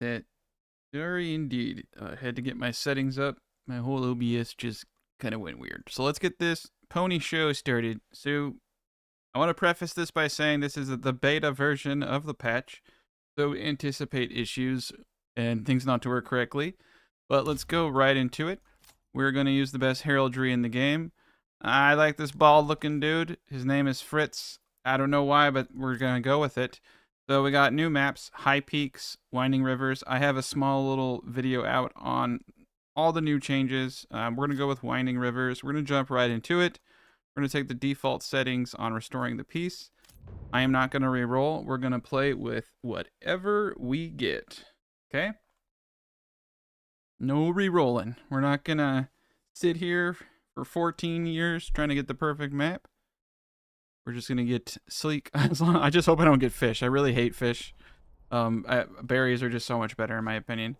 That very indeed. Had to get my settings up. My whole OBS just kind of went weird. So let's get this pony show started. So I want to preface this by saying this is the beta version of the patch. So anticipate issues and things not to work correctly. But let's go right into it. We're going to use the best heraldry in the game. I like this bald looking dude. His name is Fritz. I don't know why, but we're going to go with it. So we got new maps, high peaks, winding rivers. I have a small little video out on all the new changes. We're going to go with winding rivers. We're going to jump right into it. We're going to take the default settings on restoring the piece. I am not going to re-roll. We're going to play with whatever we get. Okay? No re-rolling. We're not going to sit here for 14 years trying to get the perfect map. We're just going to get sleek. I just hope I don't get fish. I really hate fish. Berries are just so much better in my opinion.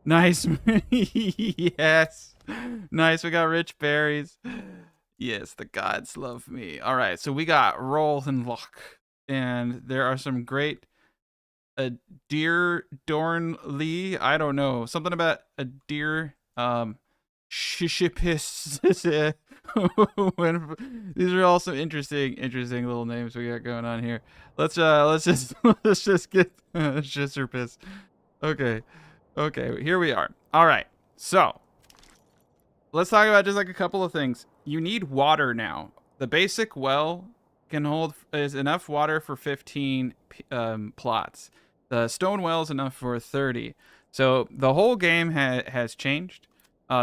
Nice. Yes. Nice. We got rich berries. Yes, the gods love me. All right. So we got roll and luck. And there are some great deer Dorn Lee. I don't know. Something about a deer Shishipis. These are all some interesting little names we got going on here. Let's just get Shisserpiss. Okay, here we are. All right, so let's talk about just like a couple of things. You need water now. The basic well can hold is enough water for 15 plots. The stone well is enough for 30. So the whole game has changed.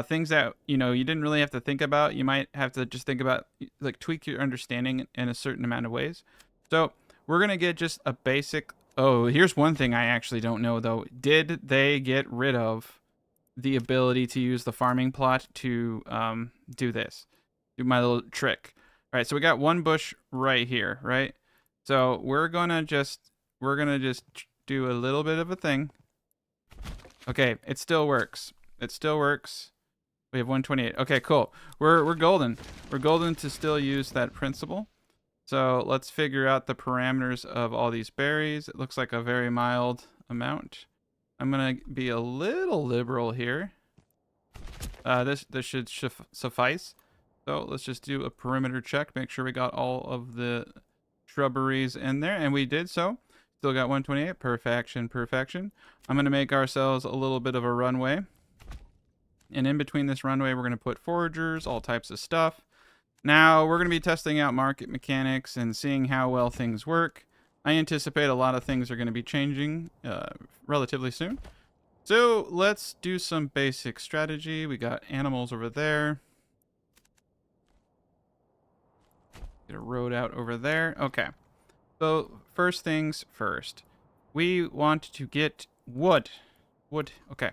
Things that you didn't really have to think about, you might have to just think about, like, tweak your understanding in a certain amount of ways. So we're gonna get just a basic. Oh, here's one thing I actually don't know though. Did they get rid of the ability to use the farming plot to do this? Do my little trick. All right, so we got one bush right here, right? So we're gonna just do a little bit of a thing. Okay, it still works. It still works. We have 128. Okay, cool. We're golden. We're golden to still use that principle. So let's figure out the parameters of all these berries. It looks like a very mild amount. I'm gonna be a little liberal here. This should suffice. So let's just do a perimeter check. Make sure we got all of the shrubberies in there, and we did so. Still got 128. Perfection. I'm gonna make ourselves a little bit of a runway. And in between this runway, we're going to put foragers, all types of stuff. Now, we're going to be testing out market mechanics and seeing how well things work. I anticipate a lot of things are going to be changing relatively soon. So, let's do some basic strategy. We got animals over there. Get a road out over there. Okay. So, first things first. We want to get wood. Okay.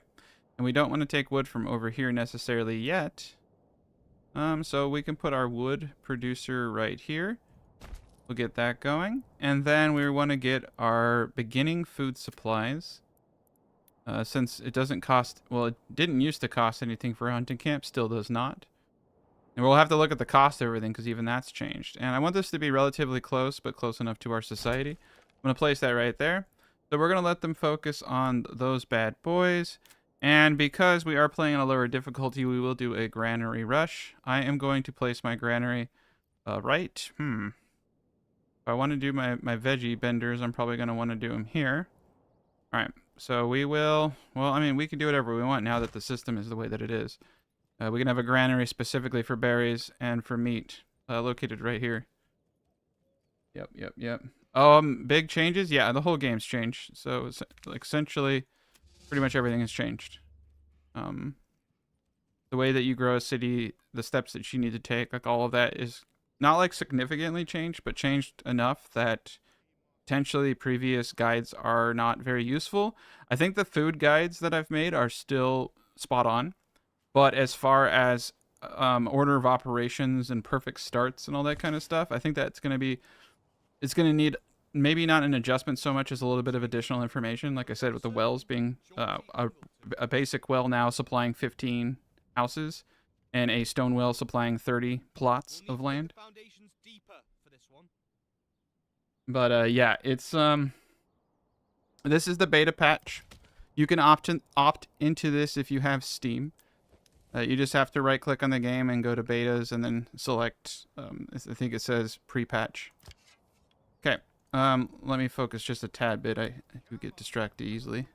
And we don't want to take wood from over here necessarily yet. So we can put our wood producer right here. We'll get that going. And then we want to get our beginning food supplies. Since it doesn't cost, well, it didn't used to cost anything for a hunting camp, still does not. And we'll have to look at the cost of everything because even that's changed. And I want this to be relatively close, but close enough to our society. I'm going to place that right there. So we're going to let them focus on those bad boys. And because we are playing on a lower difficulty, we will do a granary rush. I am going to place my granary right. If I want to do my veggie benders, I'm probably going to want to do them here. All right. So we will, well, I mean, we can do whatever we want now that the system is the way that it is. We can have a granary specifically for berries and for meat located right here. Yep. Big changes? Yeah, the whole game's changed. So it's like essentially pretty much everything has changed. The way that you grow a city, the steps that you need to take, like all of that is not like significantly changed, but changed enough that potentially previous guides are not very useful. I think the food guides that I've made are still spot on, but as far as order of operations and perfect starts and all that kind of stuff, I think that's going to need maybe not an adjustment so much as a little bit of additional information. Like I said, with the wells being a basic well now supplying 15 houses and a stone well supplying 30 plots of land. But yeah, it's this is the beta patch. You can opt into this if you have Steam. You just have to right click on the game and go to betas and then select, I think it says pre-patch. Okay, let me focus just a tad bit. I could get distracted easily.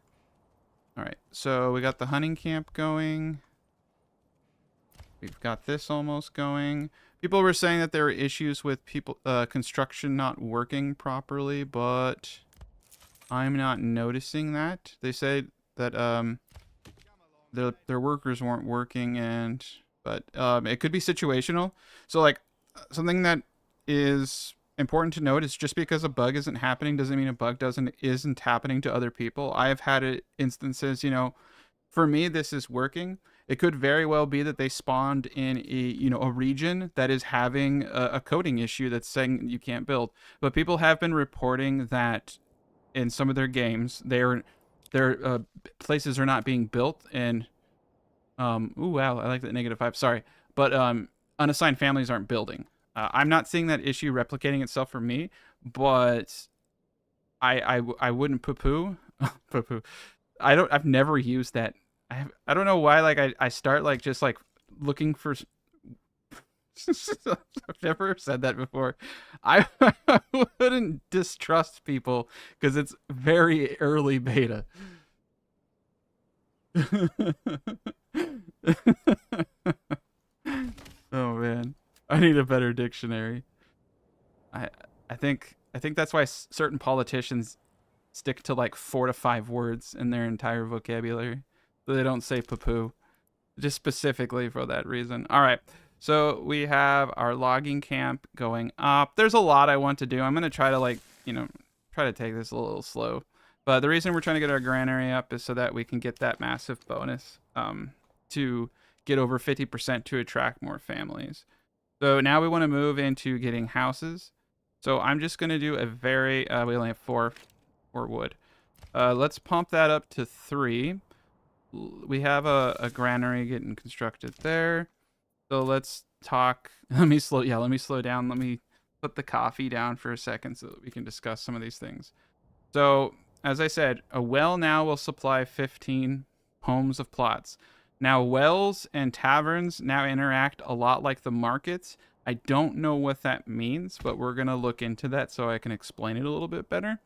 All right, so we got the hunting camp going. We've got this almost going. People were saying that there were issues with construction not working properly, but I'm not noticing that. They say that their workers weren't working, but it could be situational. So like something that is important to note is just because a bug isn't happening doesn't mean a bug isn't happening to other people. I have had instances, you know, for me this is working. It could very well be that they spawned in a region that is having a coding issue that's saying you can't build. But people have been reporting that in some of their games, their places are not being built, and ooh, wow, I like that -5. Sorry, but unassigned families aren't building. I'm not seeing that issue replicating itself for me, but I wouldn't poo-poo. Poo-poo. I've never used that. I don't know why. Like I start like just like looking for. I've never said that before. I wouldn't distrust people because it's very early beta. Oh man, I need a better dictionary. I think that's why certain politicians stick to like 4 to 5 words in their entire vocabulary, so they don't say poo-poo, just specifically for that reason. All right, so we have our logging camp going up. There's a lot I want to do. I'm gonna try to try to take this a little slow. But the reason we're trying to get our granary up is so that we can get that massive bonus to get over 50% to attract more families. So now we want to move into getting houses. So I'm just going to do a very, we only have 4 wood. Let's pump that up to 3. We have a granary getting constructed there. So let's talk. Let me slow down. Let me put the coffee down for a second so that we can discuss some of these things. So, as I said, a well now will supply 15 homes of plots. Now, wells and taverns now interact a lot like the markets. I don't know what that means, but we're going to look into that so I can explain it a little bit better.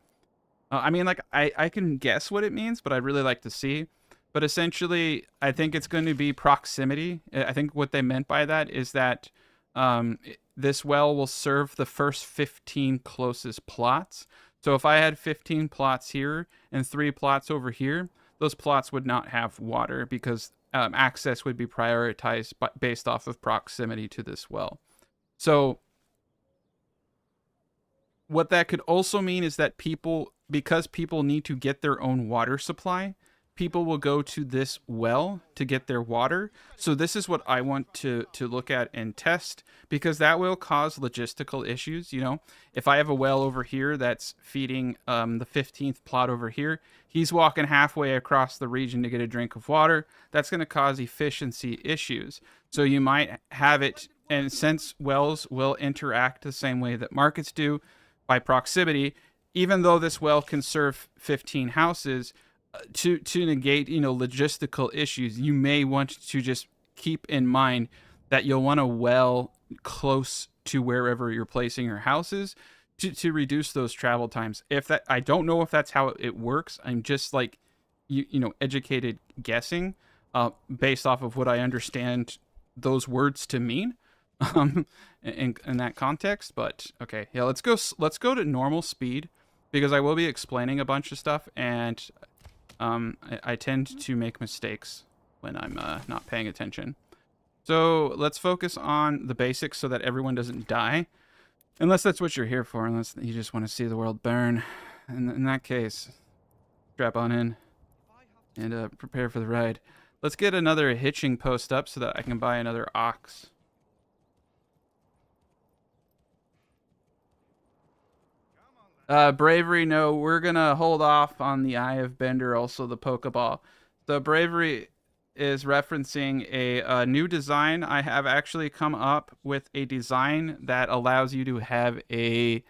I mean, like, I can guess what it means, but I'd really like to see. But essentially, I think it's going to be proximity. I think what they meant by that is that this well will serve the first 15 closest plots. So if I had 15 plots here and 3 plots over here, those plots would not have water because access would be prioritized based off of proximity to this well. So what that could also mean is that because people need to get their own water supply, people will go to this well to get their water. So this is what I want to look at and test, because that will cause logistical issues. You know, if I have a well over here that's feeding the 15th plot over here, he's walking halfway across the region to get a drink of water. That's going to cause efficiency issues. So you might have it, and since wells will interact the same way that markets do by proximity, even though this well can serve 15 houses, to negate, logistical issues, you may want to just keep in mind that you'll want a well close to wherever you're placing your houses to reduce those travel times. I don't know if that's how it works. I'm just like, educated guessing based off of what I understand those words to mean in that context. But okay, yeah, let's go to normal speed, because I will be explaining a bunch of stuff, and I tend to make mistakes when I'm not paying attention. So let's focus on the basics so that everyone doesn't die. Unless that's what you're here for, unless you just want to see the world burn. In that case, strap on in and prepare for the ride. Let's get another hitching post up so that I can buy another ox. Bravery, no, we're gonna hold off on the Eye of Bender, also the Pokeball. So Bravery is referencing a new design. I have actually come up with a design that allows you to have a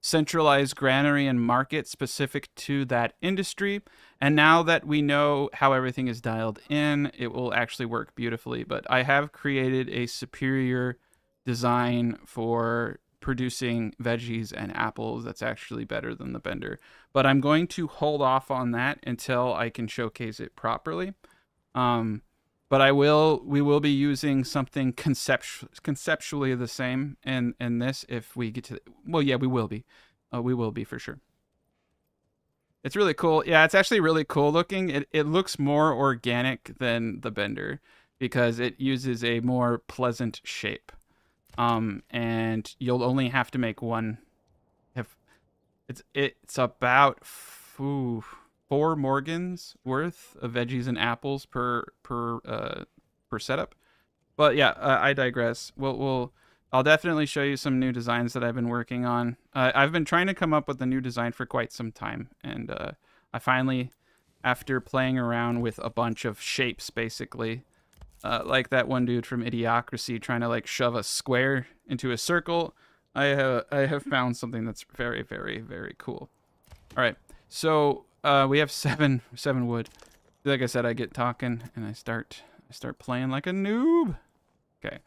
centralized granary and market specific to that industry. And now that we know how everything is dialed in, it will actually work beautifully. But I have created a superior design for producing veggies and apples that's actually better than the Bender. But I'm going to hold off on that until I can showcase it properly. But we will be using something conceptually the same in this if we get to, well, yeah, we will be for sure. It's really cool. Yeah, it's actually really cool looking. It looks more organic than the Bender because it uses a more pleasant shape. And you'll only have to make one. It's about 4 Morgans worth of veggies and apples per setup. But yeah, I digress. I'll definitely show you some new designs that I've been working on. I've been trying to come up with a new design for quite some time, and I finally, after playing around with a bunch of shapes, basically, like that one dude from Idiocracy trying to like shove a square into a circle, I have found something that's very, very, very cool. All right, so we have seven wood. Like I said, I get talking and I start playing like a noob. Okay.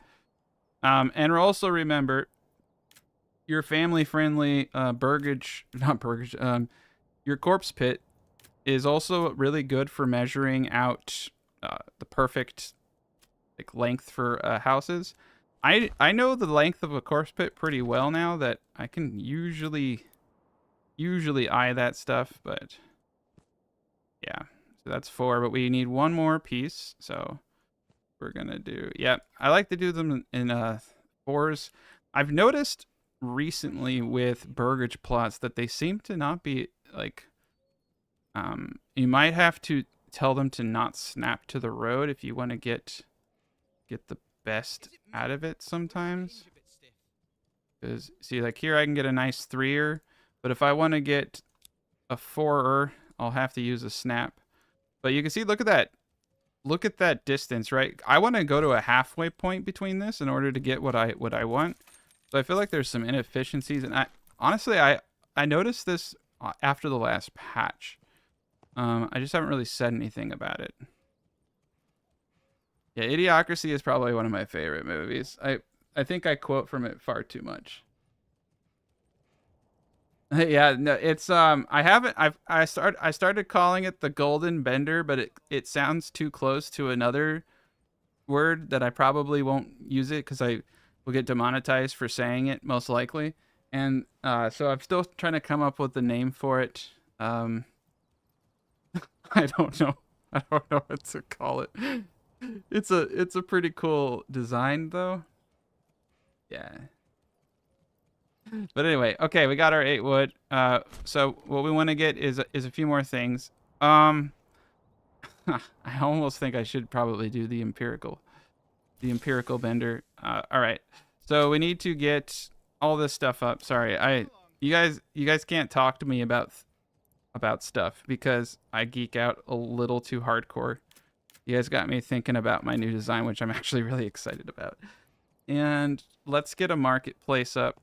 And also remember your family-friendly your corpse pit is also really good for measuring out the perfect like length for houses. I know the length of a corpse pit pretty well now that I can usually eye that stuff, but yeah. So that's 4, but we need 1 more piece. So we're gonna do, yeah, I like to do them in 4s. I've noticed recently with burgage plots that they seem to not be like, you might have to tell them to not snap to the road if you want to get the best out of it sometimes. Because see, like here I can get a nice 3er, but if I want to get a 4er, I'll have to use a snap. But you can see, look at that. Look at that distance, right? I want to go to a halfway point between this in order to get what I want. So I feel like there's some inefficiencies, and honestly I noticed this after the last patch. I just haven't really said anything about it. Yeah, Idiocracy is probably one of my favorite movies. I think I quote from it far too much. Yeah, no, it's I started calling it the Golden Bender, but it sounds too close to another word that I probably won't use it because I will get demonetized for saying it most likely. And so I'm still trying to come up with the name for it. I don't know. I don't know what to call it. It's a pretty cool design though. Yeah. But anyway, okay, we got our 8 wood. So what we want to get is a few more things. I almost think I should probably do the empirical Bender. All right. So we need to get all this stuff up. Sorry, you guys can't talk to me about stuff because I geek out a little too hardcore. You guys got me thinking about my new design, which I'm actually really excited about. And let's get a marketplace up.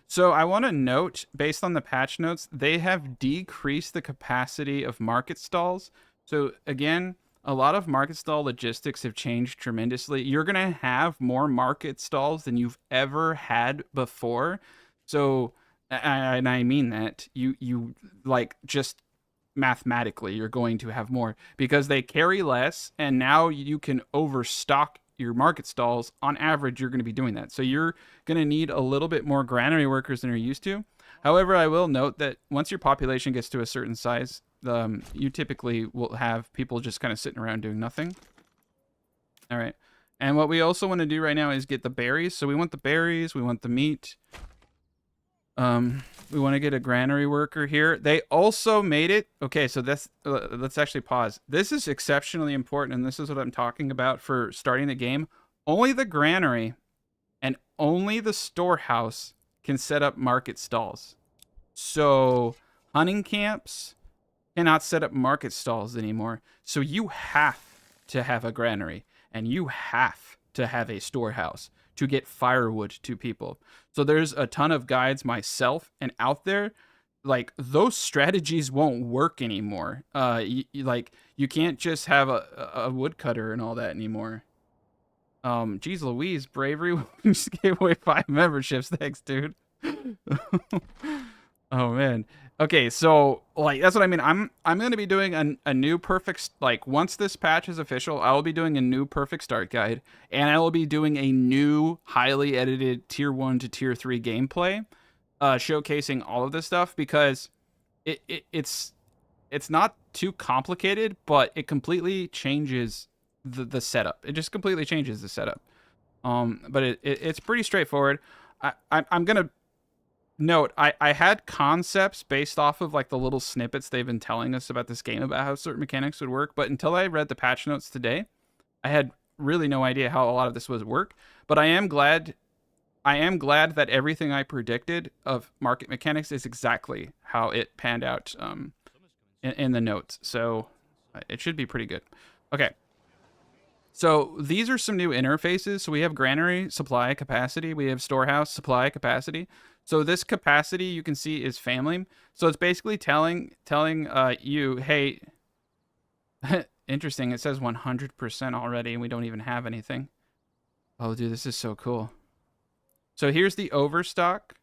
So I want to note, based on the patch notes, they have decreased the capacity of market stalls. So again, a lot of market stall logistics have changed tremendously. You're going to have more market stalls than you've ever had before. So, and I mean that, you like just mathematically, you're going to have more because they carry less, and now you can overstock your market stalls. On average, you're going to be doing that. So you're going to need a little bit more granary workers than you're used to. However, I will note that once your population gets to a certain size, you typically will have people just kind of sitting around doing nothing. All right. And what we also want to do right now is get the berries. So we want the berries, we want the meat. We want to get a granary worker here. They also made it. Okay, so this, let's actually pause. This is exceptionally important, and this is what I'm talking about for starting the game. Only the granary and only the storehouse can set up market stalls. So hunting camps cannot set up market stalls anymore. So you have to have a granary, and you have to have a storehouse to get firewood to people. So there's a ton of guides myself and out there, like those strategies won't work anymore. Like you can't just have a woodcutter and all that anymore. Geez Louise, bravery. We just gave away 5 memberships. Thanks, dude. Oh man. Okay, so like that's what I mean. I'm gonna be doing a new perfect, like once this patch is official, I will be doing a new perfect start guide, and I will be doing a new highly edited tier 1 to tier 3 gameplay, showcasing all of this stuff because it's not too complicated, but it completely changes the setup. It just completely changes the setup. But it's pretty straightforward. I'm gonna note I had concepts based off of like the little snippets they've been telling us about this game about how certain mechanics would work, but until I read the patch notes today, I had really no idea how a lot of this would work. But I am glad that everything I predicted of market mechanics is exactly how it panned out in the notes. So it should be pretty good. Okay. So these are some new interfaces. So we have granary supply capacity. We have storehouse supply capacity. So this capacity you can see is family. So it's basically telling you, hey, interesting. It says 100% already, and we don't even have anything. Oh, dude, this is so cool. So here's the overstock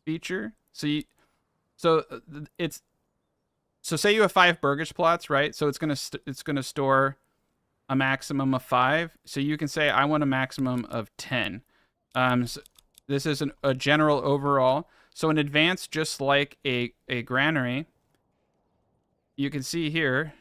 feature. So say you have 5 burgage plots, right? So it's gonna store a maximum of 5. So you can say I want a maximum of 10. So this is a general overall. So in advance, just like a granary, you can see here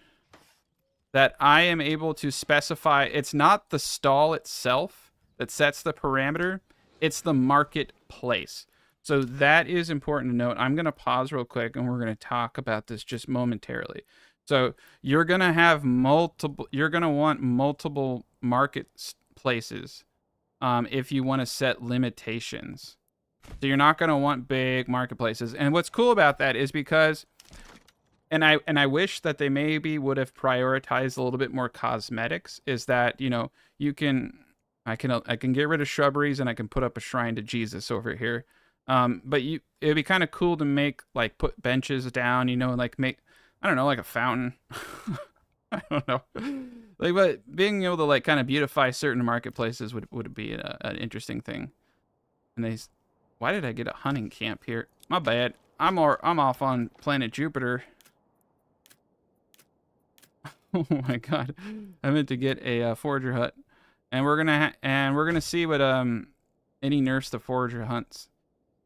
that I am able to specify. It's not the stall itself that sets the parameter. It's the marketplace. So that is important to note. I'm going to pause real quick and we're going to talk about this just momentarily. So you're going to have you're going to want multiple marketplaces if you want to set limitations. So you're not going to want big marketplaces. And what's cool about that is because, and I wish that they maybe would have prioritized a little bit more cosmetics, is that, you know, I can get rid of shrubberies and I can put up a shrine to Jesus over here. But it'd be kind of cool to put benches down, you know, like make, I don't know, like a fountain. I don't know. Like, but being able to like kind of beautify certain marketplaces would be an interesting thing. And why did I get a hunting camp here? My bad. I'm off on planet Jupiter. Oh my god. I meant to get a forager hut. And we're gonna see what any nurse the forager hunts.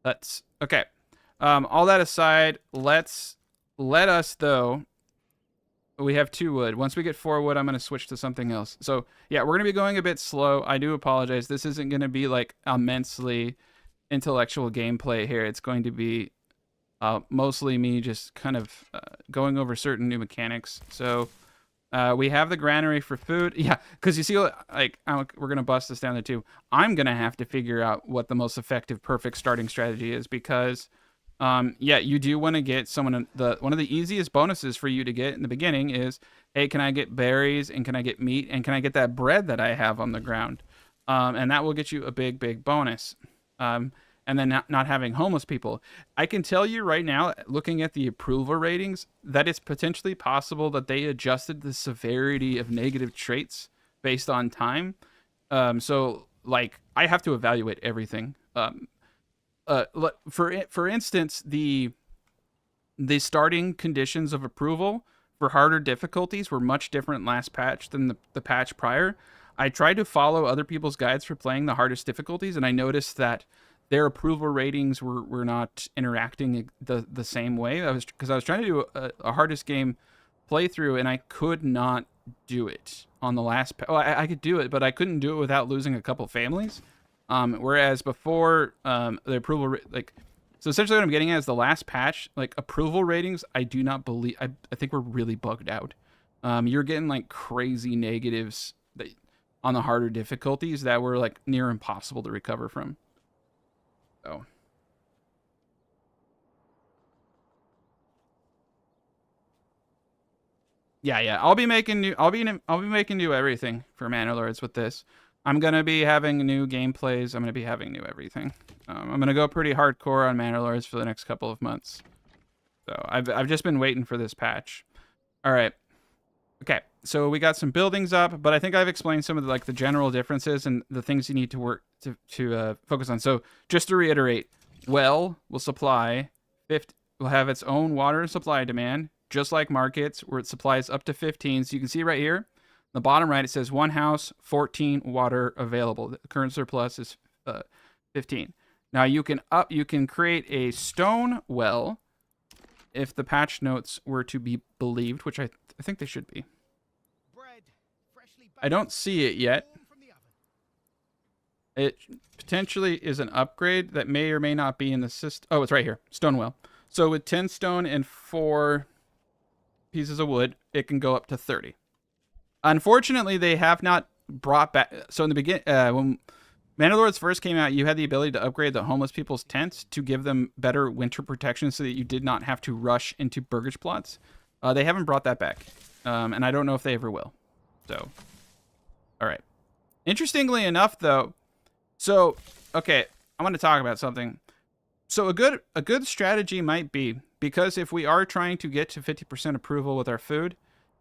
That's okay. All that aside, let us though. We have 2 wood. Once we get 4 wood, I'm gonna switch to something else. So yeah, we're gonna be going a bit slow. I do apologize. This isn't gonna be like immensely intellectual gameplay here. It's going to be mostly me just kind of going over certain new mechanics. So we have the granary for food. Yeah, because you see, like, we're going to bust this down there too. I'm going to have to figure out what the most effective, perfect starting strategy is because, yeah, you do want to get one of the easiest bonuses for you to get in the beginning is, hey, can I get berries and can I get meat and can I get that bread that I have on the ground? And that will get you a big, big bonus. And then not having homeless people. I can tell you right now, looking at the approval ratings, that it's potentially possible that they adjusted the severity of negative traits based on time. So, like, I have to evaluate everything. For instance, the starting conditions of approval for harder difficulties were much different last patch than the patch prior. I tried to follow other people's guides for playing the hardest difficulties, and I noticed that their approval ratings were not interacting the same way. Because I was trying to do a hardest game playthrough, and I could not do it on the last. I could do it, but I couldn't do it without losing a couple families. Whereas before, the approval so essentially what I'm getting at is the last patch, like approval ratings. I do not believe. I think we're really bugged out. You're getting like crazy negatives on the harder difficulties that were like near impossible to recover from. So. Yeah. I'll be making new everything for Manor Lords with this. I'm going to be having new gameplays. I'm going to be having new everything. I'm going to go pretty hardcore on Manor Lords for the next couple of months. So I've just been waiting for this patch. All right. Okay. So we got some buildings up, but I think I've explained some of the general differences and the things you need to work to focus on. So just to reiterate, well will supply 50, will have its own water supply demand, just like markets where it supplies up to 15. So you can see right here, the bottom right, it says 1 house, 14 water available. The current surplus is 15. Now you can create a stone well if the patch notes were to be believed, which I think they should be. I don't see it yet. It potentially is an upgrade that may or may not be in the system. Oh, it's right here. Stone well. So with 10 stone and 4 pieces of wood, it can go up to 30. Unfortunately, they have not brought back. So in the beginning, when Manor Lords first came out, you had the ability to upgrade the homeless people's tents to give them better winter protection so that you did not have to rush into burgage plots. They haven't brought that back. And I don't know if they ever will. So, all right. Interestingly enough, though, so, okay, I want to talk about something. So a good strategy might be, because if we are trying to get to 50% approval with our food,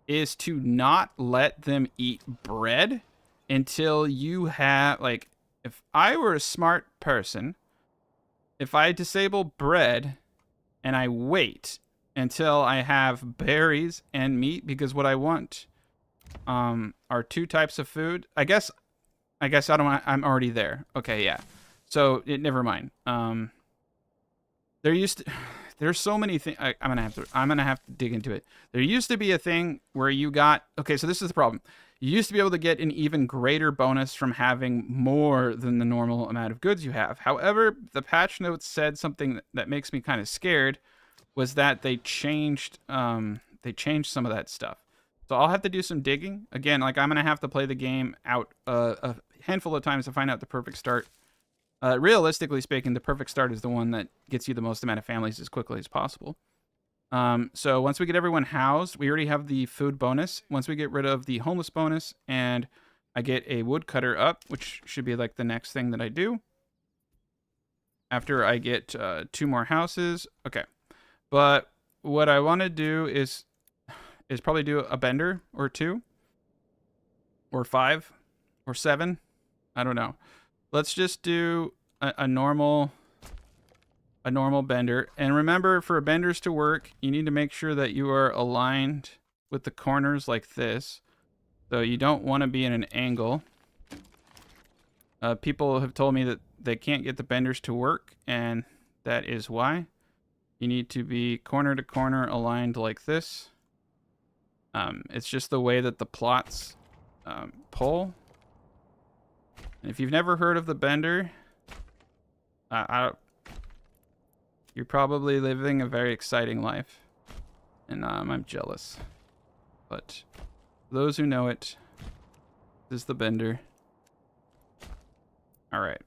is to not let them eat bread until you have, like, if I were a smart person, if I disable bread and I wait until I have berries and meat, because what I want are 2 types of food. I guess I don't want, I'm already there. Okay, yeah. So never mind. There's so many things. I'm gonna have to dig into it. There used to be a thing where you got, okay, so this is the problem. You used to be able to get an even greater bonus from having more than the normal amount of goods you have. However, the patch notes said something that makes me kind of scared, was that they changed some of that stuff. So I'll have to do some digging. Again, like, I'm gonna have to play the game out a handful of times to find out the perfect start. Realistically speaking, the perfect start is the one that gets you the most amount of families as quickly as possible. So once we get everyone housed, we already have the food bonus. Once we get rid of the homeless bonus and I get a woodcutter up, which should be like the next thing that I do. After I get 2 more houses. Okay. But what I want to do is probably do a bender or 2 or 5 or 7. I don't know. Let's just do a normal bender. And remember, for benders to work, you need to make sure that you are aligned with the corners like this. So you don't want to be in an angle. People have told me that they can't get the benders to work, and that is why. You need to be corner to corner aligned like this. It's just the way that the plots pull. And if you've never heard of the bender, you're probably living a very exciting life. And I'm jealous. But for those who know it, this is the bender. All right.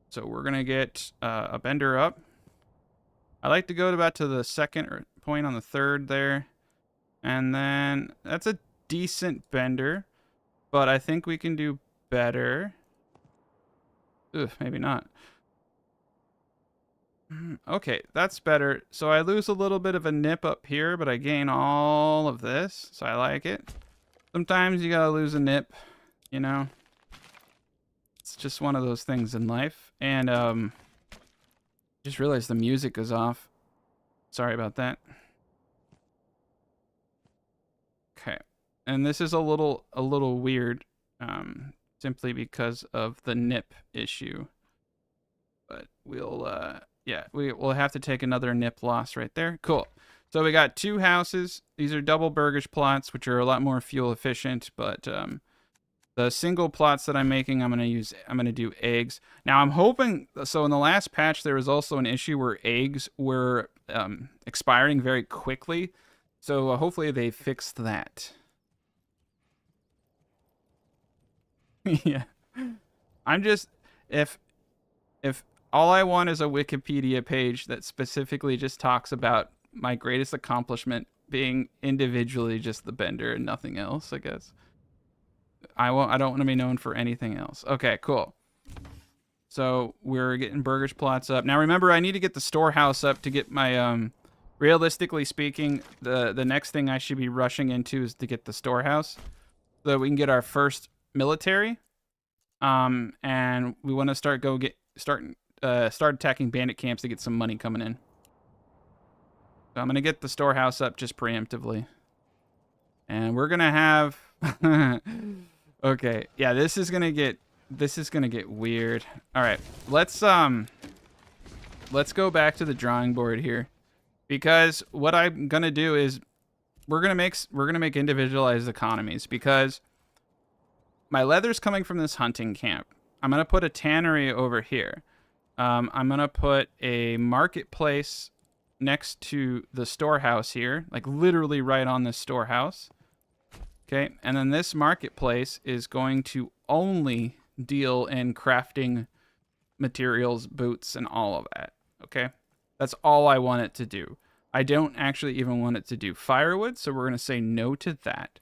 So we're going to get a bender up. I like to go about to the second point on the third there. And then that's a decent bender, but I think we can do better. Ugh, maybe not. Okay, that's better. So I lose a little bit of a nip up here, but I gain all of this, so I like it. Sometimes you gotta lose a nip, you know? It's just one of those things in life. And just realized the music is off. Sorry about that. Okay, and this is a little weird, simply because of the nip issue. But we'll we'll have to take another nip loss right there. Cool. So we got 2 houses. These are double burgage plots, which are a lot more fuel efficient. But the single plots that I'm making, I'm gonna do eggs. Now I'm hoping. So in the last patch, there was also an issue where eggs were expiring very quickly. So hopefully they fixed that. Yeah. I'm just, if all I want is a Wikipedia page that specifically just talks about my greatest accomplishment being individually just the bender and nothing else, I guess. I don't want to be known for anything else. Okay, cool. So we're getting burgers plots up. Now remember, I need to get the storehouse up to get my realistically speaking, the next thing I should be rushing into is to get the storehouse so that we can get our first military. And we want to start attacking bandit camps to get some money coming in. So I'm going to get the storehouse up just preemptively. And we're going to have okay. Yeah, this is going to get weird. All right. Let's go back to the drawing board here, because what I'm going to do is we're going to make individualized economies, because my leather's coming from this hunting camp. I'm going to put a tannery over here. I'm going to put a marketplace next to the storehouse here, like literally right on this storehouse. Okay, and then this marketplace is going to only deal in crafting materials, boots, and all of that. Okay, that's all I want it to do. I don't actually even want it to do firewood, so we're going to say no to that.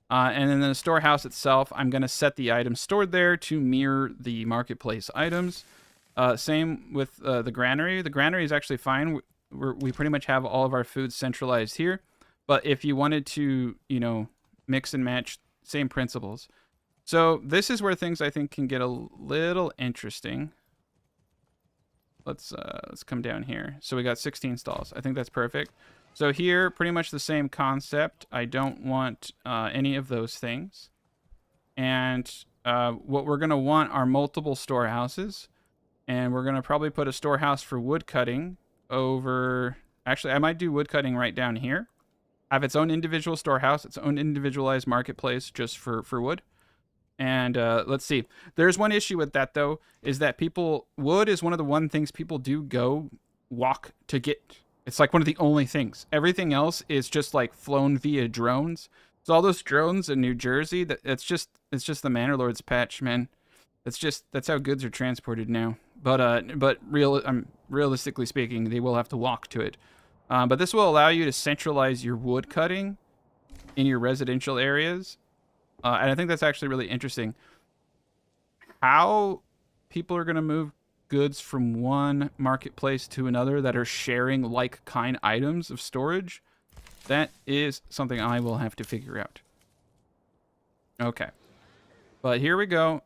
And then the storehouse itself, I'm going to set the items stored there to mirror the marketplace items. Same with the granary. The granary is actually fine. We pretty much have all of our food centralized here. But if you wanted to, you know, mix and match, same principles. So this is where things I think can get a little interesting. Let's come down here. So we got 16 stalls. I think that's perfect. So here, pretty much the same concept. I don't want any of those things. And what we're going to want are multiple storehouses. And we're going to probably put a storehouse for wood cutting over... Actually, I might do wood cutting right down here. Have its own individual storehouse, its own individualized marketplace just for wood. And let's see. There's one issue with that, though, is that wood is one of the things people do go walk to get. It's like one of the only things. Everything else is just like flown via drones. So all those drones in New Jersey, it's just the Manor Lords patch, man. That's how goods are transported now. But realistically speaking, they will have to walk to it. But this will allow you to centralize your wood cutting in your residential areas. And I think that's actually really interesting. How people are going to move goods from one marketplace to another that are sharing like-kind items of storage, that is something I will have to figure out. Okay. But here we go.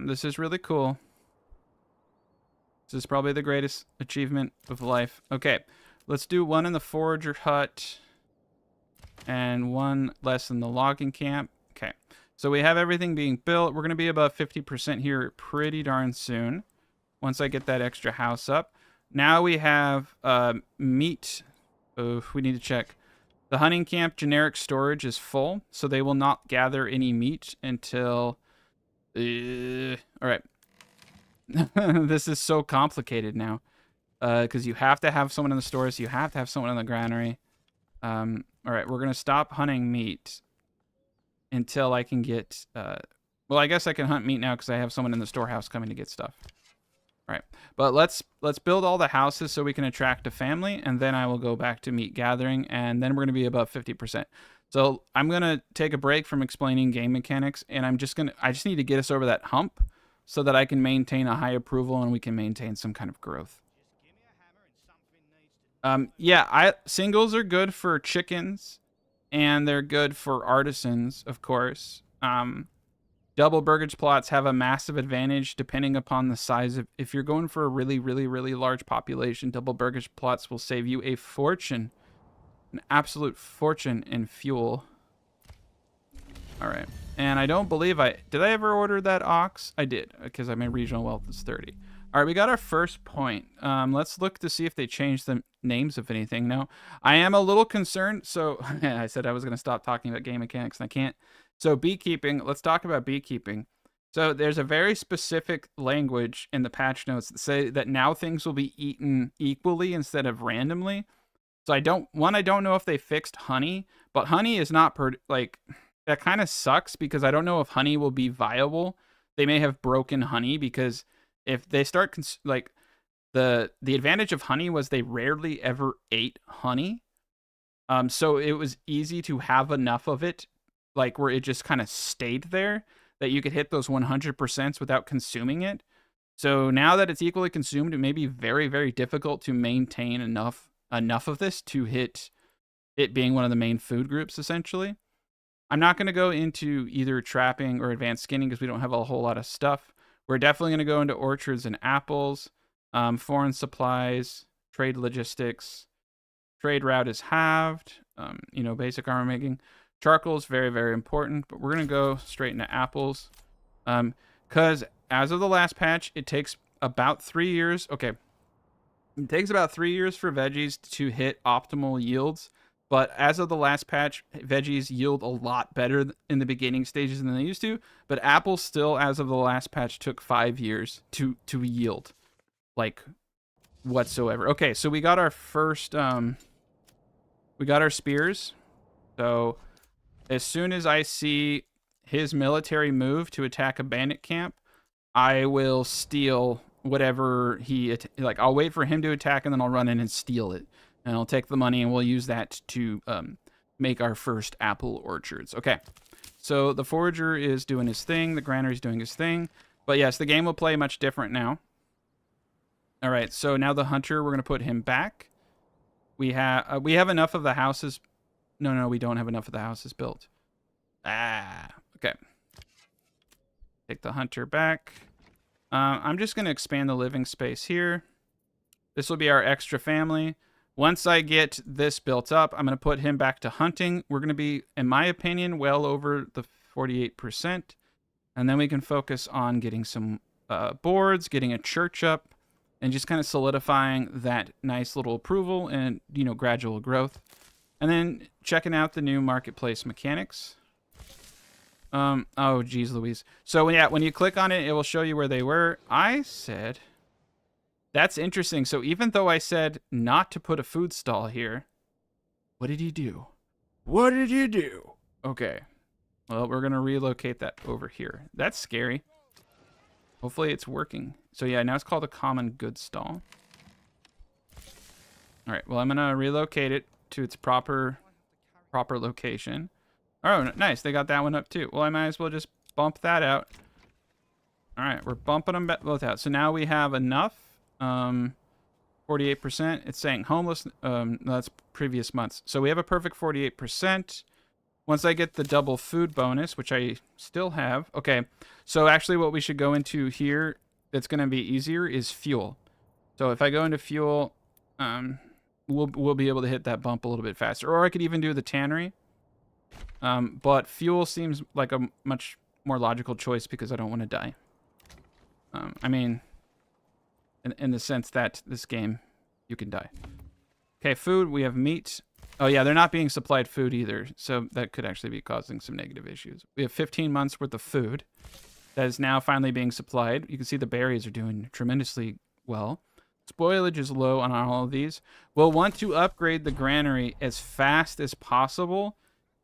This is really cool. This is probably the greatest achievement of life. Okay. Let's do one in the forager hut and one less in the logging camp. Okay. So we have everything being built. We're going to be above 50% here pretty darn soon once I get that extra house up. Now we have meat. Oh, we need to check. The hunting camp generic storage is full, so they will not gather any meat until... all right. This is so complicated now. Because you have to have someone in the stores. You have to have someone in the granary. All right, we're going to stop hunting meat until I can get... well, I guess I can hunt meat now because I have someone in the storehouse coming to get stuff. All right, but let's build all the houses so we can attract a family, and then I will go back to meat gathering, and then we're going to be above 50%. So I'm going to take a break from explaining game mechanics, and I just need to get us over that hump so that I can maintain a high approval and we can maintain some kind of growth. Yeah, singles are good for chickens, and they're good for artisans, of course. Double burgage plots have a massive advantage depending upon the size of... If you're going for a really, really, really large population, double burgage plots will save you a fortune. An absolute fortune in fuel. All right. And I don't believe did I ever order that ox? I did, because my regional wealth is 30. All right, we got our first point. Let's look to see if they changed the names of anything. No, I am a little concerned. So I said I was going to stop talking about game mechanics, and I can't. So beekeeping, let's talk about beekeeping. So there's a very specific language in the patch notes that say that now things will be eaten equally instead of randomly. So I don't know if they fixed honey, but honey is not that kind of sucks because I don't know if honey will be viable. They may have broken honey because if they start the advantage of honey was they rarely ever ate honey. So it was easy to have enough of it, like where it just kind of stayed there, that you could hit those 100% without consuming it. So now that it's equally consumed, it may be very, very difficult to maintain enough of this to hit it being one of the main food groups, essentially. I'm not going to go into either trapping or advanced skinning because we don't have a whole lot of stuff. We're definitely going to go into orchards and apples, foreign supplies, trade logistics. Trade route is halved. Basic armor making. Charcoal is very, very important, but we're going to go straight into apples. Because as of the last patch, it takes about 3 years. Okay. It takes about 3 years for veggies to hit optimal yields. But as of the last patch, veggies yield a lot better in the beginning stages than they used to. But apples still, as of the last patch, took 5 years to yield. Like, whatsoever. Okay, so we got our first... we got our spears. So as soon as I see his military move to attack a bandit camp, I will steal whatever like. I'll wait for him to attack, and then I'll run in and steal it, and I'll take the money, and we'll use that to make our first apple orchards. Okay, so the forager is doing his thing, the granary is doing his thing, but yes, the game will play much different now. All right, so now the hunter, we're gonna put him back. We have enough of the houses. No, we don't have enough of the houses built. Okay. Take the hunter back. I'm just going to expand the living space here. This will be our extra family. Once I get this built up, I'm going to put him back to hunting. We're going to be, in my opinion, well over the 48%. And then we can focus on getting some boards, getting a church up, and just kind of solidifying that nice little approval and, gradual growth. And then checking out the new marketplace mechanics. Oh, geez, Louise. So, when you click on it, it will show you where they were. I said, that's interesting. So even though I said not to put a food stall here, what did you do? What did you do? Okay. Well, we're going to relocate that over here. That's scary. Hopefully it's working. So yeah, now it's called a common goods stall. All right, well, I'm going to relocate it to its proper location. Oh, nice. They got that one up too. Well, I might as well just bump that out. All right, we're bumping them both out. So now we have enough. 48%. It's saying homeless. No, that's previous months. So we have a perfect 48%. Once I get the double food bonus, which I still have. Okay, so actually what we should go into here that's going to be easier is fuel. So if I go into fuel, we'll be able to hit that bump a little bit faster. Or I could even do the tannery. But fuel seems like a much more logical choice because I don't want to die. I mean, in the sense that this game, you can die. Okay, food, we have meat. Oh yeah, they're not being supplied food either, so that could actually be causing some negative issues. We have 15 months worth of food that is now finally being supplied. You can see the berries are doing tremendously well. Spoilage is low on all of these. We'll want to upgrade the granary as fast as possible.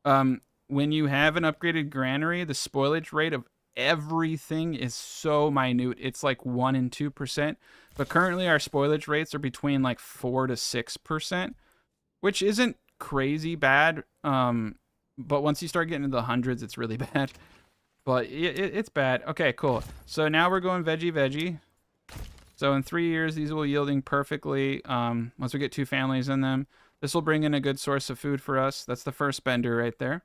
When you have an upgraded granary, the spoilage rate of everything is so minute. It's like 1 and 2%. But currently our spoilage rates are between like 4 to 6%, which isn't crazy bad. But once you start getting into the hundreds, it's really bad. But it's bad. Okay, cool. So now we're going veggie. So in 3 years, these will yielding perfectly. Once we get 2 families in them, this will bring in a good source of food for us. That's the first bender right there.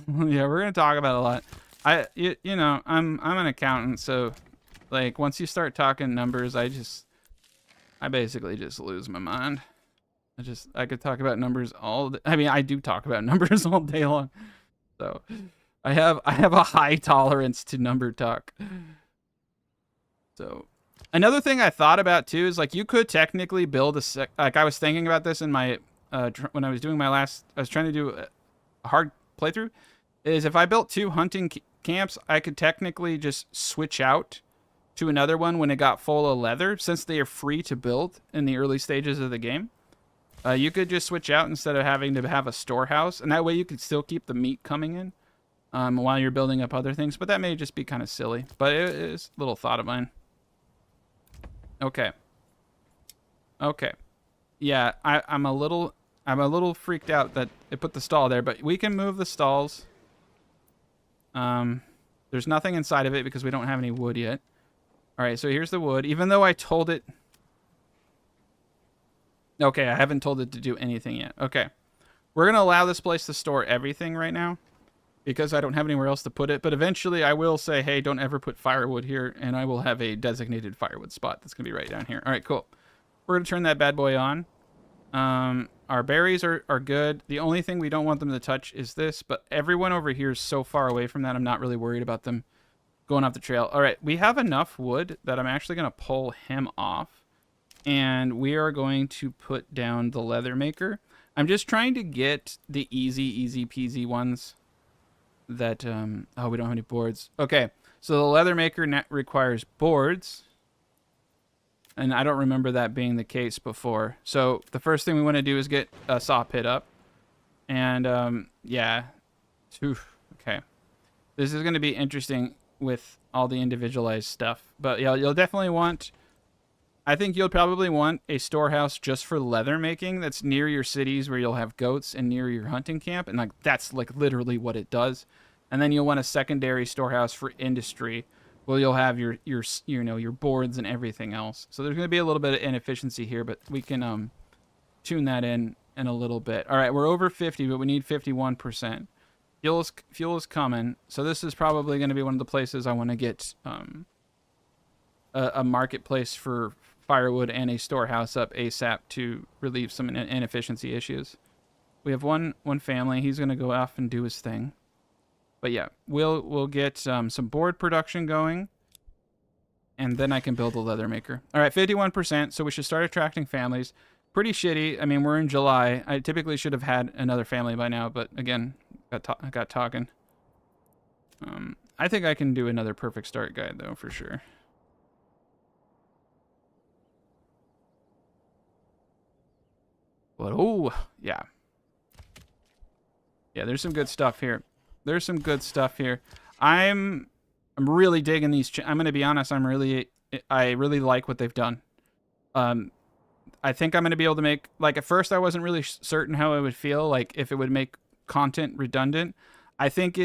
Yeah, we're gonna talk about a lot. I'm an accountant, so like once you start talking numbers, I basically just lose my mind. I could talk about numbers all day. I mean, I do talk about numbers all day long. So I have a high tolerance to number talk. So another thing I thought about too is like you could technically build like I was thinking about this in my when I was doing my I was trying to do a hard playthrough, is if I built 2 hunting camps, I could technically just switch out to another one when it got full of leather, since they are free to build in the early stages of the game. You could just switch out instead of having to have a storehouse, and that way you could still keep the meat coming in while you're building up other things, but that may just be kind of silly, but it's a little thought of mine. Okay. Yeah, I'm a little I'm a little freaked out that it put the stall there, but we can move the stalls. There's nothing inside of it because we don't have any wood yet. All right, so here's the wood. Even though I told it... Okay, I haven't told it to do anything yet. Okay. We're going to allow this place to store everything right now because I don't have anywhere else to put it. But eventually I will say, hey, don't ever put firewood here, and I will have a designated firewood spot that's going to be right down here. All right, cool. We're going to turn that bad boy on. Our berries are good. The only thing we don't want them to touch is this, but everyone over here is so far away from that, I'm not really worried about them going off the trail. All right, we have enough wood that I'm actually going to pull him off, and we are going to put down the leather maker. I'm just trying to get the easy peasy ones that, oh, we don't have any boards. Okay, so the leather maker requires boards. And I don't remember that being the case before. So the first thing we want to do is get a saw pit up. And, yeah. Oof, okay. This is going to be interesting with all the individualized stuff. But, yeah, you'll definitely want... I think you'll probably want a storehouse just for leather making that's near your cities where you'll have goats and near your hunting camp. And, like, that's, like, literally what it does. And then you'll want a secondary storehouse for industry. Well, you'll have your boards and everything else. So there's going to be a little bit of inefficiency here, but we can tune that in a little bit. All right, we're over 50, but we need 51%. Fuel is coming. So this is probably going to be one of the places I want to get a marketplace for firewood and a storehouse up ASAP to relieve some inefficiency issues. We have one family. He's going to go off and do his thing. But yeah, we'll get some board production going, and then I can build a leather maker. All right, 51%, so we should start attracting families. Pretty shitty. I mean, we're in July. I typically should have had another family by now, but again, I got talking. I think I can do another perfect start guide, though, for sure. But, oh, yeah. Yeah, there's some good stuff here. There's some good stuff here. I'm really digging these. I'm gonna be honest. I really like what they've done. I think I'm gonna be able to make, like, at first I wasn't really certain how it would feel, like if it would make content redundant. I think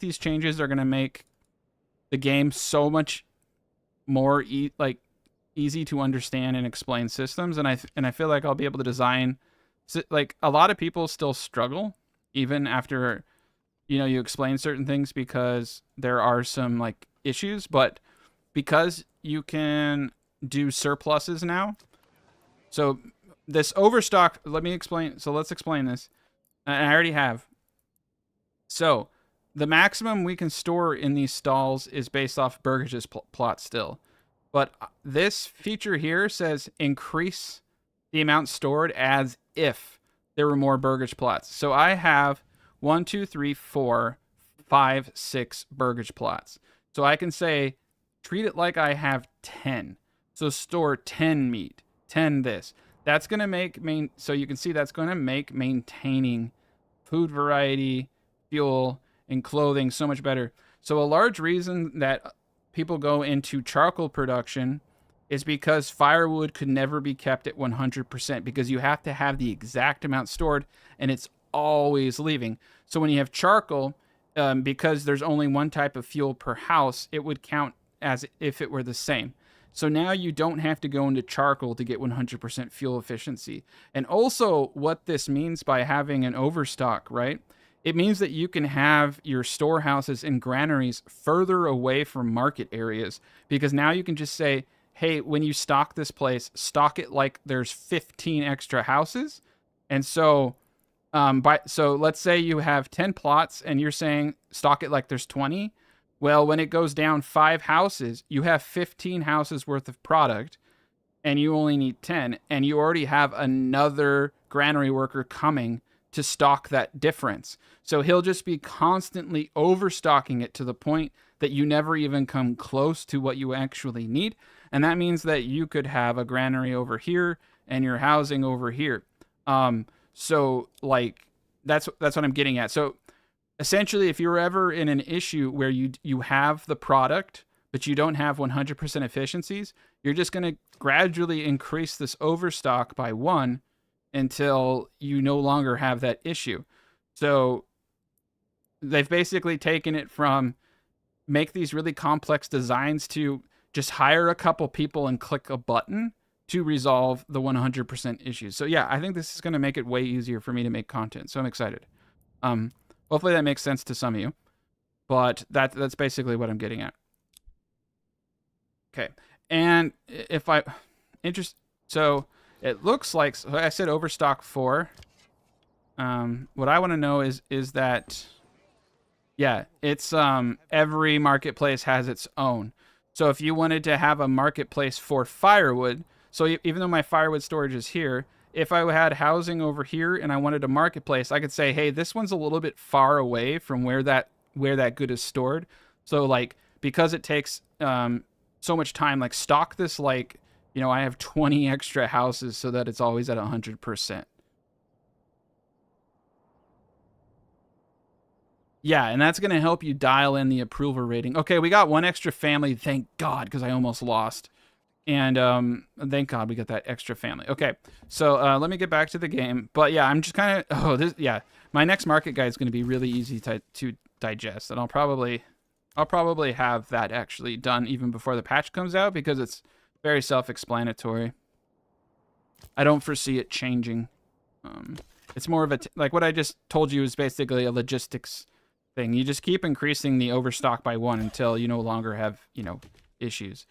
these changes are gonna make the game so much more easy to understand and explain systems, and I feel like I'll be able to design. Like, a lot of people still struggle even after, you explain certain things because there are some, like, issues, but because you can do surpluses now. So this overstock, let me explain. So let's explain this. And I already have. So the maximum we can store in these stalls is based off Burgage's plot still. But this feature here says increase the amount stored as if there were more Burgage plots. So I have 1, 2, 3, 4, 5, 6 Burgage plots. So I can say, treat it like I have 10. So store 10 meat, 10 this. That's going to make, so you can see that's going to make maintaining food variety, fuel, and clothing so much better. So a large reason that people go into charcoal production is because firewood could never be kept at 100% because you have to have the exact amount stored and it's always leaving. So when you have charcoal, because there's only one type of fuel per house, it would count as if it were the same. So now you don't have to go into charcoal to get 100% fuel efficiency. And also what this means by having an overstock, right? It means that you can have your storehouses and granaries further away from market areas because now you can just say, hey, when you stock this place, stock it like there's 15 extra houses. And so, so let's say you have 10 plots and you're saying stock it like there's 20. Well, when it goes down 5 houses, you have 15 houses worth of product and you only need 10. And you already have another granary worker coming to stock that difference. So he'll just be constantly overstocking it to the point that you never even come close to what you actually need. And that means that you could have a granary over here and your housing over here. So like that's what I'm getting at. So essentially, if you're ever in an issue where you have the product but you don't have 100% efficiencies, you're just going to gradually increase this overstock by 1, until you no longer have that issue. So they've basically taken it from make these really complex designs to just hire a couple people and click a button to resolve the 100% issues. So yeah, I think this is going to make it way easier for me to make content. So I'm excited. Hopefully that makes sense to some of you, but that's basically what I'm getting at. Okay. And if I so it looks like, so I said overstock 4. What I want to know is that, yeah, it's every marketplace has its own. So if you wanted to have a marketplace for firewood, so even though my firewood storage is here, if I had housing over here and I wanted a marketplace, I could say, hey, this one's a little bit far away from where that good is stored. So like, because it takes so much time, like stock this, like, you know, I have 20 extra houses so that it's always at 100%. Yeah, and that's going to help you dial in the approval rating. Okay, we got one extra family, thank God, because I almost lost. And thank God we got that extra family. Okay, so let me get back to the game. But yeah, I'm just kind of, my next market guide is going to be really easy to digest. And I'll probably have that actually done even before the patch comes out because it's very self-explanatory. I don't foresee it changing. It's more of a, like what I just told you is basically a logistics thing. You just keep increasing the overstock by 1 until you no longer have, you know, issues.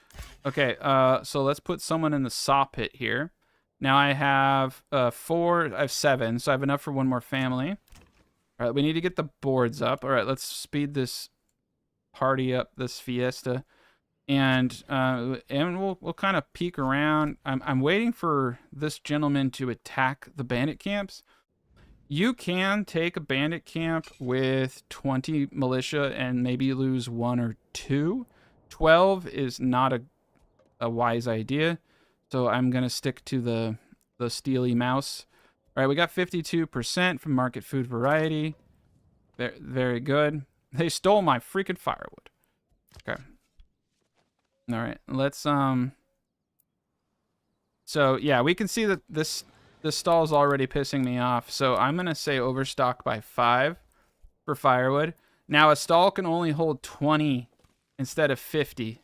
Okay, so let's put someone in the saw pit here. Now I have 4, I have 7, so I have enough for 1 more family. All right, we need to get the boards up. All right, let's speed this party up, this fiesta. And we'll kind of peek around. I'm waiting for this gentleman to attack the bandit camps. You can take a bandit camp with 20 militia and maybe lose 1 or 2. 12 is not a wise idea, so I'm gonna stick to the steely mouse. All right, we got 52% from market food variety. Very good. They stole my freaking firewood. Okay. All right, let's So yeah, we can see that this stall is already pissing me off. So I'm gonna say overstock by 5 for firewood. Now a stall can only hold 20 instead of 50,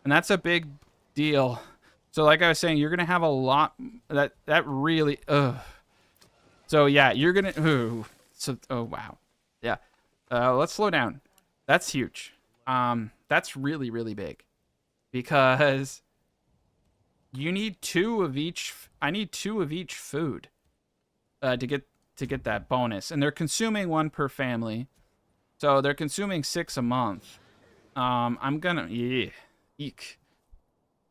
and that's a big deal. So like I was saying, you're gonna have a lot that really So yeah, you're gonna oh wow. Yeah. Let's slow down. That's huge. That's really, really big. Because you need 2 of each. I need 2 of each food to get that bonus, and they're consuming 1 per family, so they're consuming 6 a month. I'm gonna eek.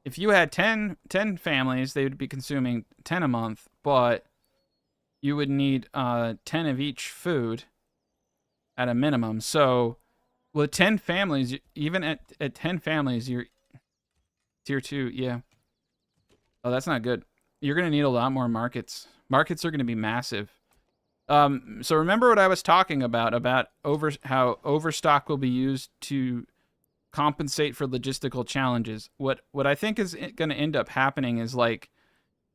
If you had 10 families, they would be consuming 10 a month, but you would need 10 of each food at a minimum. So with 10 families, even at 10 families, you're tier 2, yeah. Oh, that's not good. You're going to need a lot more markets. Markets are going to be massive. So remember what I was talking about how overstock will be used to compensate for logistical challenges. What I think is going to end up happening is like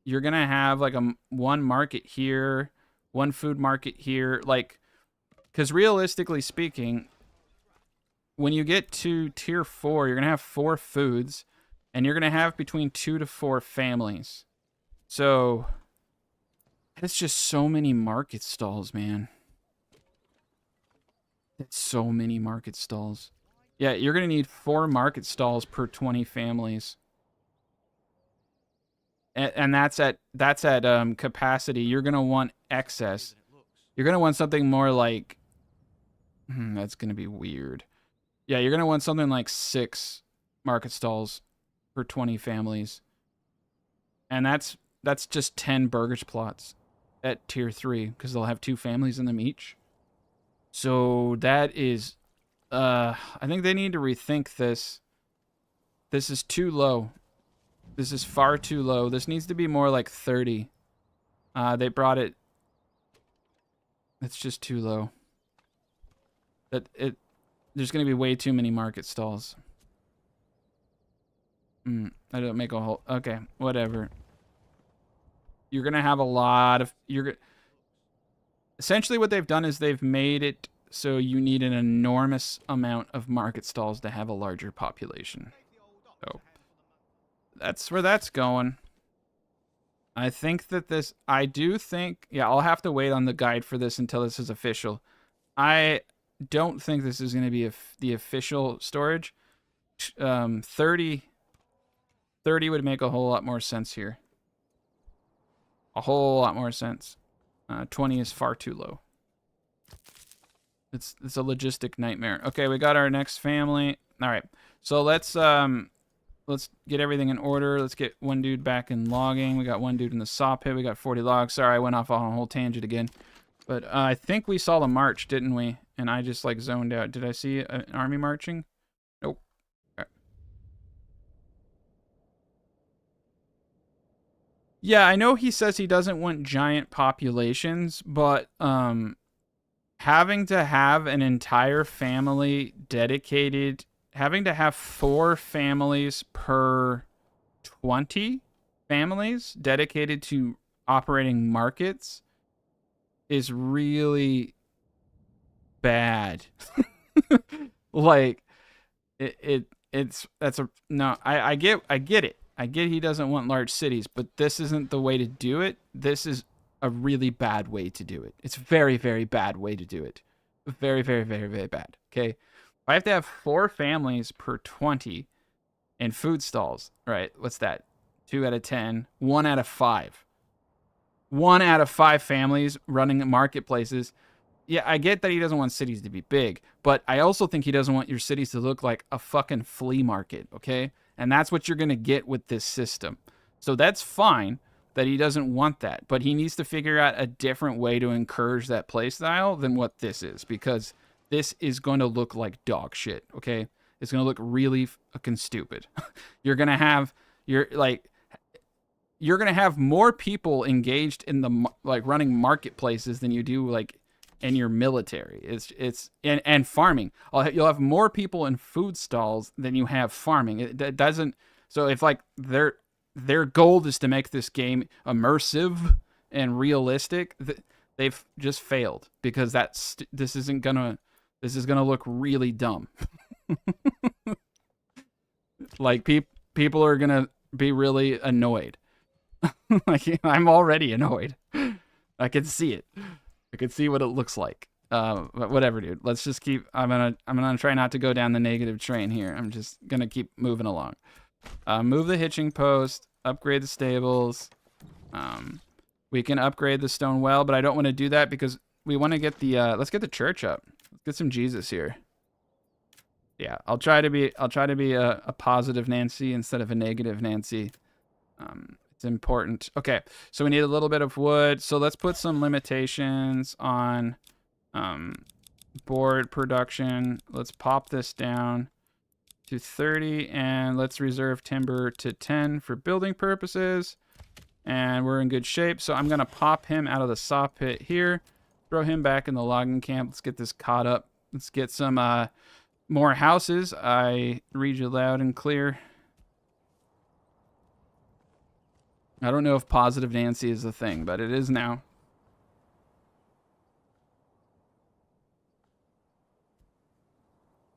you're going to have like one market here, one food market here, like, because realistically speaking, when you get to tier 4, you're going to have 4 foods, and you're going to have between 2 to 4 families. So it's just so many market stalls, man. It's so many market stalls. Yeah, you're going to need 4 market stalls per 20 families. And that's at capacity. You're going to want excess. You're going to want something more like that's going to be weird. Yeah, you're going to want something like 6 market stalls per 20 families. And that's just 10 burgage plots at tier 3 because they'll have 2 families in them each. So that is I think they need to rethink this. This is too low. This is far too low. This needs to be more like 30. They brought it. It's just too low. There's going to be way too many market stalls. I don't make a whole... Okay, whatever. You're gonna have a lot of essentially what they've done is they've made it so you need an enormous amount of market stalls to have a larger population. So that's where that's going. I think that this, I do think, yeah, I'll have to wait on the guide for this until this is official. I don't think this is going to be the official storage. 30 would make a whole lot more sense here. A whole lot more sense. 20 is far too low. It's a logistic nightmare. Okay, we got our next family. All right, so let's get everything in order. Let's get one dude back in logging. We got one dude in the saw pit. We got 40 logs. Sorry, I went off on a whole tangent again. But I think we saw the march, didn't we? And I just like zoned out. Did I see an army marching? Nope. Yeah, I know he says he doesn't want giant populations, but having to have an entire family dedicated, having to have 4 families per 20 families dedicated to operating markets is really bad. Like that's a no. I get it. I get he doesn't want large cities, but this isn't the way to do it. This is a really bad way to do it. It's a very, very bad way to do it. Very, very, very, very bad. Okay. If I have to have 4 families per 20 in food stalls, right? What's that? 2 out of 10, 1 out of 5. 1 out of 5 families running marketplaces. Yeah, I get that he doesn't want cities to be big, but I also think he doesn't want your cities to look like a fucking flea market, okay? And that's what you're going to get with this system. So that's fine that he doesn't want that, but he needs to figure out a different way to encourage that play style than what this is, because this is going to look like dog shit, okay? It's going to look really fucking stupid. You're going to have more people engaged in the like running marketplaces than you do like in your military. It's and farming. You'll have more people in food stalls than you have farming. It doesn't. So if like their goal is to make this game immersive and realistic, they've just failed, because this is gonna look really dumb. Like people are gonna be really annoyed. Like, I'm already annoyed. I can see it. I can see what it looks like. But whatever, dude. Let's just keep. I'm gonna try not to go down the negative train here. I'm just gonna keep moving along. Move the hitching post. Upgrade the stables. We can upgrade the stone well, but I don't want to do that because we want to get the. Let's get the church up. Let's get some Jesus here. Yeah, I'll try to be a positive Nancy instead of a negative Nancy. It's important. Okay, so we need a little bit of wood. So let's put some limitations on board production. Let's pop this down to 30, and let's reserve timber to 10 for building purposes. And we're in good shape. So I'm going to pop him out of the saw pit here, throw him back in the logging camp. Let's get this caught up. Let's get some more houses. I read you loud and clear. I don't know if positive Nancy is a thing, but it is now.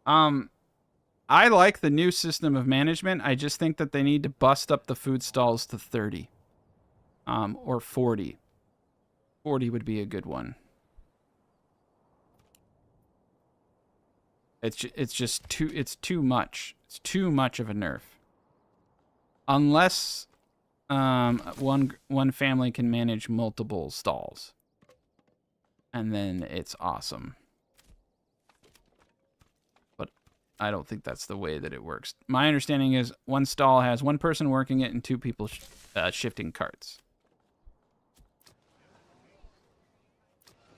I like the new system of management. I just think that they need to bust up the food stalls to 30. Or 40. 40 would be a good one. It's just too much. It's too much of a nerf. Unless one family can manage multiple stalls, and then it's awesome. But I don't think that's the way that it works. My understanding is one stall has one person working it and 2 people shifting carts.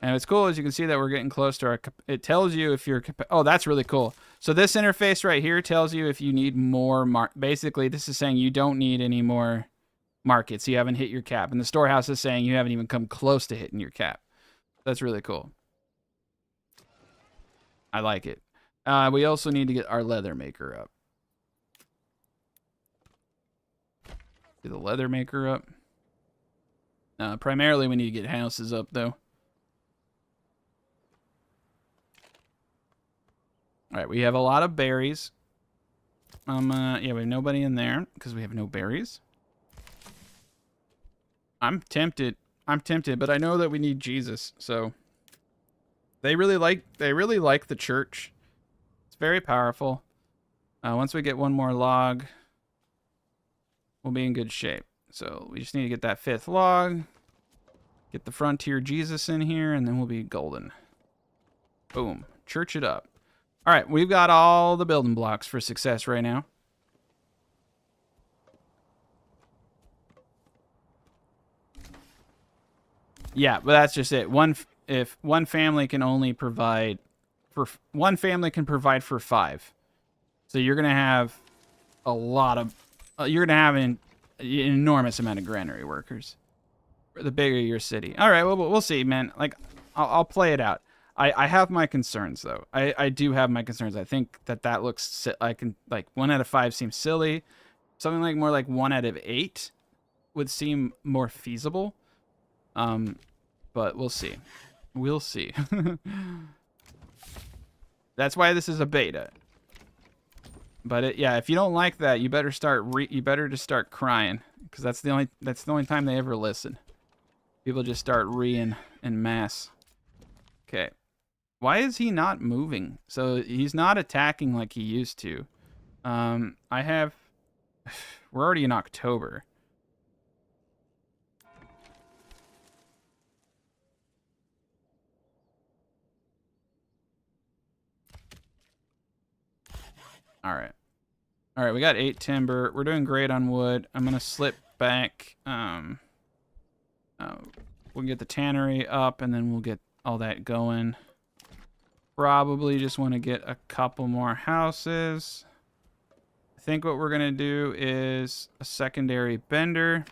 And what's cool is you can see that we're getting close to our. It tells you if you're. Oh, that's really cool. So this interface right here tells you if you need more. Basically, this is saying you don't need any more markets. You haven't hit your cap, and the storehouse is saying you haven't even come close to hitting your cap. That's really cool. I like it. We also need to get our leather maker up. Get the leather maker up. Primarily, we need to get houses up, though. All right, we have a lot of berries. Yeah, we have nobody in there because we have no berries. I'm tempted. I'm tempted, but I know that we need Jesus, so they really like the church. It's very powerful. Once we get one more log, we'll be in good shape. So we just need to get that 5th log, get the frontier Jesus in here, and then we'll be golden. Boom. Church it up. All right, we've got all the building blocks for success right now. Yeah, but that's just it. If one family can only provide for one family can provide for 5. So you're going to have a lot of you're going to have an enormous amount of granary workers. The bigger your city. All right, well, we'll see, man. Like I'll play it out. I have my concerns though. I do have my concerns. I think that looks I can like 1 out of 5 seems silly. Something like more like 1 out of 8 would seem more feasible. But we'll see. We'll see. That's why this is a beta. But yeah, if you don't like that, you better just start crying, because that's the only time they ever listen. People just start reeing en masse. Okay. Why is he not moving? So he's not attacking like he used to. We're already in October. All right. All right, we got 8 timber. We're doing great on wood. I'm going to slip back. We'll get the tannery up, and then we'll get all that going. Probably just want to get a couple more houses. I think what we're going to do is a secondary bender.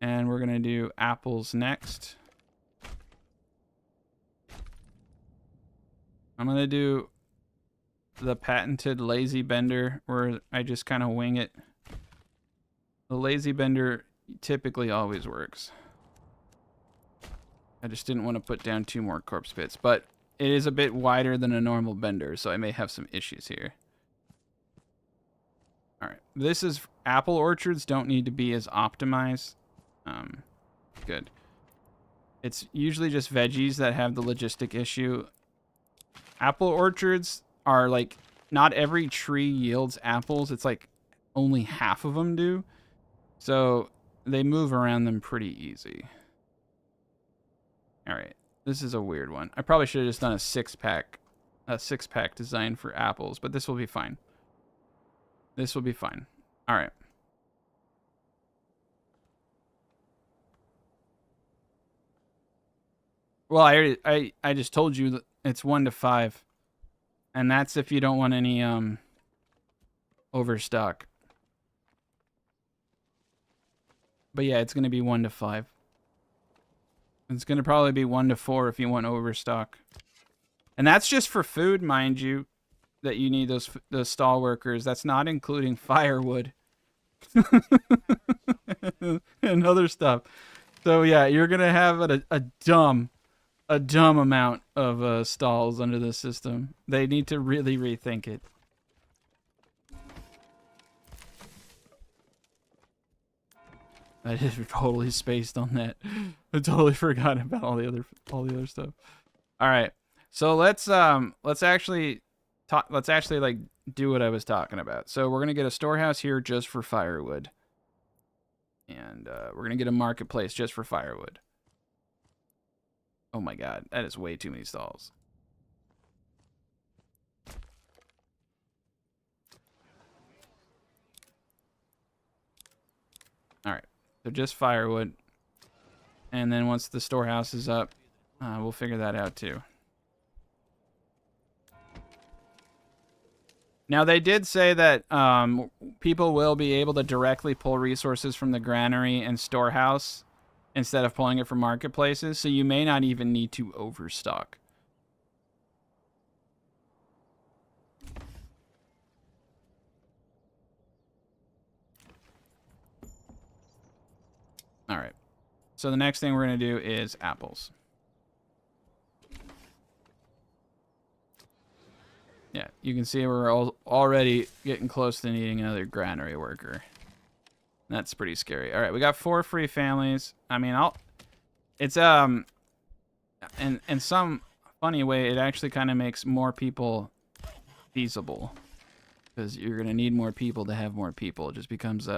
And we're going to do apples next. I'm going to do the patented lazy bender, where I just kind of wing it. The lazy bender typically always works. I just didn't want to put down 2 more corpse pits, but it is a bit wider than a normal bender, so I may have some issues here. All right, this is apple orchards don't need to be as optimized. Good. It's usually just veggies that have the logistic issue. Apple orchards are like, not every tree yields apples. It's like only half of them do. So they move around them pretty easy. All right. This is a weird one. I probably should have just done a 6-pack design for apples, but this will be fine. This will be fine. All right. Well, I just told you that it's 1 to 5. And that's if you don't want any overstock. But yeah, it's going to be 1 to 5. It's going to probably be 1 to 4 if you want overstock. And that's just for food, mind you, that you need those stall workers. That's not including firewood and other stuff. So yeah, you're going to have a dumb amount of stalls under this system. They need to really rethink it. I just totally spaced on that. I totally forgot about all the other stuff. All right, so let's actually like do what I was talking about. So we're gonna get a storehouse here just for firewood, and we're gonna get a marketplace just for firewood. Oh my god, that is way too many stalls. All right, so just firewood. And then once the storehouse is up, we'll figure that out too. Now, they did say that people will be able to directly pull resources from the granary and storehouse instead of pulling it from marketplaces, so you may not even need to overstock. All right. So the next thing we're going to do is apples. Yeah, you can see we're already getting close to needing another granary worker. That's pretty scary. All right, we got 4 free families. I mean, it's in some funny way, it actually kind of makes more people feasible, because you're gonna need more people to have more people. It just becomes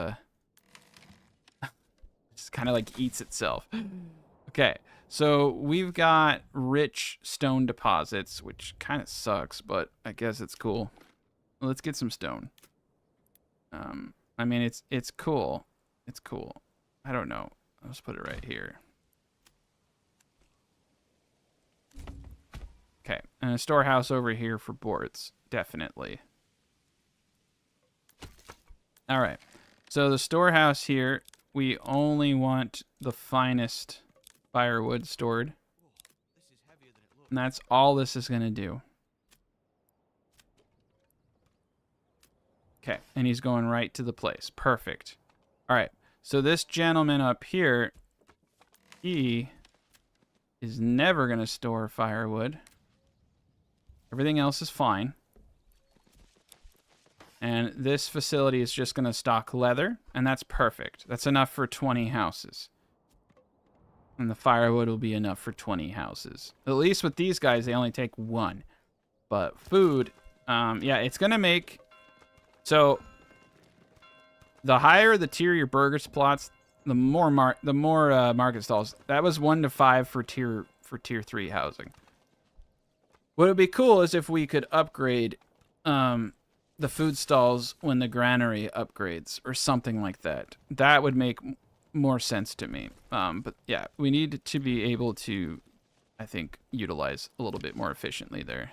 it's kind of like eats itself. Okay, so we've got rich stone deposits, which kind of sucks, but I guess it's cool. Let's get some stone. I mean, it's cool. It's cool. I don't know. Let's put it right here. Okay, and a storehouse over here for boards, definitely. All right, so the storehouse here, we only want the finest firewood stored. And that's all this is going to do. Okay, and he's going right to the place. Perfect. All right, so this gentleman up here, he is never going to store firewood. Everything else is fine. And this facility is just going to stock leather, and that's perfect. That's enough for 20 houses. And the firewood will be enough for 20 houses. At least with these guys, they only take 1. But food, yeah, it's going to make... So, the higher the tier your burger plots, the more market stalls. That was 1 to 5 for tier 3 housing. What would be cool is if we could upgrade the food stalls when the granary upgrades or something like that. That would make more sense to me. But yeah, we need to be able to, I think, utilize a little bit more efficiently there.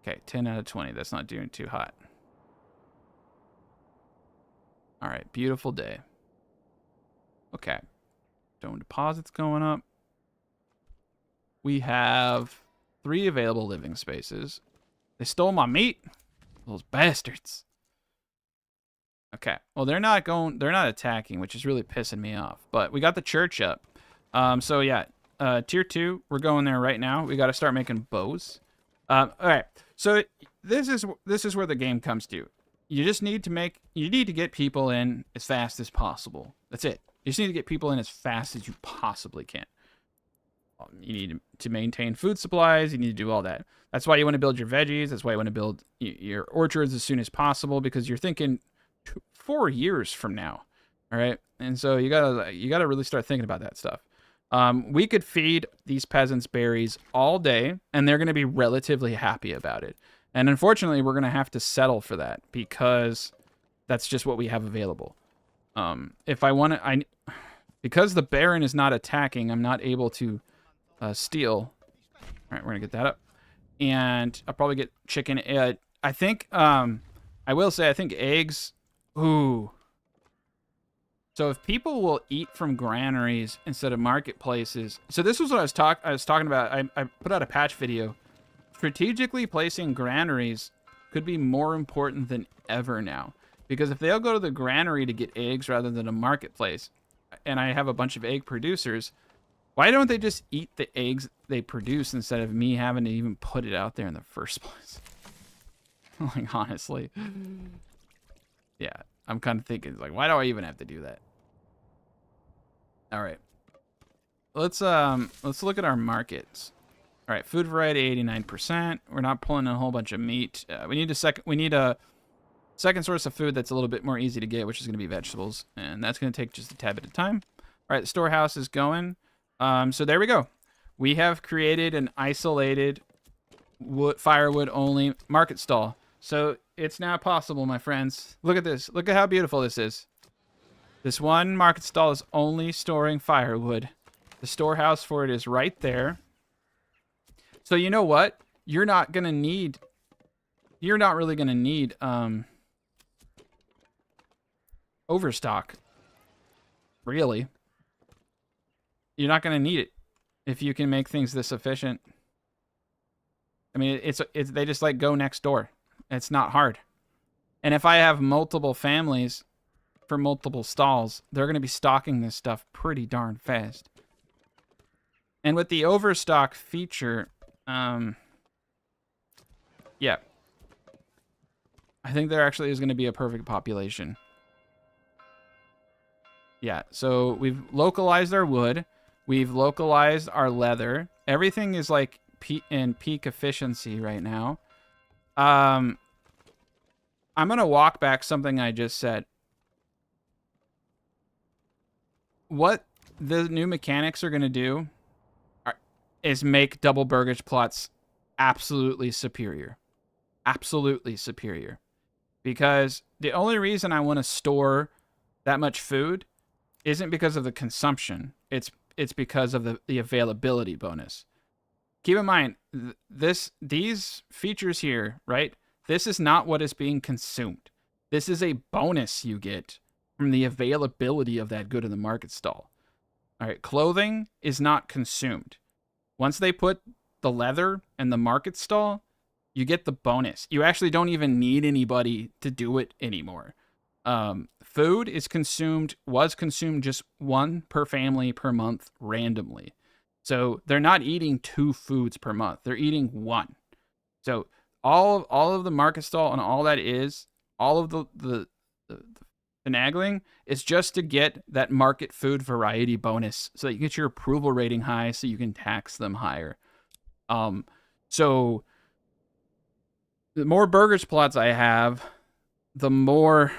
Okay, 10 out of 20. That's not doing too hot. All right, beautiful day. Okay, stone deposits going up. We have 3 available living spaces. They stole my meat. Those bastards. Okay. Well, they're not attacking, which is really pissing me off. But we got the church up. So yeah, tier 2, we're going there right now. We got to start making bows. All right. So this is where the game comes to. You just need to get people in as fast as possible. That's it. You just need to get people in as fast as you possibly can. You need to maintain food supplies. You need to do all that. That's why you want to build your veggies. That's why you want to build your orchards as soon as possible, because you're thinking 4 years from now. All right. And so you gotta really start thinking about that stuff. We could feed these peasants berries all day, and they're going to be relatively happy about it. And unfortunately, we're going to have to settle for that because that's just what we have available. If I want to, because the Baron is not attacking, I'm not able to steal. All right, we're gonna get that up, and I'll probably get chicken. I think I will say I think eggs. Ooh. So if people will eat from granaries instead of marketplaces, so this was what I was talking about. I put out a patch video. Strategically placing granaries could be more important than ever now, because if they'll go to the granary to get eggs rather than a marketplace, and I have a bunch of egg producers, why don't they just eat the eggs they produce instead of me having to even put it out there in the first place? Like, honestly. Yeah, I'm kind of thinking, like, why do I even have to do that? All right. Let's look at our markets. All right, food variety 89%. We're not pulling in a whole bunch of meat. We need a second source of food that's a little bit more easy to get, which is going to be vegetables, and that's going to take just a tad bit of time. All right, the storehouse is going. So there we go. We have created an isolated firewood only market stall. So it's now possible, my friends. Look at this. Look at how beautiful this is. This one market stall is only storing firewood. The storehouse for it is right there. So you know what? You're not really going to need overstock. Really. You're not going to need it if you can make things this efficient. I mean, they just like go next door. It's not hard. And if I have multiple families for multiple stalls, they're going to be stocking this stuff pretty darn fast. And with the overstock feature, yeah, I think there actually is going to be a perfect population. Yeah, so we've localized our wood. We've localized our leather. Everything is like in peak efficiency right now. I'm going to walk back something I just said. What the new mechanics are going to do is make double burgage plots absolutely superior. Absolutely superior. Because the only reason I want to store that much food isn't because of the consumption. It's because of the availability bonus. Keep in mind, these features here, right? This is not what is being consumed. This is a bonus you get from the availability of that good in the market stall. All right, clothing is not consumed. Once they put the leather in the market stall, you get the bonus. You actually don't even need anybody to do it anymore. Food was consumed just one per family per month randomly. So they're not eating 2 foods per month. They're eating 1. So all of the market stall and all that is, all of the finagling is just to get that market food variety bonus so that you get your approval rating high so you can tax them higher. So the more burgers plots I have, the more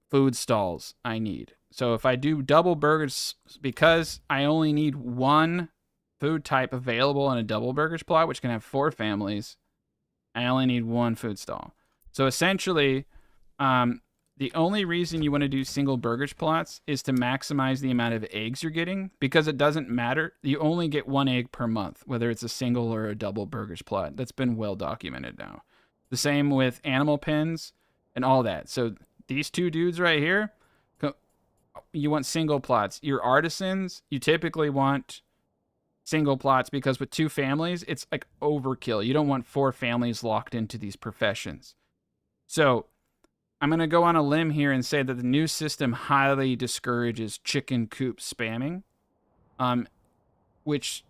food stalls I need. So if I do double burgers, because I only need 1 food type available in a double burgers plot, which can have 4 families, I only need 1 food stall. So essentially, the only reason you want to do single burgers plots is to maximize the amount of eggs you're getting, because it doesn't matter. You only get 1 egg per month, whether it's a single or a double burgers plot. That's been well documented now. The same with animal pens and all that. So these 2 dudes right here, you want single plots. Your artisans, you typically want single plots because with 2 families, it's like overkill. You don't want 4 families locked into these professions. So I'm going to go on a limb here and say that the new system highly discourages chicken coop spamming, which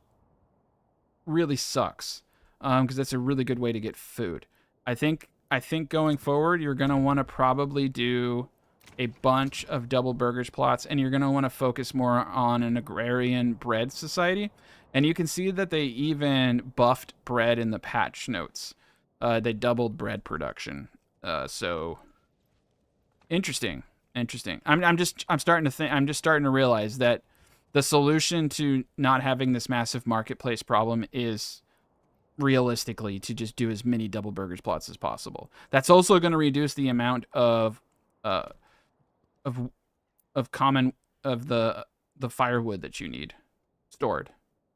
really sucks because that's a really good way to get food. I think going forward, you're going to want to probably do a bunch of double burgers plots, and you're going to want to focus more on an agrarian bread society. And you can see that they even buffed bread in the patch notes. They doubled bread production. So interesting. I'm starting to realize that the solution to not having this massive marketplace problem is realistically to just do as many double burgers plots as possible. That's also going to reduce the amount of the firewood that you need stored,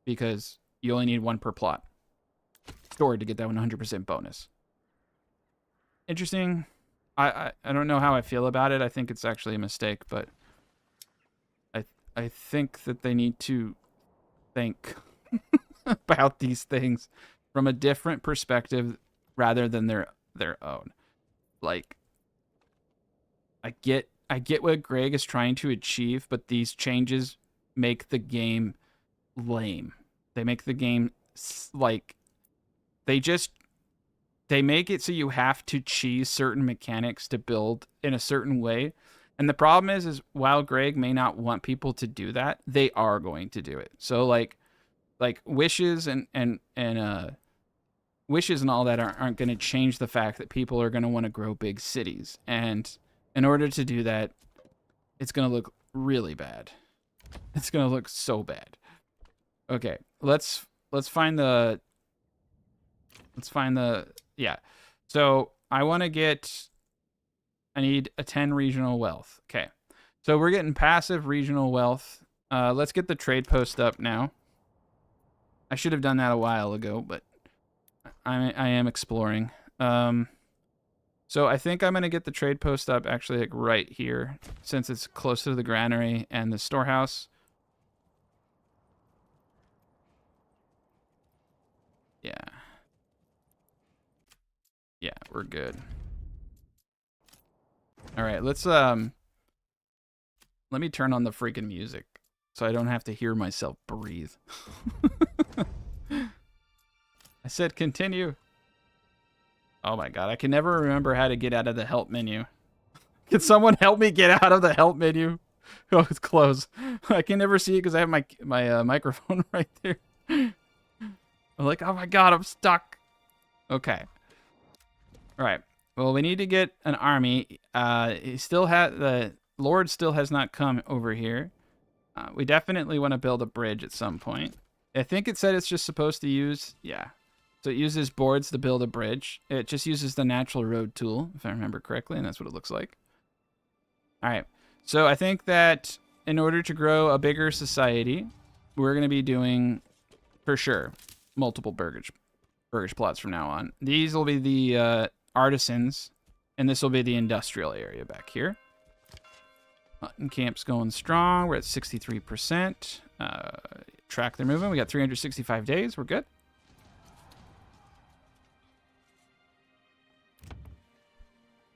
because you only need 1 per plot stored to get that 100% bonus. Interesting. I don't know how I feel about it. I think it's actually a mistake, but I think that they need to think about these things from a different perspective rather than their own. Like, I get what Greg is trying to achieve, but these changes make the game lame. They make the game like they make it so you have to cheese certain mechanics to build in a certain way. And the problem is while Greg may not want people to do that, they are going to do it. So like wishes and wishes and all that aren't going to change the fact that people are going to want to grow big cities. And in order to do that, it's going to look really bad. It's going to look so bad. Okay, let's find the yeah. So I need a 10 regional wealth. Okay. So we're getting passive regional wealth. Let's get the trade post up now. I should have done that a while ago, but I am exploring. So I think I'm going to get the trade post up actually like right here, since it's close to the granary and the storehouse. Yeah. Yeah, we're good. All right, let's Let me turn on the freaking music so I don't have to hear myself breathe. I said continue. Oh my god, I can never remember how to get out of the help menu. Can someone help me get out of the help menu? Oh, it's closed. I can never see it because I have my microphone right there. I'm like, oh my god, I'm stuck. Okay. All right. Well, we need to get an army. He still the Lord still has not come over here. We definitely want to build a bridge at some point. I think it said it's just supposed to use, yeah. So it uses boards to build a bridge. It just uses the natural road tool, if I remember correctly, and that's what it looks like. All right. So I think that in order to grow a bigger society, we're going to be doing, for sure, multiple burgage plots from now on. These will be the artisans, and this will be the industrial area back here. Hunting camp's going strong. We're at 63%. Track their movement. We got 365 days. We're good.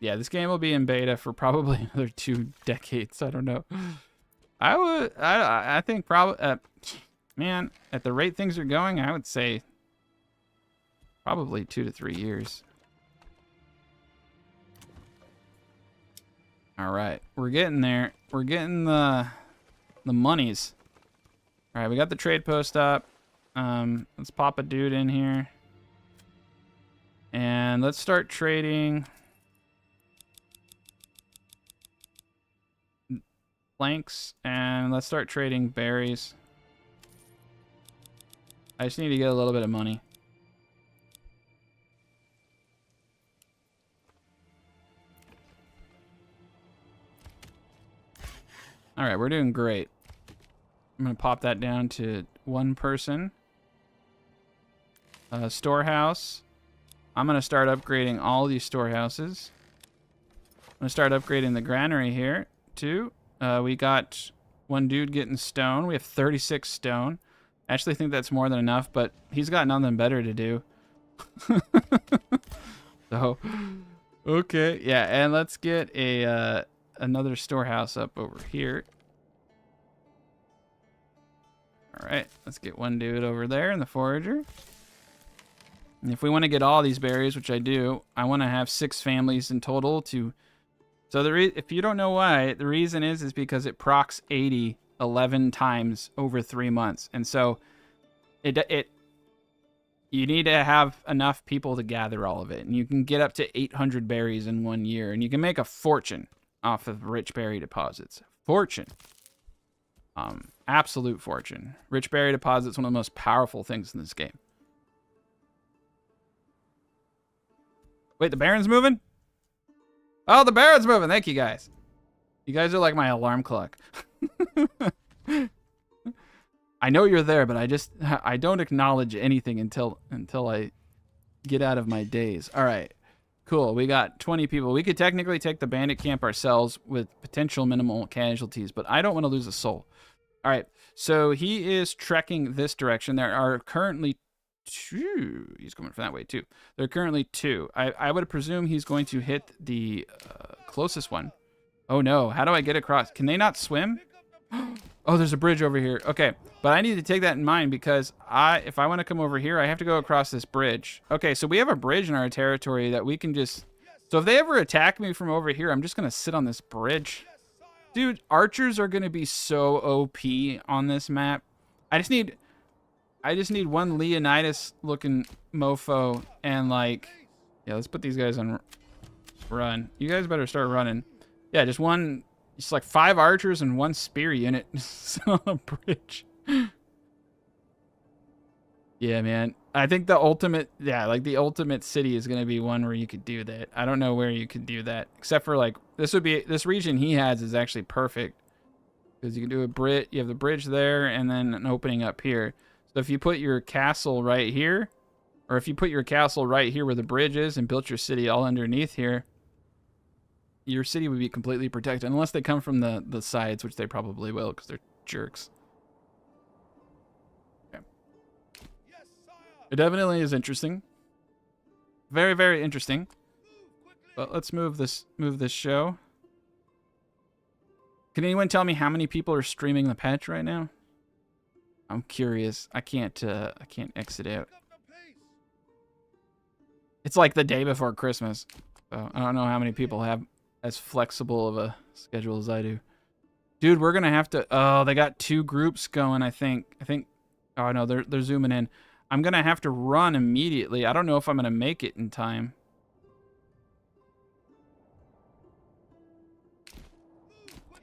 Yeah, this game will be in beta for probably another 2 decades. I don't know. I think probably, man, at the rate things are going, I would say probably 2 to 3 years. All right, we're getting there. We're getting the monies. All right, we got the trade post up. Let's pop a dude in here. And let's start trading planks, and let's start trading berries. I just need to get a little bit of money. All right, we're doing great. I'm gonna pop that down to 1 person. Storehouse. I'm gonna start upgrading all these storehouses. I'm gonna start upgrading the granary here too. We got 1 dude getting stone. We have 36 stone. I actually think that's more than enough, but he's got nothing better to do. So, okay, yeah, and let's get a another storehouse up over here. All right, let's get 1 dude over there in the forager. And if we want to get all these berries, which I do, I want to have 6 families in total to. So if you don't know why, the reason is because it procs 80 11 times over 3 months, and so you need to have enough people to gather all of it, and you can get up to 800 berries in 1 year, and you can make a fortune off of rich berry deposits. Fortune. Absolute fortune. Rich berry deposits, one of the most powerful things in this game. Wait, the Baron's moving? Oh, the Baron's moving. Thank you, guys. You guys are like my alarm clock. I know you're there, but I don't acknowledge anything until I get out of my daze. All right. Cool. We got 20 people. We could technically take the bandit camp ourselves with potential minimal casualties, but I don't want to lose a soul. All right. So he is trekking this direction. There are currently 2. He's going from that way too. There are currently 2. I would presume he's going to hit the closest one. Oh no, how do I get across? Can they not swim? Oh, there's a bridge over here. Okay, but I need to take that in mind because if I want to come over here, I have to go across this bridge. Okay, so we have a bridge in our territory that we can just. So if they ever attack me from over here, I'm just gonna sit on this bridge. Dude, archers are gonna be so OP on this map. I just need 1 Leonidas looking mofo and like, yeah, let's put these guys on run. You guys better start running. Yeah, just like 5 archers and 1 spear unit on a bridge. Yeah, man. I think the ultimate, the ultimate city is going to be one where you could do that. I don't know where you could do that, except for like, this region he has is actually perfect. Because you can do a bridge, you have the bridge there and then an opening up here. So if you put your castle right here, or if you put your castle right here where the bridge is and built your city all underneath here, your city would be completely protected, unless they come from the sides, which they probably will because they're jerks. Okay. It definitely is interesting. Very, very interesting. But let's move this show. Can anyone tell me how many people are streaming the patch right now? I'm curious. I can't exit out. It's like the day before Christmas. So I don't know how many people have as flexible of a schedule as I do. Dude, we're gonna have to. Oh, they got 2 groups going. I think. Oh no, they're zooming in. I'm gonna have to run immediately. I don't know if I'm gonna make it in time.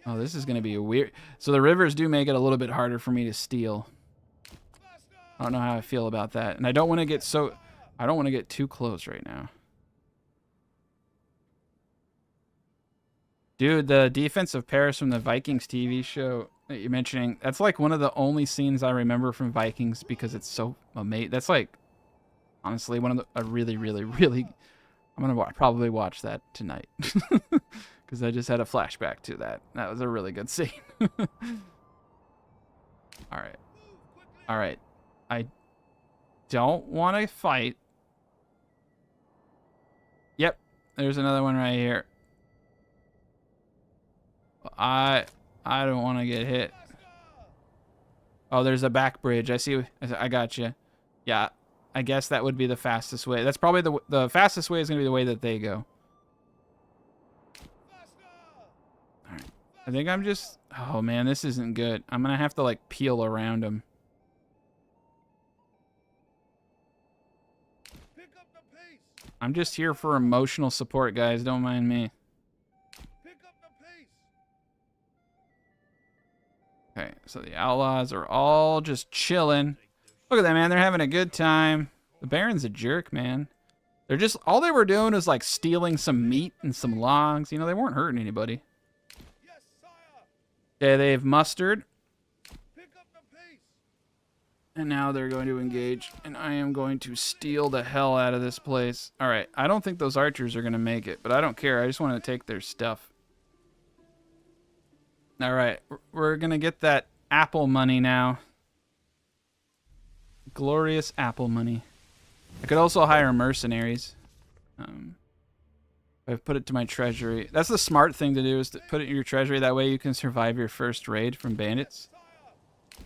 Oh, this is gonna be a weird. So the rivers do make it a little bit harder for me to steal. I don't know how I feel about that, and I don't want to get so. I don't want to get too close right now. Dude, the defense of Paris from the Vikings TV show that you're mentioning, that's like one of the only scenes I remember from Vikings because it's so amazing. That's like, honestly, one of the, I'm going to probably watch that tonight because I just had a flashback to that. That was a really good scene. All right. All right. I don't want to fight. Yep. There's another one right here. I don't want to get hit. Oh, there's a back bridge. I see. I got you. Yeah, I guess that would be the fastest way. That's probably the fastest way is going to be the way that they go. All right. I think I'm just... Oh, man, this isn't good. I'm going to have to, like, peel around them. I'm just here for emotional support, guys. Don't mind me. Okay, so the outlaws are all just chilling. Look at that, man. They're having a good time. The Baron's a jerk, man. They're just... All they were doing was, like, stealing some meat and some logs. You know, they weren't hurting anybody. Okay, they've mustered. And now they're going to engage. And I am going to steal the hell out of this place. All right, I don't think those archers are going to make it. But I don't care. I just want to take their stuff. All right, we're going to get that apple money now. Glorious apple money. I could also hire mercenaries. I've put it to my treasury. That's the smart thing to do, is to put it in your treasury. That way you can survive your first raid from bandits.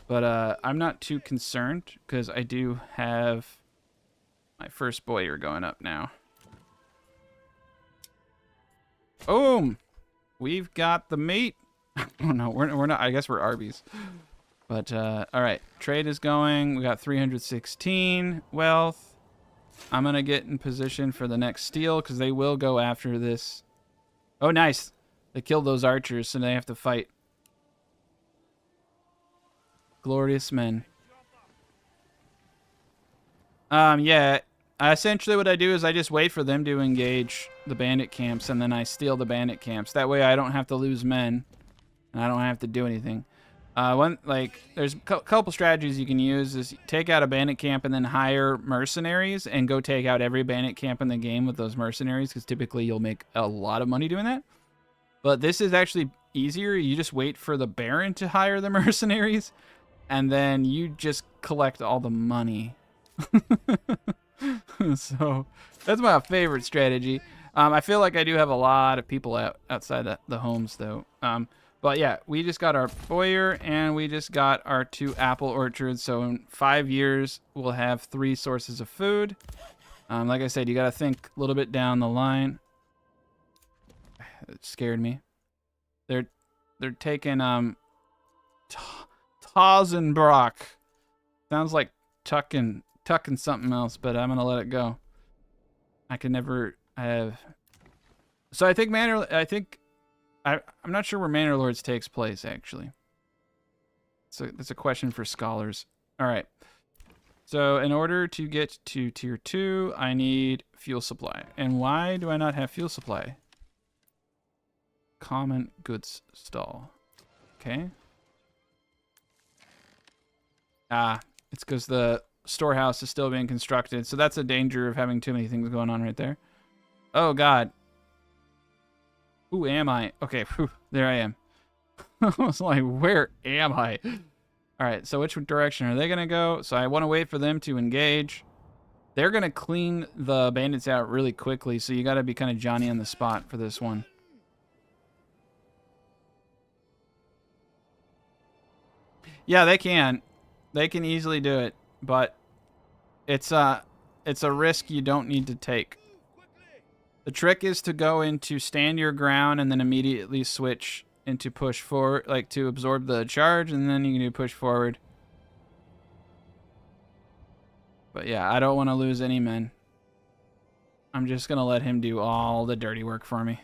But I'm not too concerned because I do have my first boyer going up now. Boom! We've got the meat. Oh no, we're not. I guess we're Arby's. But all right, trade is going. We got 316 wealth. I'm gonna get in position for the next steal because they will go after this. Oh, nice! They killed those archers, so they have to fight. Glorious men. Yeah. Essentially, what I do is I just wait for them to engage the bandit camps, and then I steal the bandit camps. That way, I don't have to lose men. And I don't have to do anything. There's a couple strategies you can use. Is take out a bandit camp and then hire mercenaries and go take out every bandit camp in the game with those mercenaries, because typically you'll make a lot of money doing that. But this is actually easier. You just wait for the Baron to hire the mercenaries, and then you just collect all the money. So that's my favorite strategy. I feel like I do have a lot of people outside the homes, though. But yeah, we just got our boyer and we just got our 2 apple orchards. So in 5 years, we'll have 3 sources of food. Like I said, you got to think a little bit down the line. It scared me. They're taking Tazenbrock. Sounds like tucking something else, but I'm gonna let it go. I can never have. So I think I'm not sure where Manor Lords takes place, actually. So that's a question for scholars. All right. So in order to get to tier 2, I need fuel supply. And why do I not have fuel supply? Common goods stall. Okay. It's because the storehouse is still being constructed. So that's a danger of having too many things going on right there. Oh, God. Who am I? Okay, whew, there I am. I was like, where am I? All right, so which direction are they going to go? So I want to wait for them to engage. They're going to clean the bandits out really quickly, so you got to be kind of Johnny on the spot for this one. Yeah, they can. They can easily do it, but it's a risk you don't need to take. The trick is to go into stand your ground and then immediately switch into push forward, like to absorb the charge, and then you can do push forward. But yeah, I don't want to lose any men. I'm just going to let him do all the dirty work for me.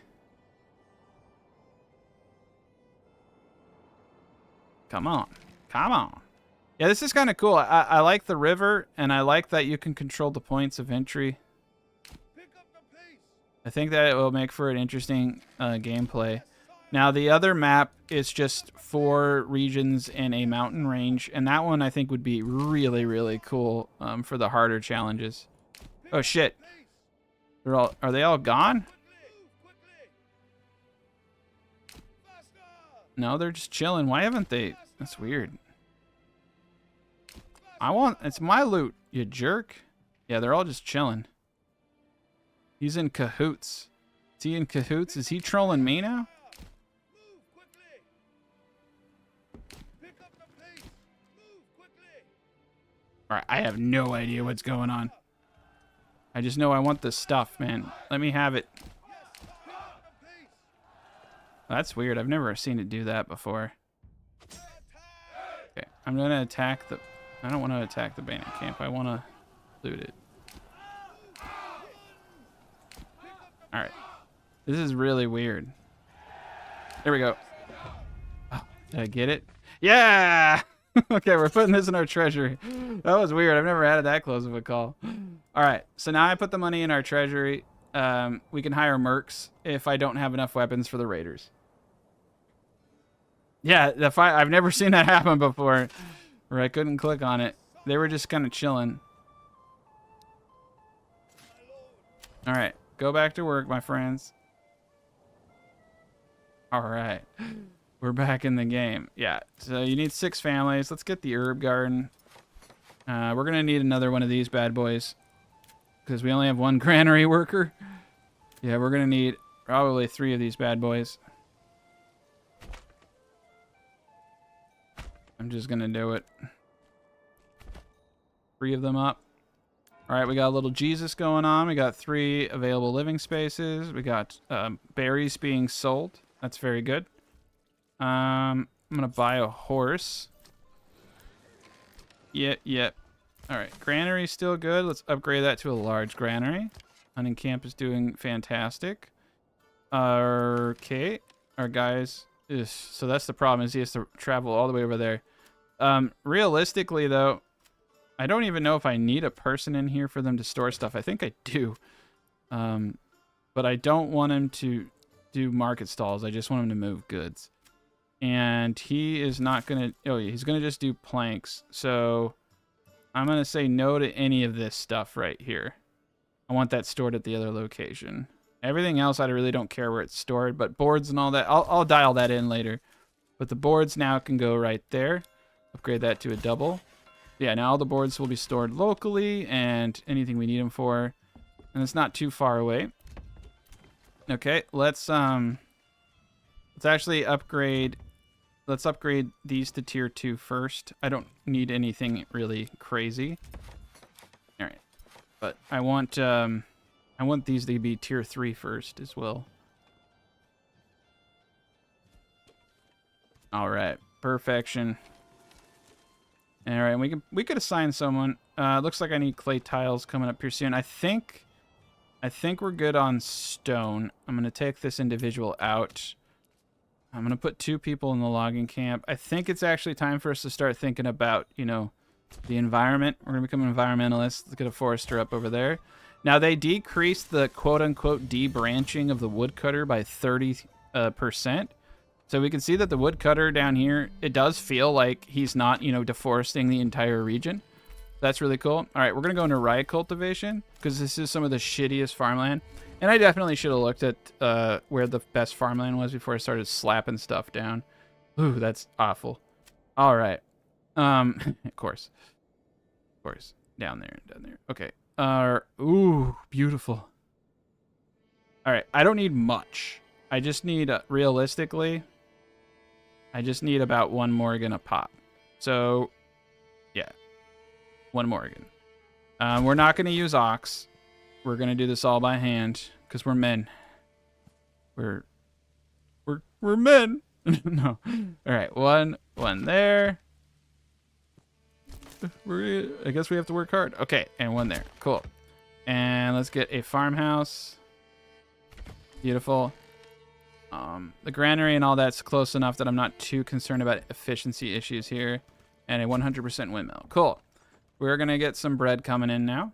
Come on. Come on. Yeah, this is kind of cool. I like the river, and I like that you can control the points of entry. I think that it will make for an interesting gameplay. Now, the other map is just 4 regions and a mountain range, and that one I think would be really, really cool for the harder challenges. Oh, shit. Are they all gone? No, they're just chilling. Why haven't they? That's weird. It's my loot, you jerk. Yeah, they're all just chilling. He's in cahoots. Is he in cahoots? Is he trolling me now? Alright, I have no idea what's going on. I just know I want this stuff, man. Let me have it. That's weird. I've never seen it do that before. Okay, I'm gonna attack the... I don't want to attack the bandit camp. I want to loot it. Alright. This is really weird. There we go. Oh, did I get it? Yeah! Okay, we're putting this in our treasury. That was weird. I've never had it that close of a call. Alright, so now I put the money in our treasury. We can hire mercs if I don't have enough weapons for the raiders. Yeah, I've never seen that happen before. Or I couldn't click on it. They were just kind of chilling. Alright, go back to work, my friends. Alright. We're back in the game. Yeah, so you need 6 families. Let's get the herb garden. We're going to need another one of these bad boys. Because we only have 1 granary worker. Yeah, we're going to need probably 3 of these bad boys. I'm just going to do it. 3 of them up. Alright, we got a little Jesus going on. We got 3 available living spaces. We got berries being sold. That's very good. I'm going to buy a horse. Yep. Alright, granary's still good. Let's upgrade that to a large granary. Hunting camp is doing fantastic. Okay. Our guys... So that's the problem, is he has to travel all the way over there. Realistically, though, I don't even know if I need a person in here for them to store stuff. I think I do. But I don't want him to do market stalls. I just want him to move goods. And he is not going to... Oh, he's going to just do planks. So I'm going to say no to any of this stuff right here. I want that stored at the other location. Everything else, I really don't care where it's stored. But boards and all that, I'll dial that in later. But the boards now can go right there. Upgrade that to a double. Yeah, now all the boards will be stored locally and anything we need them for. And it's not too far away. Okay, let's actually upgrade... Let's upgrade these to tier 2 first. I don't need anything really crazy. All right, but I want these to be tier 3 first as well. All right, perfection. All right, we could assign someone. Looks like I need clay tiles coming up here soon. I think we're good on stone. I'm gonna take this individual out. I'm going to put 2 people in the logging camp. I think it's actually time for us to start thinking about, you know, the environment. We're going to become environmentalists. Let's get a forester up over there. Now, they decreased the quote-unquote debranching of the woodcutter by 30%. So we can see that the woodcutter down here, it does feel like he's not, you know, deforesting the entire region. That's really cool. All right, we're going to go into rye cultivation because this is some of the shittiest farmland. And I definitely should have looked at where the best farmland was before I started slapping stuff down. Ooh, that's awful. All right. Of course. Down there. Okay. Ooh, beautiful. All right. I don't need much. I just need, realistically, I just need about 1 Morgan a pop. So, yeah. 1 Morgan. We're not going to use ox. We're going to do this all by hand because we're men. We're men. No. All right, one there. I guess we have to work hard. Okay, and 1 there. Cool. And let's get a farmhouse. Beautiful. The granary and all that's close enough that I'm not too concerned about efficiency issues here. And a 100% windmill. Cool. We're going to get some bread coming in now.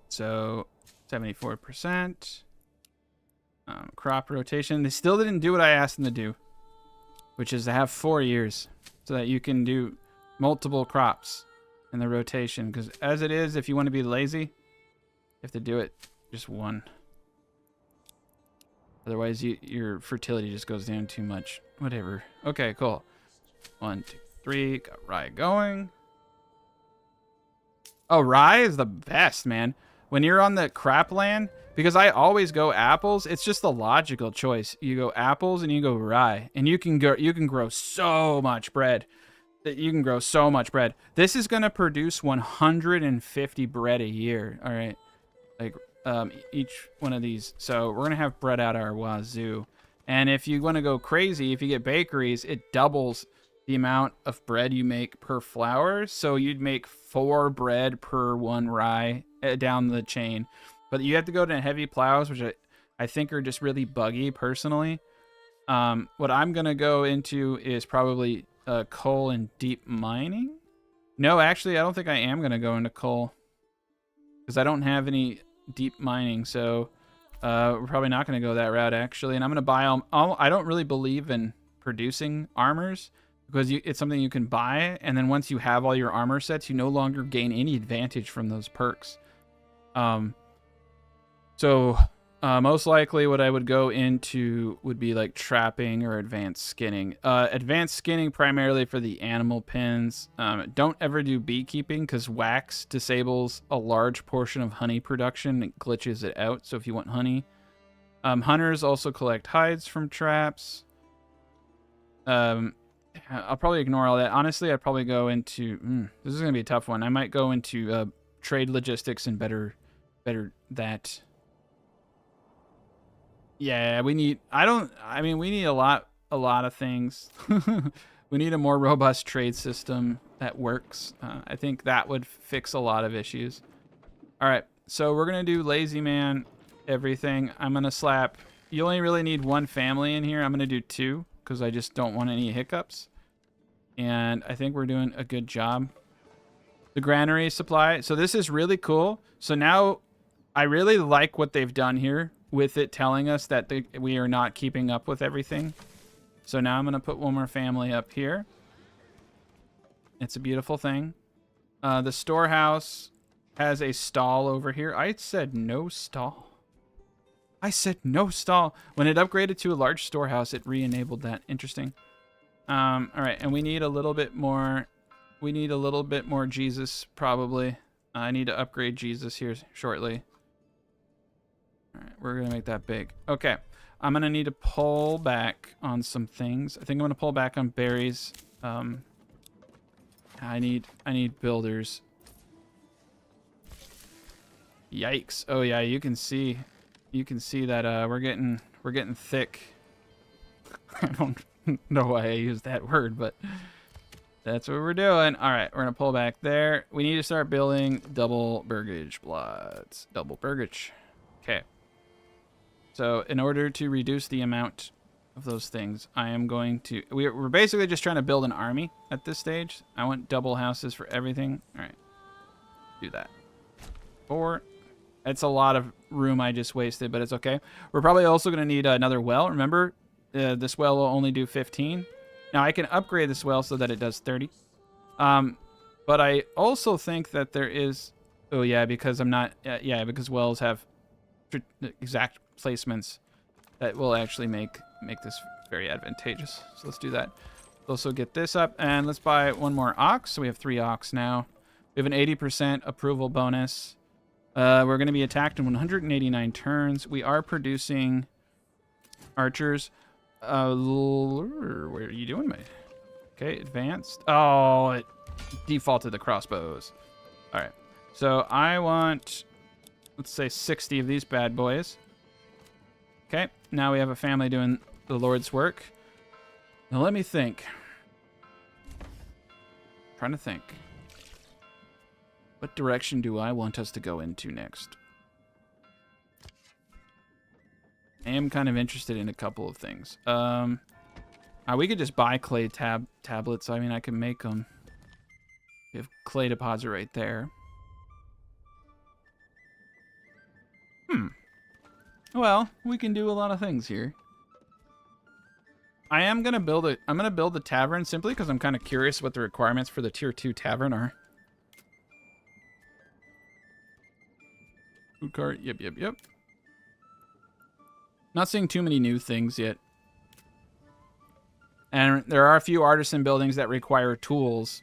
So 74%. Crop rotation. They still didn't do what I asked them to do, which is to have 4 years so that you can do multiple crops in the rotation. Because as it is, if you want to be lazy, you have to do it just 1. Otherwise, your fertility just goes down too much. Whatever. Okay, cool. 1, 2, 3. Got rye going. Oh, rye is the best, man. When you're on the crap land, because I always go apples, it's just the logical choice. You go apples and you go rye, and you can grow so much bread. You can grow so much bread. This is gonna produce 150 bread a year. All right, like each one of these. So we're gonna have bread out our wazoo. And if you want to go crazy, if you get bakeries, it doubles the amount of bread you make per flour. So you'd make 4 bread per 1 rye down the chain. But you have to go to heavy plows, which I think are just really buggy personally. What I'm going to go into is probably coal and deep mining. No, actually, I don't think I am going to go into coal because I don't have any deep mining. So we're probably not going to go that route, actually. And I'm going to buy all. I don't really believe in producing armors because it's something you can buy. And then once you have all your armor sets, you no longer gain any advantage from those perks. So most likely what I would go into would be like trapping or advanced skinning. Advanced skinning primarily for the animal pins. Don't ever do beekeeping because wax disables a large portion of honey production. It glitches it out. So if you want honey. Hunters also collect hides from traps. I'll probably ignore all that. Honestly, I'd probably go into... this is going to be a tough one. I might go into trade logistics and better that... Yeah, we need we need a lot of things. We need a more robust trade system that works. I think that would fix a lot of issues. All right, so we're going to do lazy man everything. I'm going to slap, you only really need 1 family in here. I'm going to do 2 because I just don't want any hiccups. And I think we're doing a good job. The granary supply. So this is really cool. So now I really like what they've done here with it telling us that we are not keeping up with everything. So now I'm going to put 1 more family up here. It's a beautiful thing. The storehouse has a stall over here. I said no stall. I said no stall. When it upgraded to a large storehouse, it re-enabled that. Interesting. All right, and we need a little bit more. We need a little bit more Jesus, probably. I need to upgrade Jesus here shortly. All right, we're gonna make that big. Okay, I'm gonna need to pull back on some things. I think I'm gonna pull back on berries. I need builders. Yikes! Oh yeah, you can see that we're getting thick. I don't know why I used that word, but that's what we're doing. All right, we're gonna pull back there. We need to start building double burgage bloods. Double burgage. Okay. So in order to reduce the amount of those things, I am going to... We're basically just trying to build an army at this stage. I want double houses for everything. All right. Do that. 4. That's a lot of room I just wasted, but it's okay. We're probably also going to need another well. Remember, this well will only do 15. Now, I can upgrade this well so that it does 30. But I also think that there is... Oh, yeah, because I'm not... yeah, because wells have exact placements that will actually make this very advantageous. So let's do that. Also get this up, and let's buy 1 more ox. So we have 3 ox now. We have an 80% approval bonus. We're going to be attacked in 189 turns. We are producing archers. What are you doing, mate? Okay, advanced. Oh, it defaulted the crossbows. All right. So I want, let's say 60 of these bad boys. Okay, now we have a family doing the Lord's work. Now let me think. Trying to think. What direction do I want us to go into next? I am kind of interested in a couple of things. We could just buy clay tablets. I mean, I can make them. We have clay deposit right there. Well, we can do a lot of things here. I'm gonna build the tavern simply because I'm kind of curious what the requirements for the tier 2 tavern are. Food cart, yep. Not seeing too many new things yet. And there are a few artisan buildings that require tools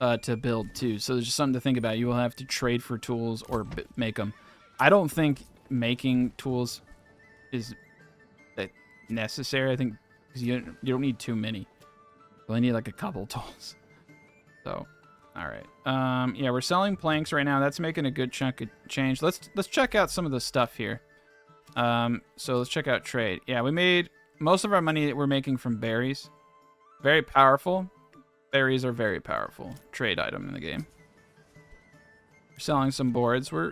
to build too. So there's just something to think about. You will have to trade for tools or make them. I don't think making tools is that necessary. I think because you don't need too many. You only need like a couple tools. So, all right. Yeah, we're selling planks right now. That's making a good chunk of change. Let's check out some of the stuff here. So let's check out trade. Yeah, we made most of our money that we're making from berries. Very powerful. Berries are very powerful. Trade item in the game. We're selling some boards. We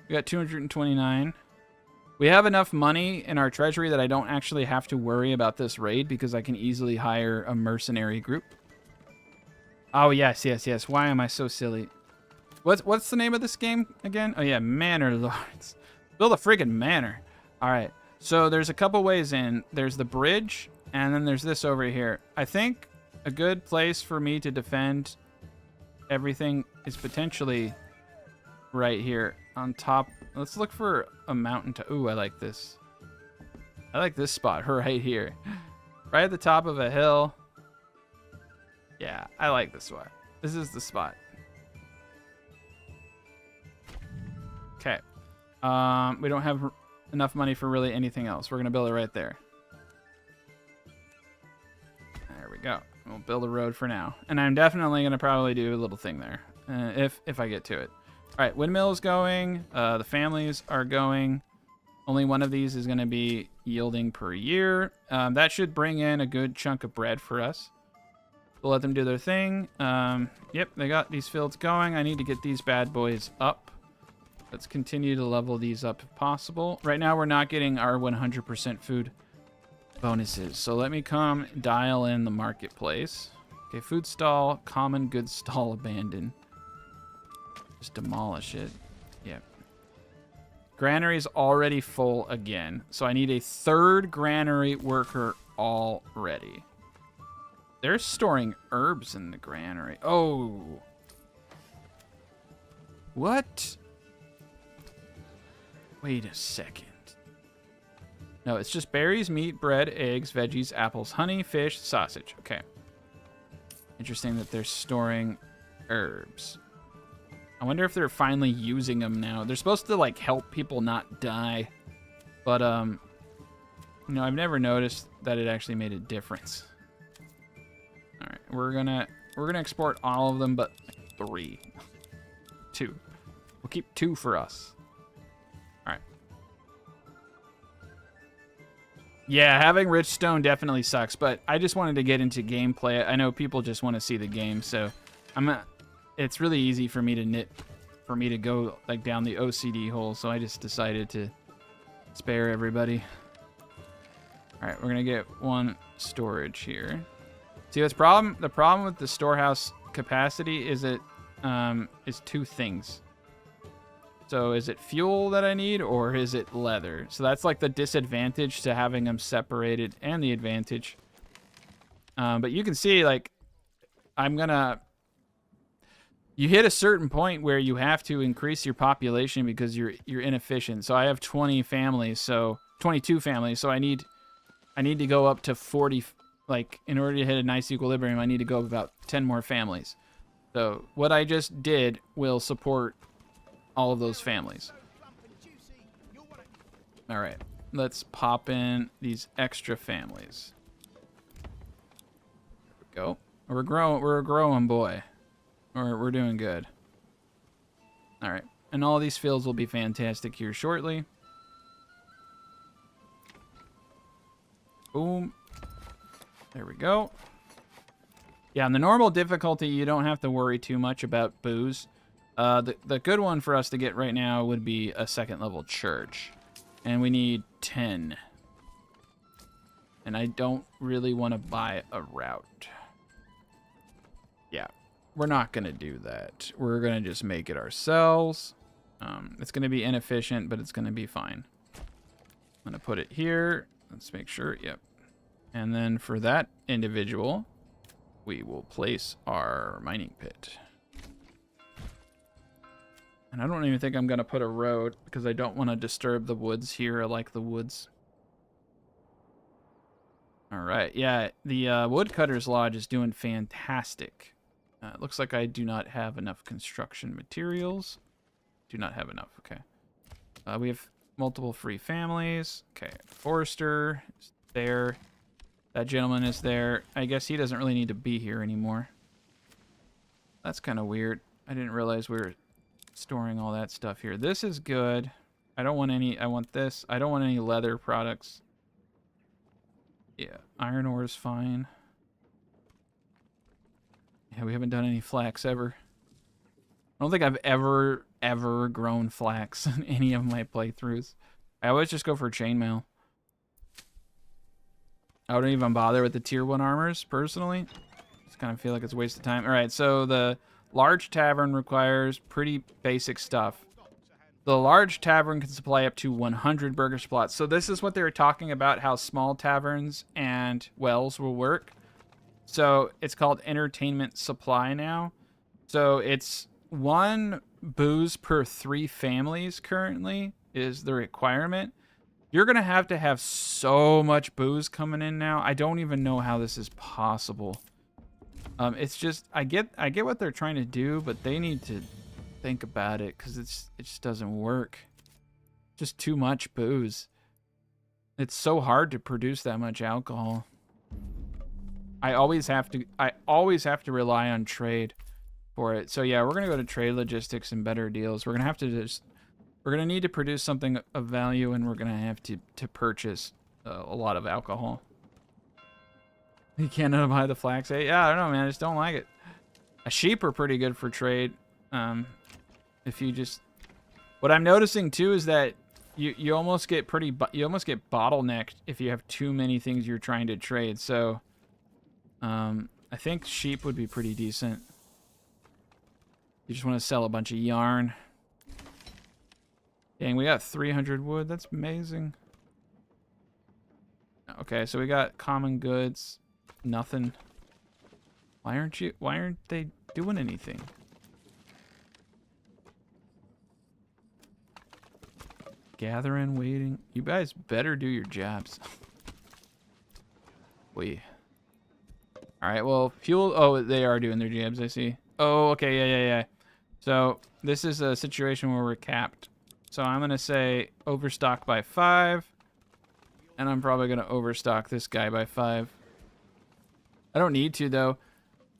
got 229. We have enough money in our treasury that I don't actually have to worry about this raid because I can easily hire a mercenary group. Oh, yes. Why am I so silly? What's the name of this game again? Oh, yeah, Manor Lords. Build a friggin' manor. All right. So there's a couple ways in. There's the bridge, and then there's this over here. I think a good place for me to defend everything is potentially right here on top. Let's look for a mountain to... Ooh, I like this. I like this spot right here. Right at the top of a hill. Yeah, I like this one. This is the spot. Okay. We don't have enough money for really anything else. We're going to build it right there. There we go. We'll build a road for now. And I'm definitely going to probably do a little thing there. If I get to it. All right, windmill's going. The families are going. Only one of these is going to be yielding per year. That should bring in a good chunk of bread for us. We'll let them do their thing. Yep, they got these fields going. I need to get these bad boys up. Let's continue to level these up if possible. Right now, we're not getting our 100% food bonuses. So let me come dial in the marketplace. Okay, food stall, common goods stall, abandoned. Just demolish it. Yep. Granary's already full again. So I need a third granary worker already. They're storing herbs in the granary. Oh. What? Wait a second. No, it's just berries, meat, bread, eggs, veggies, apples, honey, fish, sausage. Okay. Interesting that they're storing herbs. I wonder if they're finally using them now. They're supposed to, like, help people not die. But, I've never noticed that it actually made a difference. All right, we're gonna export all of them, but 3. 2. We'll keep 2 for us. All right. Yeah, having rich stone definitely sucks, but I just wanted to get into gameplay. I know people just want to see the game, so it's really easy for me to go like down the OCD hole, so I just decided to spare everybody. All right, we're gonna get 1 storage here. See, the problem with the storehouse capacity is it is 2 things. So is it fuel that I need, or is it leather? So that's like the disadvantage to having them separated, and the advantage. But you can see, like, you hit a certain point where you have to increase your population because you're inefficient. So I have 20 families, so 22 families. So I need to go up to 40. Like, in order to hit a nice equilibrium, I need to go about 10 more families. So what I just did will support all of those families. All right, let's pop in these extra families. Go. We're growing. We're a growing boy. We're doing good. All right. And all these fields will be fantastic here shortly. Boom. There we go. Yeah, on the normal difficulty, you don't have to worry too much about booze. The good one for us to get right now would be a 2nd level church. And we need 10. And I don't really want to buy a route. Yeah, we're not going to do that. We're going to just make it ourselves. It's going to be inefficient, but it's going to be fine. I'm going to put it here. Let's make sure. Yep. And then for that individual, we will place our mining pit. And I don't even think I'm going to put a road because I don't want to disturb the woods here. I like the woods. All right. Yeah, the Woodcutter's Lodge is doing fantastic. It looks like I do not have enough construction materials. Do not have enough. Okay. We have multiple free families. Okay. Forester is there. That gentleman is there. I guess he doesn't really need to be here anymore. That's kind of weird. I didn't realize we were storing all that stuff here. This is good. I don't want any. I want this. I don't want any leather products. Yeah. Iron ore is fine. Yeah, we haven't done any flax ever. I don't think I've ever grown flax in any of my playthroughs. I always just go for chainmail. I wouldn't even bother with the tier 1 armors, personally. Just kind of feel like it's a waste of time. All right, so the large tavern requires pretty basic stuff. The large tavern can supply up to 100 burger spots. So this is what they were talking about, how small taverns and wells will work. So it's called entertainment supply now. So it's 1 booze per 3 families currently is the requirement. You're going to have so much booze coming in now. I don't even know how this is possible. It's just, I get what they're trying to do, but they need to think about it because it just doesn't work. Just too much booze. It's so hard to produce that much alcohol. I always have to rely on trade for it. So yeah, we're going to go to trade logistics and better deals. We're going to have to just... We're going to need to produce something of value, and we're going to have to purchase a lot of alcohol. You can't buy the flax. Yeah, I don't know, man. I just don't like it. Sheep are pretty good for trade. If you just... What I'm noticing, too, is that you almost get bottlenecked if you have too many things you're trying to trade. So, I think sheep would be pretty decent. You just want to sell a bunch of yarn. Dang, we got 300 wood. That's amazing. Okay, so we got common goods. Nothing. Why aren't they doing anything? Gathering, waiting. You guys better do your jobs. Alright, well, fuel... Oh, they are doing their jobs, I see. Oh, okay, yeah. So, this is a situation where we're capped. So I'm going to say overstock by 5. And I'm probably going to overstock this guy by 5. I don't need to, though.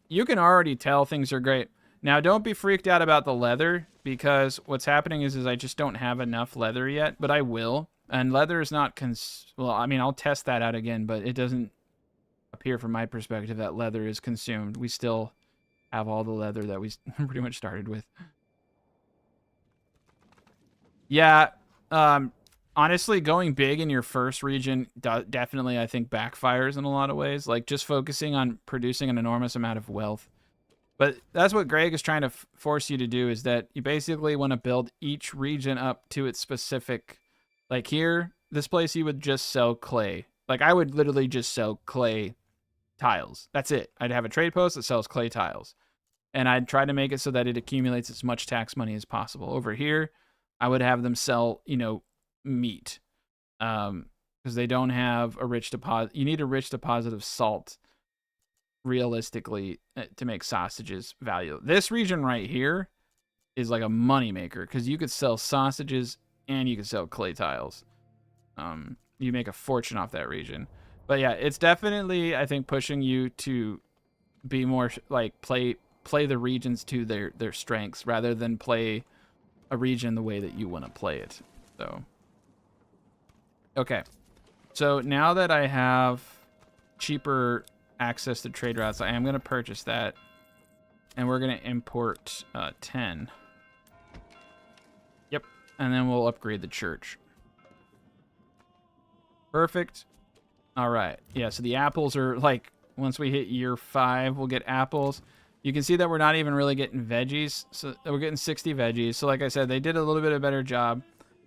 You can already tell things are great. Now, don't be freaked out about the leather, because what's happening is I just don't have enough leather yet, but I will. And leather is not... Well, I mean, I'll test that out again, but it doesn't appear from my perspective that leather is consumed. We still have all the leather that we pretty much started with. Yeah, honestly, going big in your first region definitely, I think, backfires in a lot of ways. Like, just focusing on producing an enormous amount of wealth. But that's what Greg is trying to force you to do, is that you basically want to build each region up to its specific... Like here, this place, you would just sell clay. Like, I would literally just sell clay tiles. That's it. I'd have a trade post that sells clay tiles. And I'd try to make it so that it accumulates as much tax money as possible. Over here... I would have them sell, meat, because they don't have a rich deposit. You need a rich deposit of salt, realistically, to make sausages valuable. This region right here is like a money maker, because you could sell sausages and you could sell clay tiles. You make a fortune off that region. But yeah, it's definitely, I think, pushing you to be more like play the regions to their strengths rather than play a region the way that you want to play it. So okay, so now that I have cheaper access to trade routes, I am going to purchase that, and we're going to import 10. Yep, and then we'll upgrade the church. Perfect. All right, yeah, so the apples are like, once we hit year 5, we'll get apples. You can see that we're not even really getting veggies. So we're getting 60 veggies. So like I said, they did a little bit of a better job,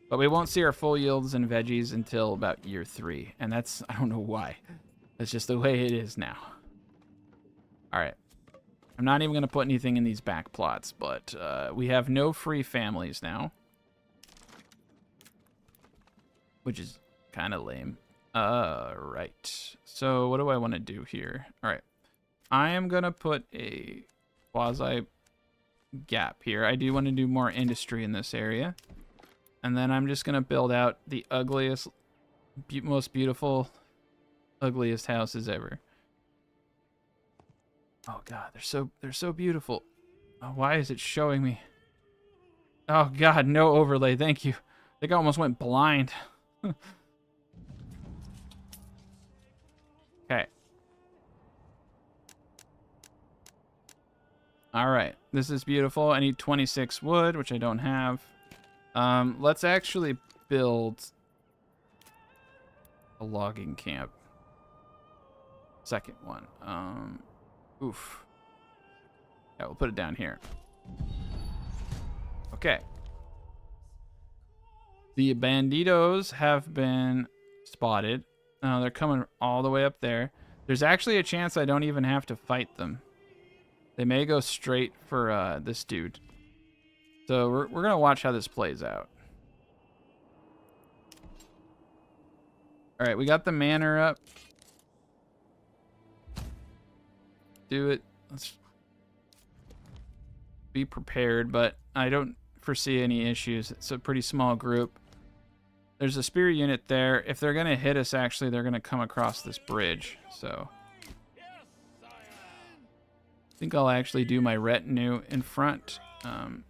but we won't see our full yields in veggies until about year 3. And that's, I don't know why. That's just the way it is now. All right. I'm not even going to put anything in these back plots, but we have no free families now, which is kind of lame. Right. So what do I want to do here? All right. I am going to put a quasi gap here. I do want to do more industry in this area. And then I'm just going to build out the ugliest, most beautiful, ugliest houses ever. Oh god, they're so beautiful. Oh, why is it showing me? Oh god, no overlay. Thank you. I think I almost went blind. Okay. All right, this is beautiful. I need 26 wood, which I don't have. Let's actually build a logging camp. Second one. Oof. Yeah, we'll put it down here. Okay. The banditos have been spotted. They're coming all the way up there. There's actually a chance I don't even have to fight them. They may go straight for this dude. So we're going to watch how this plays out. All right, we got the manor up. Do it. Let's be prepared, but I don't foresee any issues. It's a pretty small group. There's a spear unit there. If they're going to hit us, actually, they're going to come across this bridge. So I think I'll actually do my retinue in front.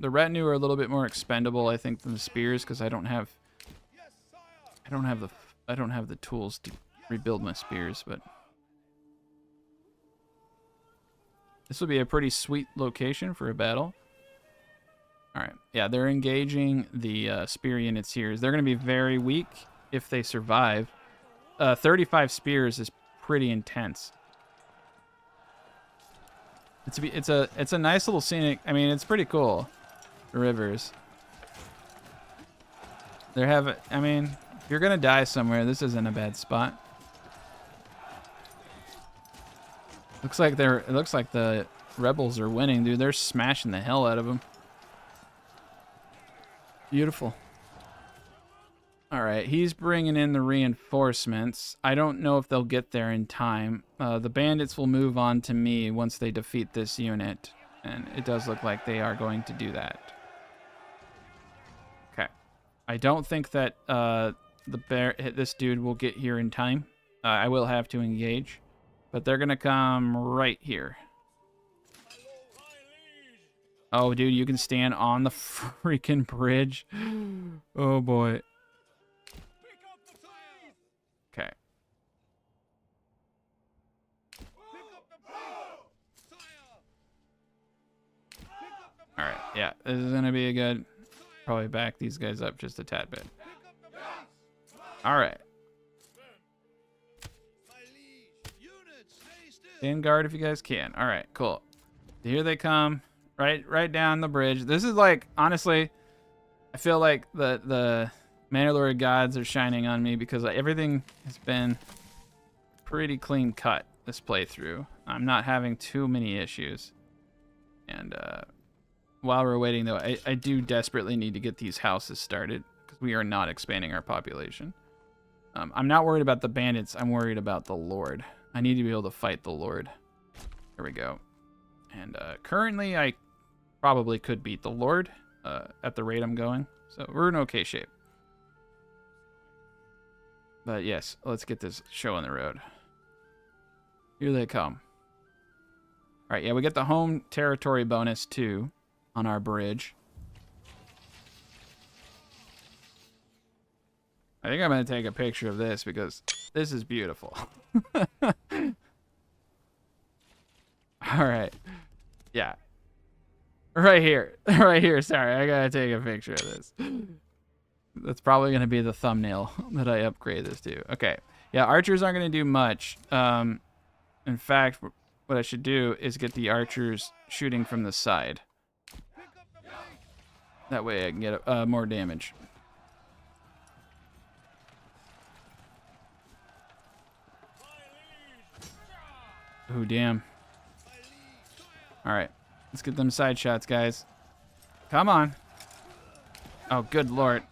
The retinue are a little bit more expendable, I think, than the spears, because I don't have the tools to rebuild my spears. But this will be a pretty sweet location for a battle. All right, yeah, they're engaging the spear units here. They're going to be very weak if they survive. 35 spears is pretty intense. It's a nice little scenic. I mean, it's pretty cool. The rivers. I mean, if you're gonna die somewhere, this isn't a bad spot. It looks like the rebels are winning, dude. They're smashing the hell out of them. Beautiful. All right, he's bringing in the reinforcements. I don't know if they'll get there in time. The bandits will move on to me once they defeat this unit, and it does look like they are going to do that. Okay. I don't think that this dude will get here in time. I will have to engage, but they're gonna come right here. Oh, dude, you can stand on the freaking bridge. Oh boy. Okay. All right, yeah, this is gonna be a good. Probably back these guys up just a tad bit. All right. Stand guard if you guys can. All right, cool. Here they come. Right down the bridge. This is like, honestly, I feel like the Manor Lord gods are shining on me because everything has been pretty clean cut this playthrough. I'm not having too many issues. And while we're waiting, though, I do desperately need to get these houses started because we are not expanding our population. I'm not worried about the bandits. I'm worried about the Lord. I need to be able to fight the Lord. There we go. And currently, I probably could beat the Lord at the rate I'm going. So we're in okay shape. But yes, let's get this show on the road. Here they come. All right, yeah, we get the home territory bonus too on our bridge. I think I'm going to take a picture of this because this is beautiful. All right. Yeah. Right here. Right here. Sorry, I got to take a picture of this. That's probably going to be the thumbnail that I upgrade this to. Okay. Yeah, archers aren't going to do much. In fact, what I should do is get the archers shooting from the side. That way I can get more damage. Oh, damn. All right. Let's get them side shots, guys. Come on. Oh, good lord.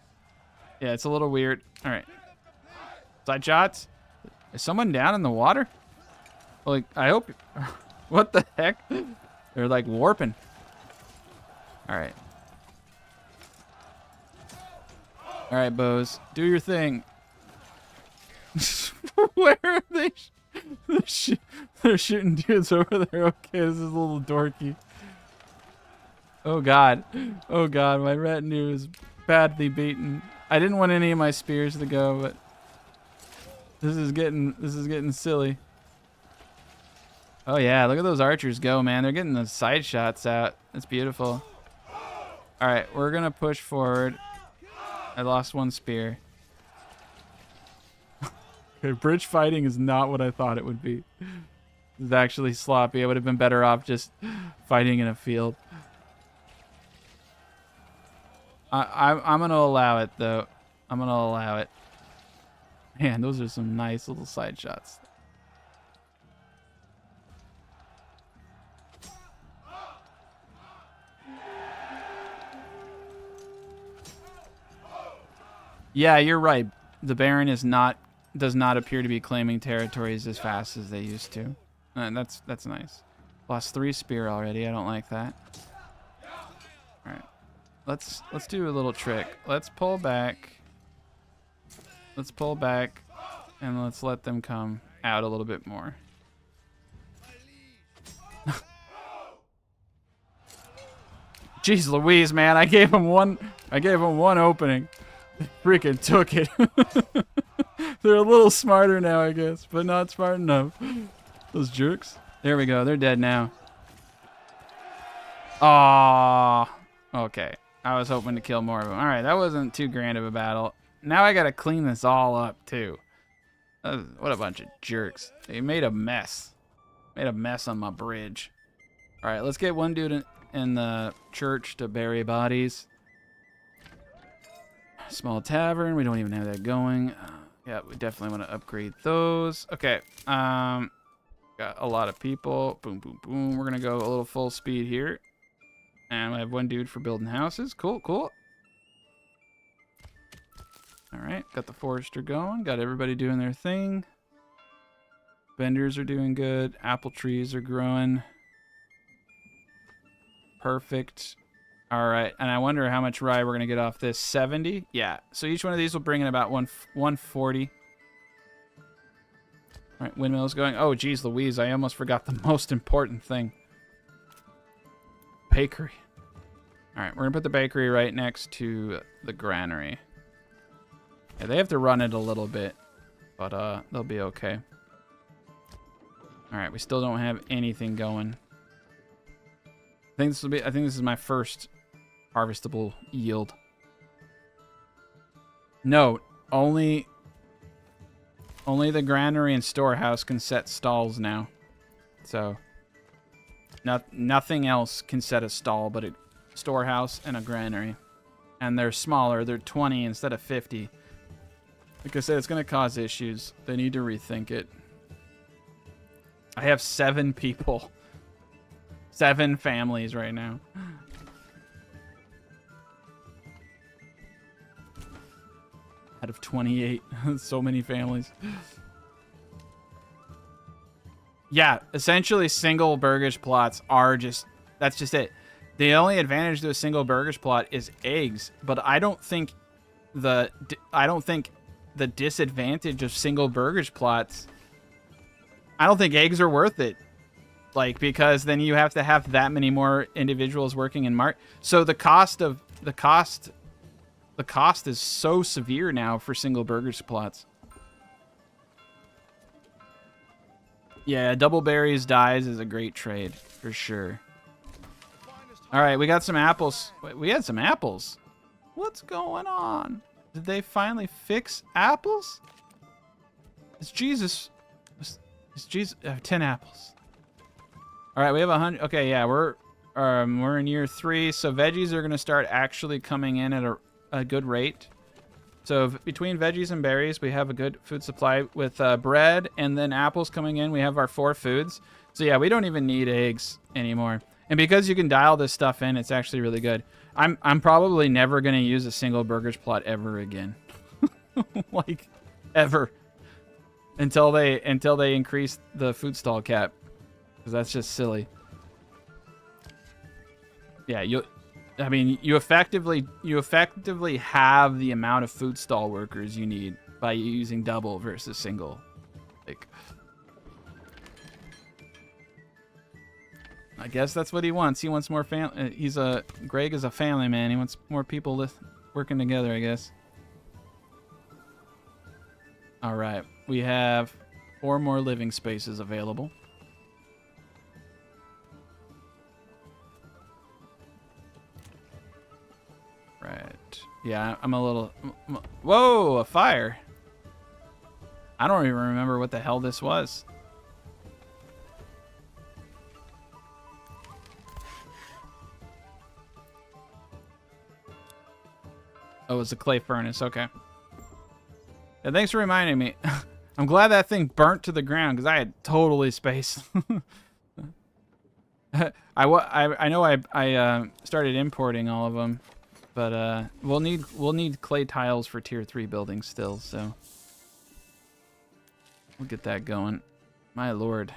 Yeah, it's a little weird. All right. Side shots. Is someone down in the water? Like, I hope. What the heck? They're like warping. All right. All right, bows. Do your thing. Where are they? They're shooting dudes over there. Okay, this is a little dorky. Oh god. Oh god, my retinue is badly beaten. I didn't want any of my spears to go, but this is getting silly. Oh yeah, look at those archers go, man. They're getting the side shots out. That's beautiful. All right, we're gonna push forward. I lost one spear. Okay, bridge fighting is not what I thought it would be. It's actually sloppy. I would have been better off just fighting in a field. I'm gonna allow it though. I'm gonna allow it. Man, those are some nice little side shots. Yeah, you're right. The Baron does not appear to be claiming territories as fast as they used to. That's nice. Lost 3 spear already. I don't like that. All right. Let's do a little trick. Let's pull back. Let's pull back and let's let them come out a little bit more. Jeez Louise, man. I gave him one opening. They freaking took it. They're a little smarter now, I guess, but not smart enough. Those jerks. There we go. They're dead now. Aww. Okay. I was hoping to kill more of them. All right. That wasn't too grand of a battle. Now I got to clean this all up, too. What a bunch of jerks. They made a mess. Made a mess on my bridge. All right. Let's get one dude in the church to bury bodies. Small tavern. We don't even have that going. Yeah, we definitely want to upgrade those. Okay. Got a lot of people. Boom, boom, boom. We're going to go a little full speed here. And we have one dude for building houses. Cool, cool. All right. Got the forester going. Got everybody doing their thing. Vendors are doing good. Apple trees are growing. Perfect. All right, and I wonder how much rye we're going to get off this. 70? Yeah, so each one of these will bring in about 140. All right, windmill's going. Oh, geez Louise, I almost forgot the most important thing. Bakery. All right, we're going to put the bakery right next to the granary. Yeah, they have to run it a little bit, but they'll be okay. All right, we still don't have anything going. I think this is my first harvestable yield. Note, only the granary and storehouse can set stalls now. So nothing else can set a stall but a storehouse and a granary. And they're smaller. They're 20 instead of 50. Like I said, it's going to cause issues. They need to rethink it. I have 7 people. 7 families right now. Out of 28. So many families. Yeah, essentially single burgish plots are just... That's just it. The only advantage to a single burgish plot is eggs, but I don't think the disadvantage of single burgish plots... I don't think eggs are worth it. like, because then you have to have that many more individuals working in mart. So the cost is so severe now for single burger plots. Yeah, double berries dyes is a great trade for sure. All right, we got some apples. Wait, we had some apples. What's going on? Did they finally fix apples? It's Jesus. It's Jesus. 10 apples. All right, we have 100. Okay, yeah, we're in year 3, so veggies are gonna start actually coming in at a good rate. So between veggies and berries, we have a good food supply. With bread and then apples coming in, we have our 4 foods. So yeah, we don't even need eggs anymore. And because you can dial this stuff in, it's actually really good. I'm probably never gonna use a single burgers plot ever again, like ever, until they increase the food stall cap, because that's just silly. Yeah, you effectively have the amount of food stall workers you need by using double versus single. Like, I guess that's what he wants. He wants more family. Greg is a family man. He wants more people working together, I guess. All right, we have 4 more living spaces available. Right. Yeah, I'm a little... Whoa, a fire. I don't even remember what the hell this was. Oh, it's a clay furnace. Okay. Yeah, thanks for reminding me. I'm glad that thing burnt to the ground, because I had totally spaced. I know I started importing all of them. But we'll need clay tiles for tier 3 buildings still, so we'll get that going. My lord.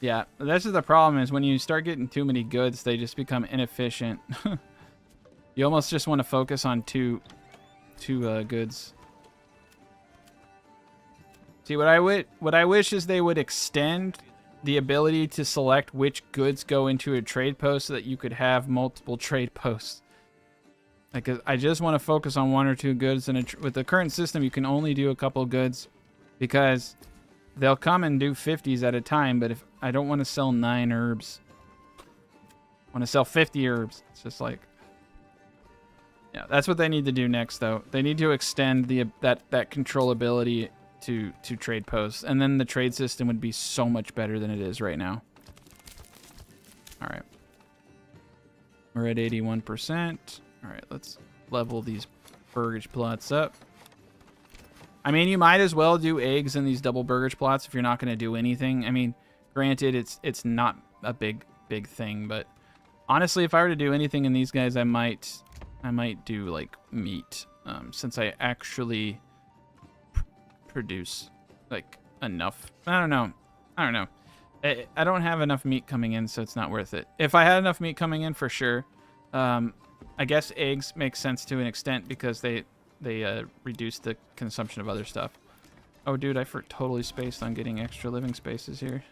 Yeah, this is the problem, is when you start getting too many goods, they just become inefficient. You almost just want to focus on two goods. See, what I wish is they would extend the ability to select which goods go into a trade post so that you could have multiple trade posts. Like, I just want to focus on 1 or 2 goods, and with the current system, you can only do a couple goods because they'll come and do 50s at a time. But if I don't want to sell 9 herbs, I want to sell 50 herbs. It's just like, yeah, that's what they need to do next, though. They need to extend that controllability to trade posts, and then the trade system would be so much better than it is right now. All right, we're at 81%. All right, let's level these burgage plots up. I mean, you might as well do eggs in these double burgage plots if you're not going to do anything. I mean, granted, it's not a big thing, but honestly, if I were to do anything in these guys, I might do like meat, since I actually produce like enough. I don't know. I don't have enough meat coming in, so it's not worth it. If I had enough meat coming in, for sure. I guess eggs make sense to an extent because they reduce the consumption of other stuff. Oh, dude, I totally spaced on getting extra living spaces here.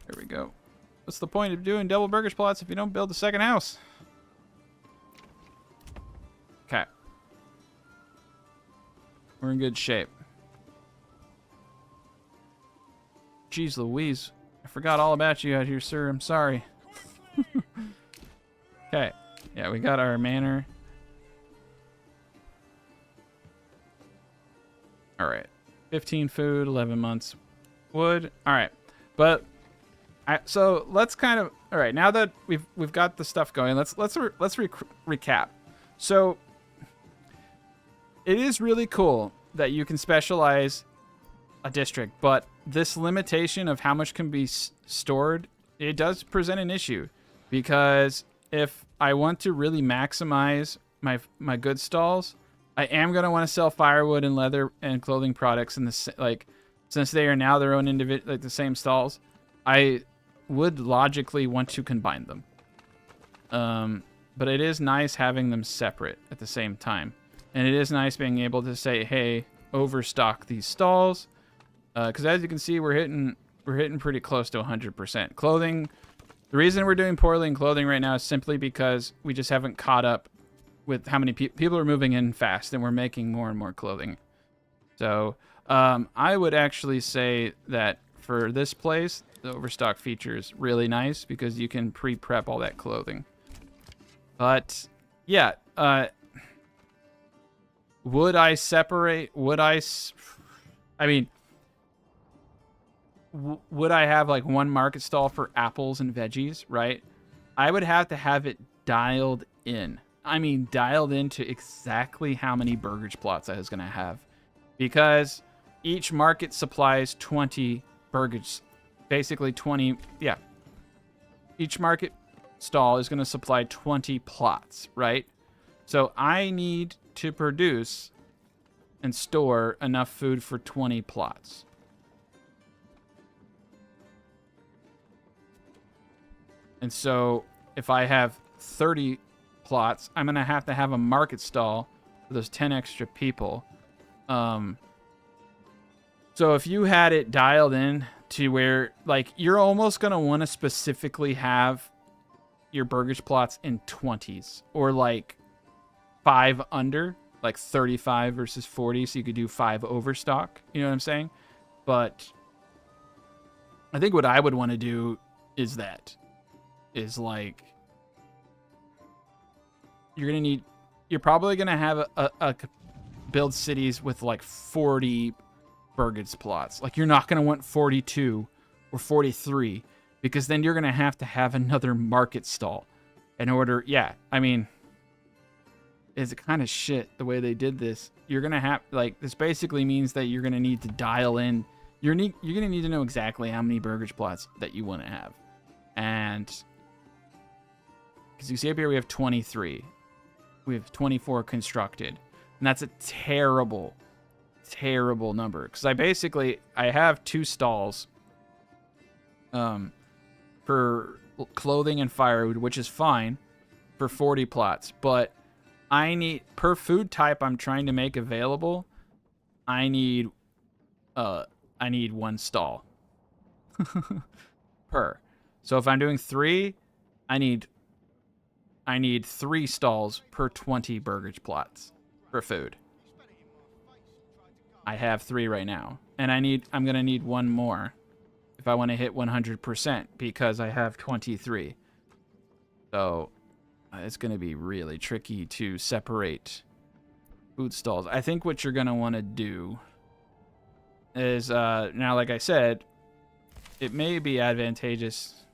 There we go. What's the point of doing double burgers plots if you don't build a second house? Okay. We're in good shape. Jeez Louise. I forgot all about you out here, sir. I'm sorry. Okay. Yeah, we got our manor. All right. 15 food, 11 months wood. All right. But so let's kind of, all right, now that we've got the stuff going, let's recap. So it is really cool that you can specialize a district, but this limitation of how much can be stored, it does present an issue, because if I want to really maximize my good stalls, I am going to want to sell firewood and leather and clothing products in the, like, since they are now their own individual, like the same stalls, I would logically want to combine them. But it is nice having them separate at the same time. And it is nice being able to say, hey, overstock these stalls. Because as you can see, we're hitting pretty close to 100%. Clothing. The reason we're doing poorly in clothing right now is simply because we just haven't caught up with how many people are moving in fast, and we're making more and more clothing. So I would actually say that for this place, the overstock feature is really nice because you can pre-prep all that clothing. But yeah, would I separate? Would I mean, would I have like one market stall for apples and veggies, right? I would have to have it dialed in. I mean, dialed into exactly how many burgage plots I was going to have. Because each market supplies 20 burgage. Basically 20, yeah. Each market stall is going to supply 20 plots, right? So I need to produce and store enough food for 20 plots. And so if I have 30 plots, I'm going to have a market stall for those 10 extra people. So if you had it dialed in to where, like, you're almost going to want to specifically have your burgage plots in 20s or like 5 under, like 35 versus 40. So you could do 5 overstock. You know what I'm saying? But I think what I would want to do is like, you're probably going to have a build cities with like 40 burgage plots. Like, you're not going to want 42 or 43 because then you're going to have another market stall in order. Yeah, I mean, it's kind of shit the way they did this. You're going to have, like, this basically means that you're going to need to dial in. You're going to need to know exactly how many burgage plots that you want to have. And because you see up here, we have 23. We have 24 constructed. And that's a terrible number. Because I have 2 stalls for clothing and firewood, which is fine for 40 plots. But I need, per food type I'm trying to make available, I need 1 stall per. So if I'm doing 3, I need 3 stalls per 20 burgage plots for food. I have 3 right now, and I'm gonna need 1 more if I want to hit 100% because I have 23. So it's gonna be really tricky to separate food stalls. I think what you're gonna want to do is now, like I said, it may be advantageous.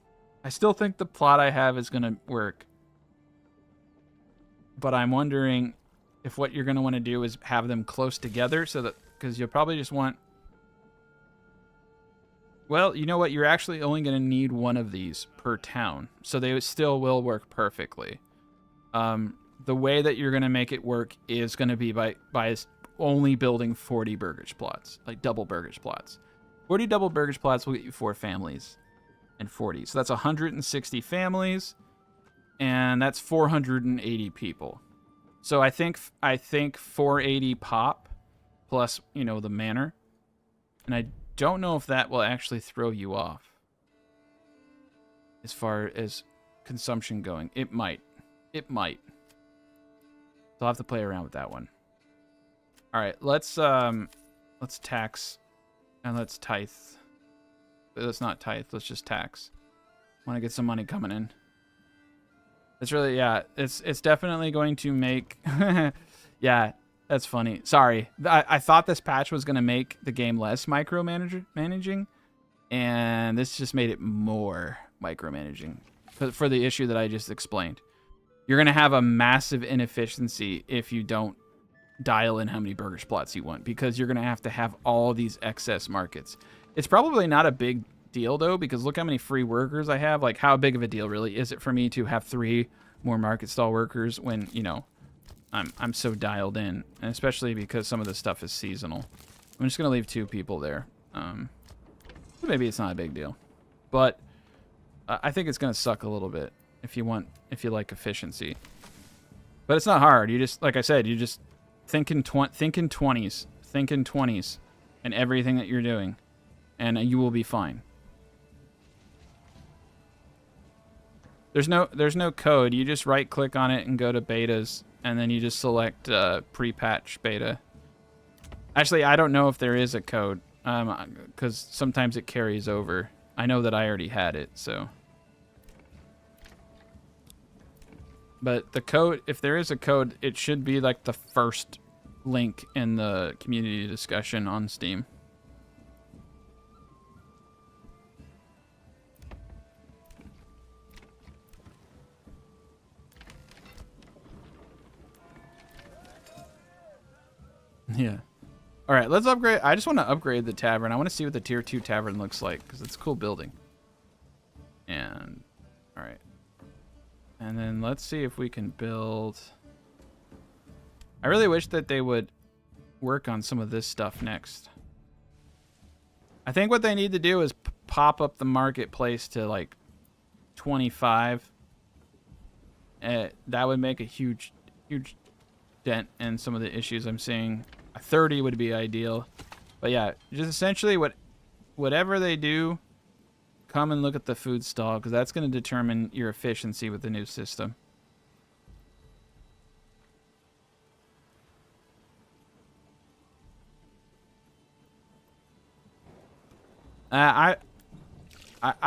I still think the plot I have is gonna work, but I'm wondering if what you're going to want to do is have them close together so that, because you'll probably just want, well, you know what? You're actually only going to need 1 of these per town. So they still will work perfectly. The way that you're going to make it work is going to be by only building 40 burgage plots, like double burgage plots. 40 double burgage plots will get you 4 families and 40. So that's 160 families. And that's 480 people. So I think 480 pop plus, you know, the manor. And I don't know if that will actually throw you off as far as consumption going. It might. It might. So I'll have to play around with that one. All right, let's tax and let's tithe. Let's not tithe, let's just tax. Want to get some money coming in. It's really, yeah, it's definitely going to make, yeah, that's funny. Sorry, I thought this patch was going to make the game less micromanaging, and this just made it more micromanaging for the issue that I just explained. You're going to have a massive inefficiency if you don't dial in how many burgers plots you want, because you're going to have all these excess markets. It's probably not a big deal though, because look how many free workers I have. Like, how big of a deal really is it for me to have 3 more market stall workers when, you know, I'm so dialed in, and especially because some of this stuff is seasonal. I'm just gonna leave 2 people there. Maybe it's not a big deal, but I think it's gonna suck a little bit if you like efficiency. But it's not hard. You just, like I said, you just think in 20s, and everything that you're doing. and you will be fine. There's no code. You just right click on it and go to betas, and then you just select pre-patch beta. Actually, I don't know if there is a code, because sometimes it carries over. I know that I already had it, so. But the code, if there is a code, it should be like the first link in the community discussion on Steam. Yeah. All right, let's upgrade. I just want to upgrade the tavern. I want to see what the tier 2 tavern looks like because it's a cool building. And all right. And then let's see if we can build. I really wish that they would work on some of this stuff next. I think what they need to do is pop up the marketplace to like 25. That would make a huge dent in some of the issues I'm seeing. 30 would be ideal. But yeah, just essentially whatever they do, come and look at the food stall because that's going to determine your efficiency with the new system. I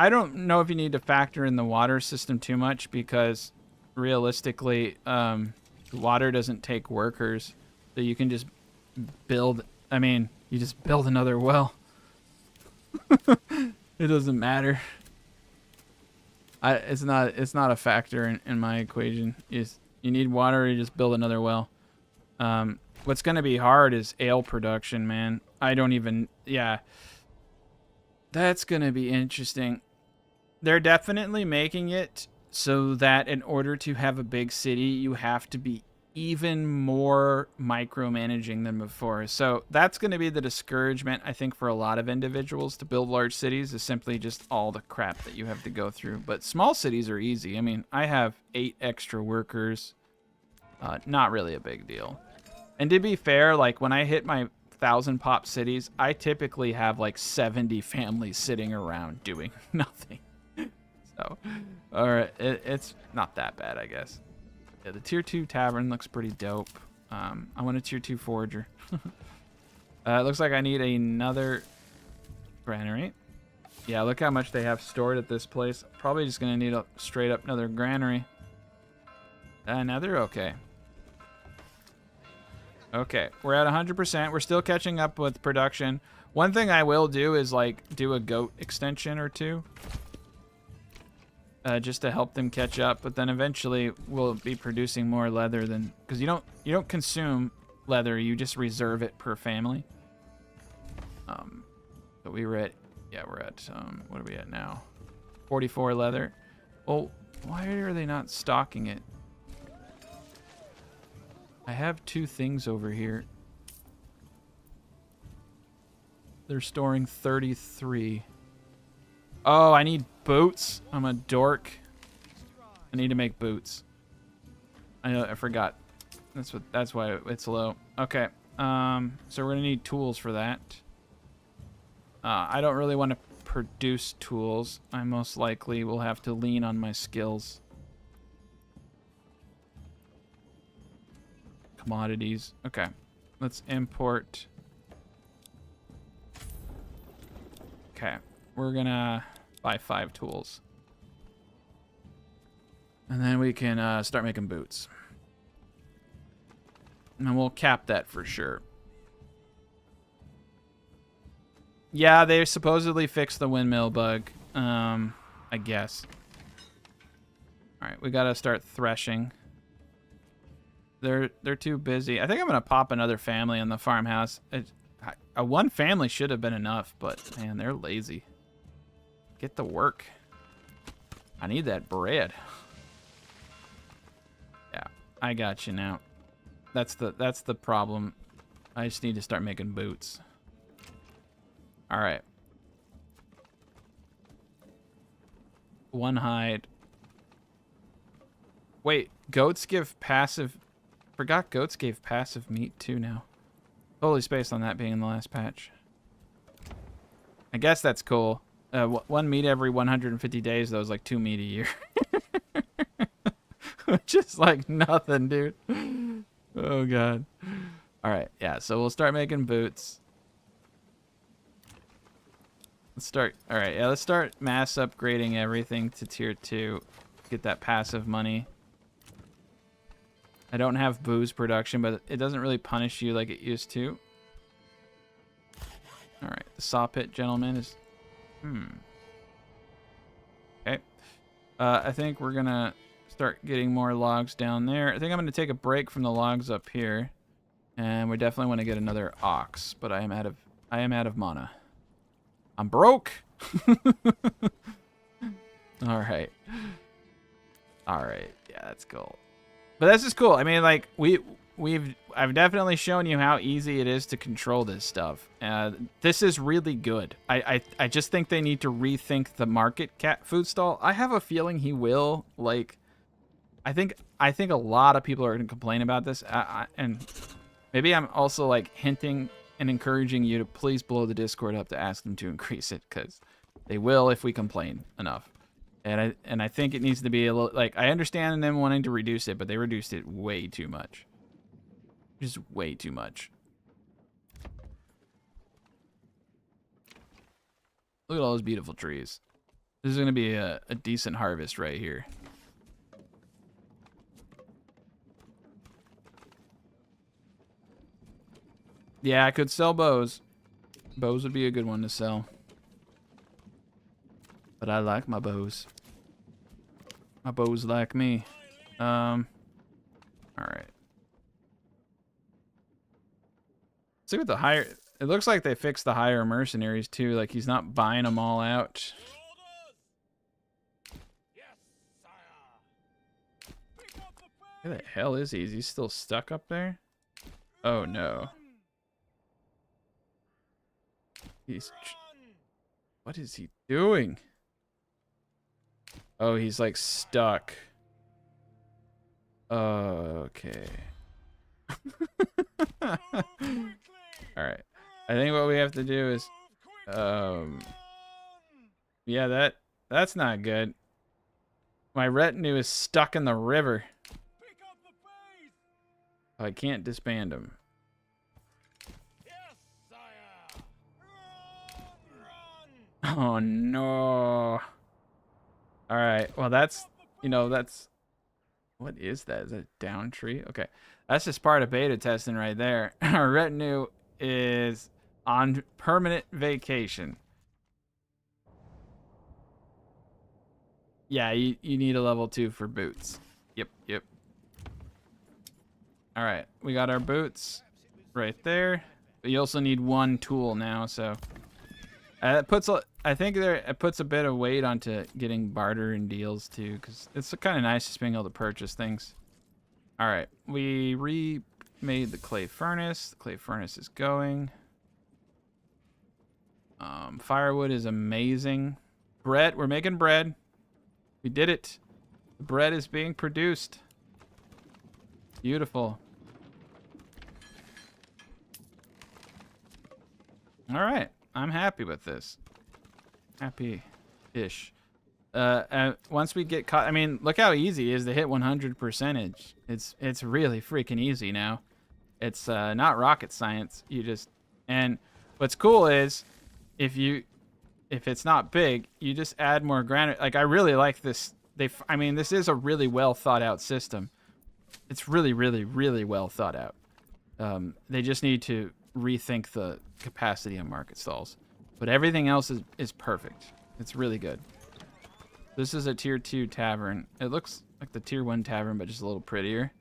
don't know if you need to factor in the water system too much because realistically, water doesn't take workers, so you can just build. I mean, you just build another well. It doesn't matter. It's not a factor in my equation. You need water, you just build another well. What's gonna be hard is ale production, man. Yeah. That's gonna be interesting. They're definitely making it so that in order to have a big city, you have to be even more micromanaging than before. So that's going to be the discouragement, I think, for a lot of individuals to build large cities is simply just all the crap that you have to go through. But small cities are easy. I mean, I have 8 extra workers. Not really a big deal. And to be fair, like when I hit my 1,000 pop cities, I typically have like 70 families sitting around doing nothing. So, all right, it's not that bad, I guess. Yeah, the tier 2 tavern looks pretty dope. I want a tier 2 forager. It looks like I need another granary. Yeah, look how much they have stored at this place. Probably just gonna need a straight up another granary. Another, okay. Okay, we're at 100%. We're still catching up with production. One thing I will do is like do a goat extension or two. Just to help them catch up, but then eventually we'll be producing more leather than because you don't consume leather, you just reserve it per family. But we're at what are we at now? 44 leather. Well, why are they not stocking it? I have 2 things over here. They're storing 33. Oh, I need boots. I'm a dork. I need to make boots. I forgot. That's why it's low. Okay. So we're gonna need tools for that. I don't really want to produce tools. I most likely will have to lean on my skills. Commodities. Okay. Let's import. Okay. We're gonna buy 5 tools. And then we can start making boots. And we'll cap that for sure. Yeah, they supposedly fixed the windmill bug. I guess. Alright, we gotta start threshing. They're too busy. I think I'm gonna pop another family in the farmhouse. A 1 family should have been enough, but man, they're lazy. Get to work. I need that bread. Yeah, I got you now. That's the problem. I just need to start making boots. All right. 1 hide. Wait, goats give passive. Forgot goats gave passive meat too now. Totally spaced on that being in the last patch. I guess that's cool. One meat every 150 days, though, is like 2 meat a year. Which is like nothing, dude. Oh, God. All right, yeah, so we'll start making boots. Let's start. All right, yeah, let's start mass upgrading everything to tier 2. Get that passive money. I don't have booze production, but it doesn't really punish you like it used to. All right, the saw pit gentleman is... Okay. I think we're going to start getting more logs down there. I think I'm going to take a break from the logs up here. And we definitely want to get another ox, but I am out of mana. I'm broke. All right. All right. Yeah, that's cool. But that's just cool. I mean, like I've definitely shown you how easy it is to control this stuff. This is really good. I just think they need to rethink the market cat food stall. I have a feeling he will. Like, I think a lot of people are going to complain about this, and maybe I'm also like hinting and encouraging you to please blow the Discord up to ask them to increase it, because they will if we complain enough. And I think it needs to be a little, like, I understand them wanting to reduce it, but they reduced it way too much. Just way too much. Look at all those beautiful trees. This is going to be a decent harvest right here. Yeah, I could sell bows. Bows would be a good one to sell. But I like my bows. My bows like me. Alright. See what the higher... It looks like they fixed the higher mercenaries too. Like, he's not buying them all out. Where the hell is he? Is he still stuck up there? Oh no. What is he doing? Oh, he's like stuck. Okay. All right. I think what we have to do is, yeah, that's not good. My retinue is stuck in the river. I can't disband him. Oh no. All right. Well, that's, you know, that's, what is that? Is that a down tree? Okay. That's just part of beta testing right there. Our retinue is on permanent vacation. Yeah, you need a level 2 for boots. Yep. All right. We got our boots right there. But you also need 1 tool now, so it puts it puts a bit of weight onto getting barter and deals too, because it's kind of nice just being able to purchase things. All right, we remade the clay furnace. The clay furnace is going. Firewood is amazing. Bread, we're making bread. We did it. The bread is being produced. Beautiful. All right. I'm happy with this. Happy-ish. Once we get caught, I mean, look how easy it is to hit 100%. It's really freaking easy now. It's not rocket science. You just, and what's cool is if it's not big, you just add more granite. Like, I really like this. I mean, this is a really well thought out system. It's really, really, really well thought out. They just need to rethink the capacity of market stalls, but everything else is perfect. It's really good. This is a tier 2 tavern. It looks like the tier 1 tavern, but just a little prettier.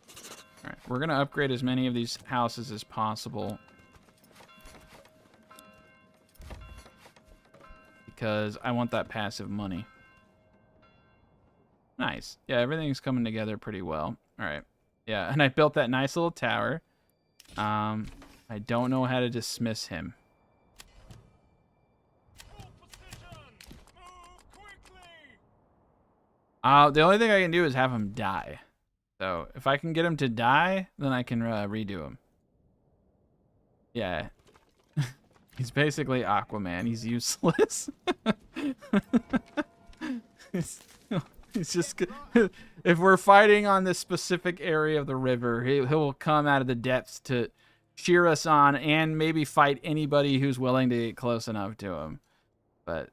All right, we're gonna upgrade as many of these houses as possible because I want that passive money. Nice. Yeah, everything's coming together pretty well. All right. Yeah, and I built that nice little tower. I don't know how to dismiss him. The only thing I can do is have him die. So if I can get him to die, then I can redo him. Yeah. He's basically Aquaman. He's useless. he's, he's just... If we're fighting on this specific area of the river, he will come out of the depths to cheer us on and maybe fight anybody who's willing to get close enough to him. But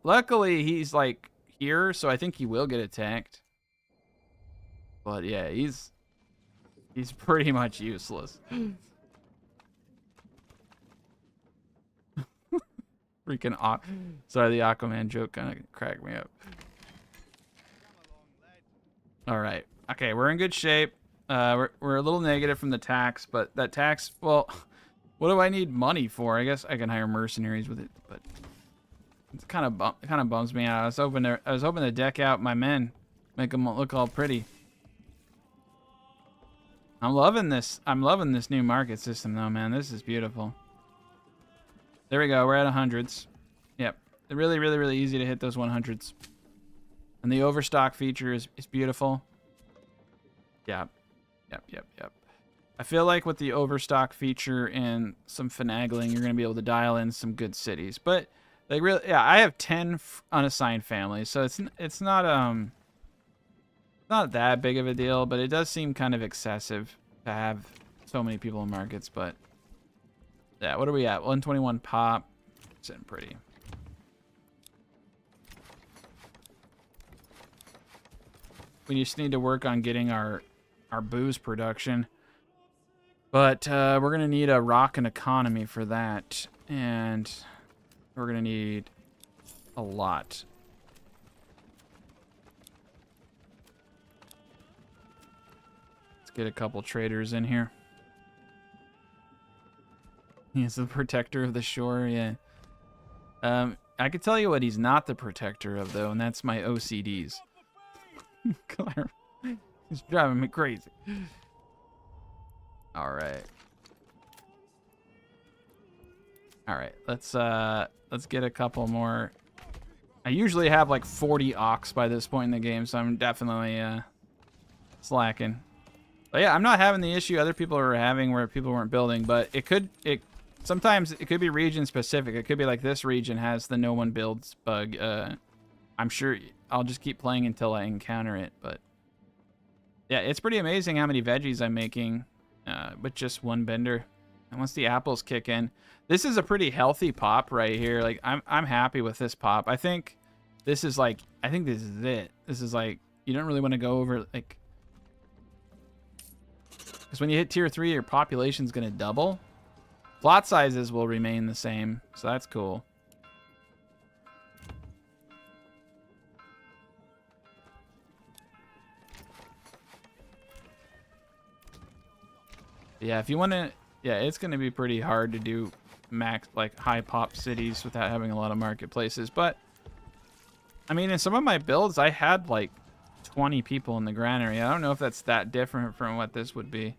luckily, he's like here, so I think he will get attacked. But yeah, he's pretty much useless. Freaking sorry, the Aquaman joke kind of cracked me up. All right, okay, we're in good shape. We're a little negative from the tax, but that tax, well, what do I need money for? I guess I can hire mercenaries with it, but it kind of bums me out. I was hoping to deck out my men, make them look all pretty. I'm loving this. I'm loving this new market system, though, man. This is beautiful. There we go. We're at 100s. Yep. Really, really, really easy to hit those 100s. And the overstock feature is beautiful. Yep. Yep. I feel like with the overstock feature and some finagling, you're going to be able to dial in some good cities. But like, really, yeah, I have 10 unassigned families, so it's not that big of a deal, but it does seem kind of excessive to have so many people in markets. But yeah, what are we at? 121 pop. Sitting pretty. We just need to work on getting our booze production. But we're going to need a rockin' economy for that. And we're going to need a lot. Let's get a couple traders in here. He's the protector of the shore, yeah. I could tell you what he's not the protector of, though, and that's my OCDs. He's driving me crazy. All right. Let's get a couple more. I usually have like 40 ox by this point in the game, so I'm definitely slacking. But yeah, I'm not having the issue other people are having where people weren't building, but sometimes it could be region specific. It could be like this region has the no one builds bug. I'm sure I'll just keep playing until I encounter it, but yeah, it's pretty amazing how many veggies I'm making with just one bender. And once the apples kick in, this is a pretty healthy pop right here. Like I'm happy with this pop. I think this is like, I think this is it. This is like, you don't really want to go over like, because when you hit tier 3, your population's going to double. Plot sizes will remain the same, so that's cool. Yeah, if you want to, yeah, it's going to be pretty hard to do max, like high pop cities without having a lot of marketplaces. But I mean, in some of my builds, I had like 20 people in the granary. I don't know if that's that different from what this would be,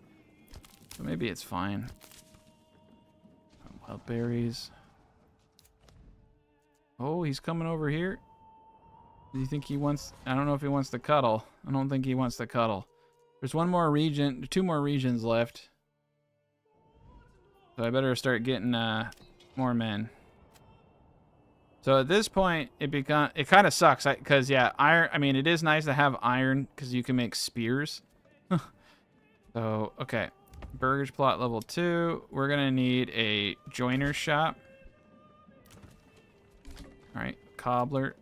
but maybe it's fine. Wild berries. Oh, he's coming over here. Do you think he wants? I don't know if he wants to cuddle. I don't think he wants to cuddle. There's one more region, 2 more regions left. So I better start getting more men. So at this point, it kind of sucks because yeah, iron. I mean, it is nice to have iron because you can make spears. So okay, burgers plot level 2. We're gonna need a joiner shop. All right, cobbler.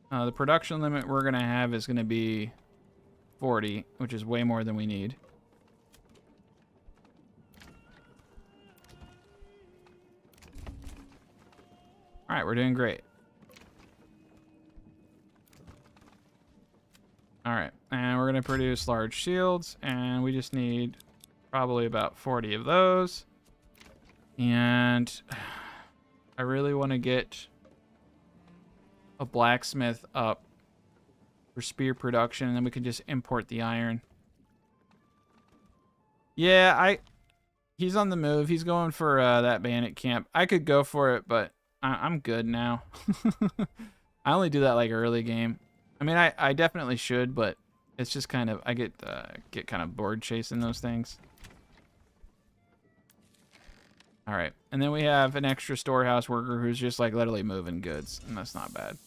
The production limit we're gonna have is gonna be 40, which is way more than we need. All right, we're doing great. All right, and we're gonna produce large shields, and we just need probably about 40 of those. And I really want to get a blacksmith up for spear production, and then we can just import the iron. Yeah, he's on the move. He's going for that bandit camp. I could go for it, but I'm good now. I only do that like early game. I mean, I definitely should, but it's just kind of, I get kind of bored chasing those things. All right. And then we have an extra storehouse worker who's just like literally moving goods. And that's not bad.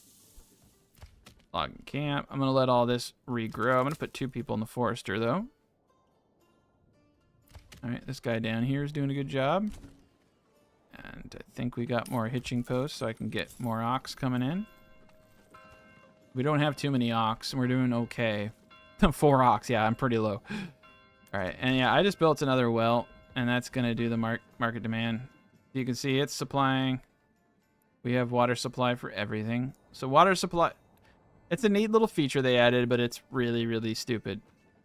Logging camp. I'm going to let all this regrow. I'm going to put 2 people in the forester though. All right. This guy down here is doing a good job. And I think we got more hitching posts so I can get more ox coming in. We don't have too many ox and we're doing okay. 4 ox. Yeah, I'm pretty low. All right. And yeah, I just built another well. And that's going to do the market demand. You can see it's supplying. We have water supply for everything. So water supply, it's a neat little feature they added, but it's really, really stupid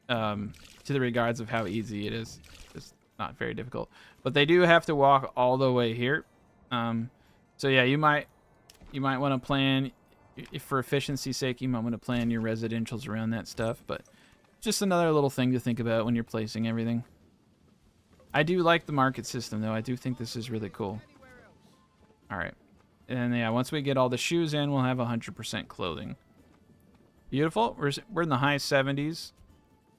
to the regards of how easy it is. It's not very difficult. But they do have to walk all the way here. So yeah, you might want to plan, if for efficiency's sake, you might want to plan your residentials around that stuff. But just another little thing to think about when you're placing everything. I do like the market system, though. I do think this is really cool. All right. And yeah, once we get all the shoes in, we'll have 100% clothing. Beautiful. We're in the high 70s.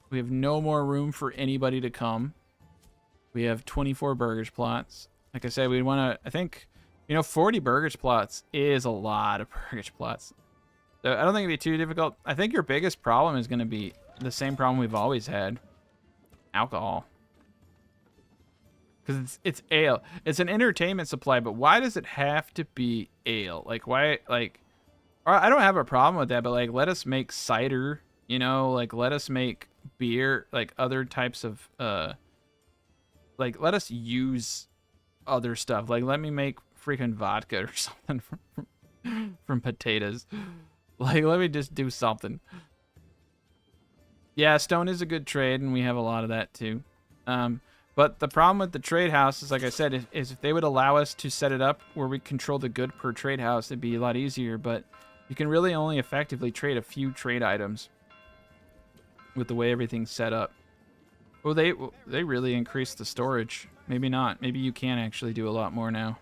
We have no more room for anybody to come. We have 24 burgers plots. Like I said, we want to, I think, 40 burgers plots is a lot of burgers plots. So I don't think it'd be too difficult. I think your biggest problem is going to be the same problem we've always had. Alcohol. Because it's ale. It's an entertainment supply, but why does it have to be ale? Like, why, like, I don't have a problem with that, but, like, let us make cider, like, let us make beer, like, other types of, like, let us use other stuff. Like, let me make freaking vodka or something from potatoes. Like, let me just do something. Yeah, stone is a good trade, and we have a lot of that, too. But the problem with the trade house is, like I said, is if they would allow us to set it up where we control the good per trade house, it'd be a lot easier. But you can really only effectively trade a few trade items with the way everything's set up. Well, they really increased the storage. Maybe not. Maybe you can actually do a lot more now.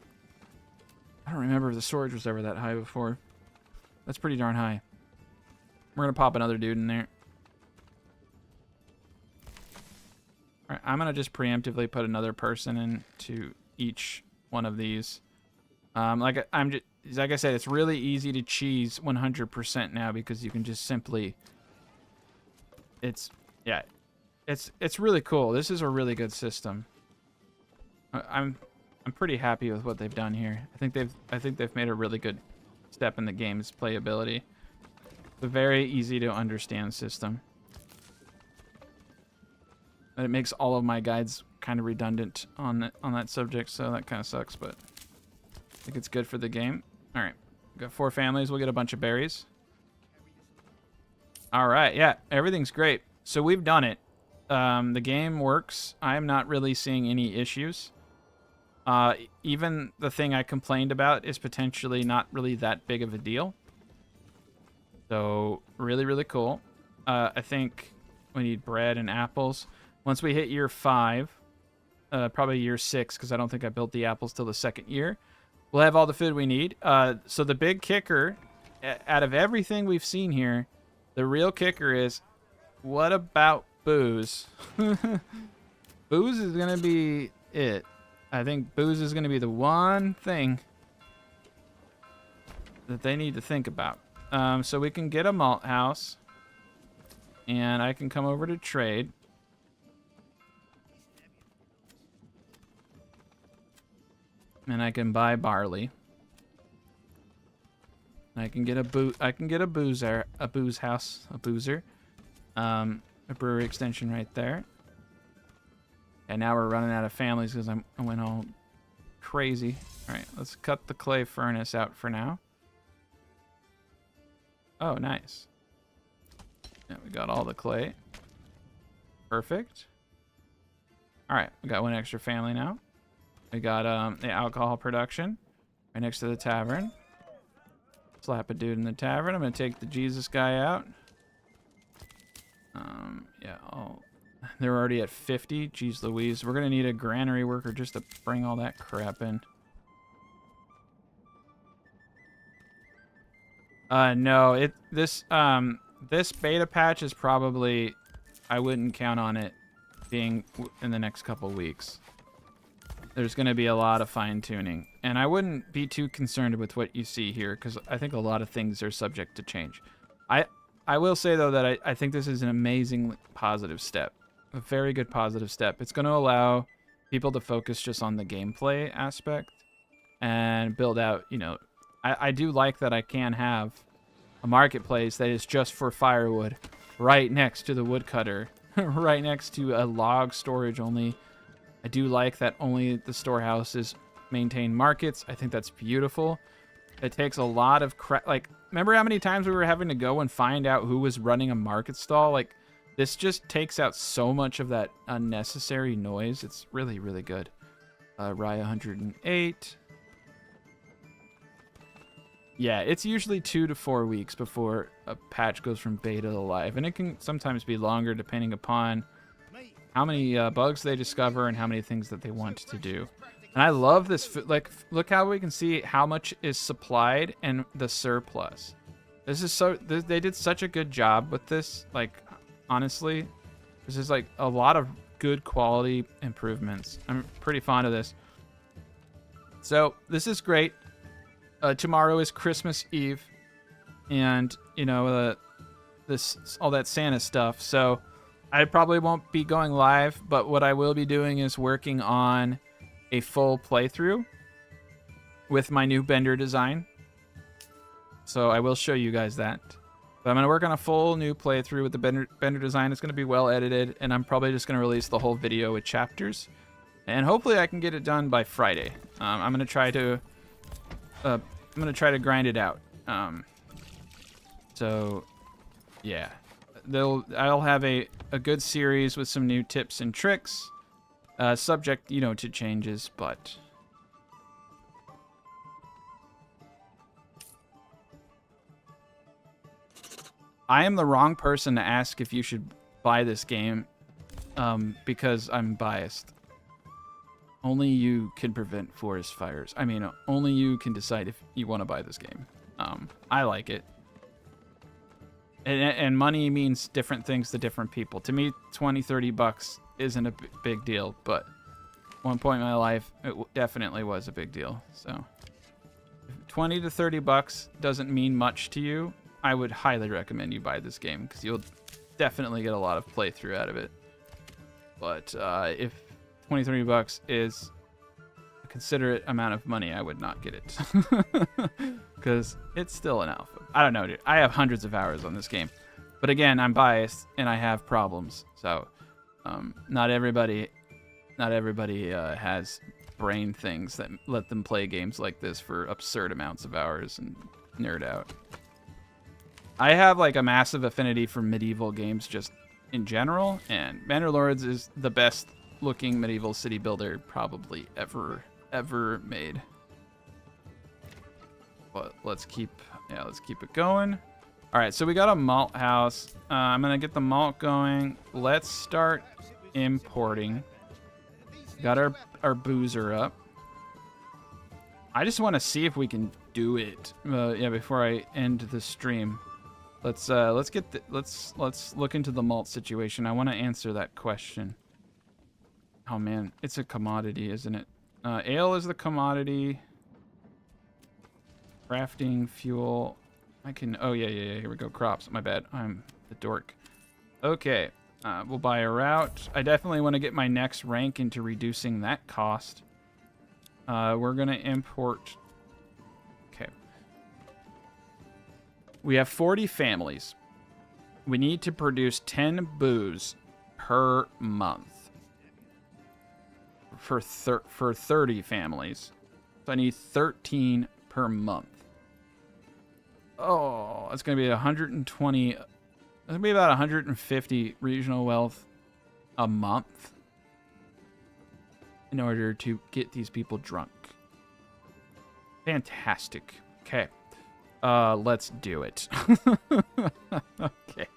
I don't remember if the storage was ever that high before. That's pretty darn high. We're going to pop another dude in there. I'm going to just preemptively put another person into each one of these. Like I said, it's really easy to cheese 100% now because you can just simply, it's really cool. This is a really good system. I'm pretty happy with what they've done here. I think they've made a really good step in the game's playability. It's a very easy to understand system. And it makes all of my guides kind of redundant on that subject, so that kind of sucks, but I think it's good for the game. All right, we've got 4 families. We'll get a bunch of berries. All right, yeah, everything's great. So we've done it. The game works. I am not really seeing any issues. Even the thing I complained about is potentially not really that big of a deal. So really, really cool. I think we need bread and apples. Once we hit year 5, probably year 6, because I don't think I built the apples till the 2nd year, we'll have all the food we need. So the big kicker, out of everything we've seen here, the real kicker is, what about booze? Booze is going to be it. I think booze is going to be the one thing that they need to think about. So we can get a malt house, and I can come over to trade. And I can buy barley. I can get a boozer, a booze house, a boozer. A brewery extension right there. And now we're running out of families because I went all crazy. All right, let's cut the clay furnace out for now. Oh, nice. Yeah, we got all the clay. Perfect. All right, we got 1 extra family now. We got the alcohol production right next to the tavern. Slap a dude in the tavern. I'm gonna take the Jesus guy out. Yeah, they're already at 50. Jeez Louise. We're gonna need a granary worker just to bring all that crap in. No, this beta patch is probably, I wouldn't count on it being in the next couple weeks. there's going to be a lot of fine-tuning. And I wouldn't be too concerned with what you see here, because I think a lot of things are subject to change. I will say, though, that I think this is an amazing positive step. A very good positive step. It's going to allow people to focus just on the gameplay aspect and build out, you know... I do like that I can have a marketplace that is just for firewood right next to the woodcutter, right next to a log storage only. I do like that only the storehouses maintain markets. I think that's beautiful. It takes a lot of like, remember how many times we were having to go and find out who was running a market stall? Like, this just takes out so much of that unnecessary noise. It's really, really good. Rye 108. Yeah, it's usually 2 to 4 weeks before a patch goes from beta to live, and it can sometimes be longer depending upon how many bugs they discover and how many things that they want to do. And I love this. Like, look how we can see how much is supplied and the surplus. This is so. They did such a good job with this. Like, honestly, this is like a lot of good quality improvements. I'm pretty fond of this. So this is great. Tomorrow is Christmas Eve, and you know all that Santa stuff. So I probably won't be going live, but what I will be doing is working on a full playthrough with my new Bender design. So I will show you guys that. But I'm going to work on a full new playthrough with the Bender design. It's going to be well edited, and I'm probably just going to release the whole video with chapters. And hopefully I can get it done by Friday. I'm going to try to grind it out. So yeah, I'll have a good series with some new tips and tricks, subject, you know, to changes, but I am the wrong person to ask if you should buy this game, because I'm biased. Only you can prevent forest fires. I mean, only you can decide if you want to buy this game. I like it. And money means different things to different people. To me, 20, 30 bucks isn't a big deal, but at one point in my life, it definitely was a big deal. So, if 20 to 30 bucks doesn't mean much to you, I would highly recommend you buy this game, because you'll definitely get a lot of playthrough out of it. But if 20, 30 bucks is a considerate amount of money, I would not get it. Because it's still an alpha. I don't know, dude. I have hundreds of hours on this game. But again, I'm biased and I have problems. So not everybody has brain things that let them play games like this for absurd amounts of hours and nerd out. I have like a massive affinity for medieval games just in general, and Manor Lords is the best looking medieval city builder probably ever made. But let's keep it going. All right, so we got a malt house. I'm gonna get the malt going. Let's start importing. Got our boozer up. I just want to see if we can do it. Yeah, before I end the stream. Let's look into the malt situation. I want to answer that question. Oh man, it's a commodity, isn't it? Ale is the commodity. Crafting, fuel. I can. Oh yeah. Here we go. Crops. My bad. I'm the dork. Okay. We'll buy a route. I definitely want to get my next rank into reducing that cost. We're gonna import. Okay. We have 40 families. We need to produce 10 booze per month for 30 families. So I need 13 per month. Oh, it's going to be 120. It's going to be about 150 regional wealth a month in order to get these people drunk. Fantastic. Okay. Let's do it. Okay.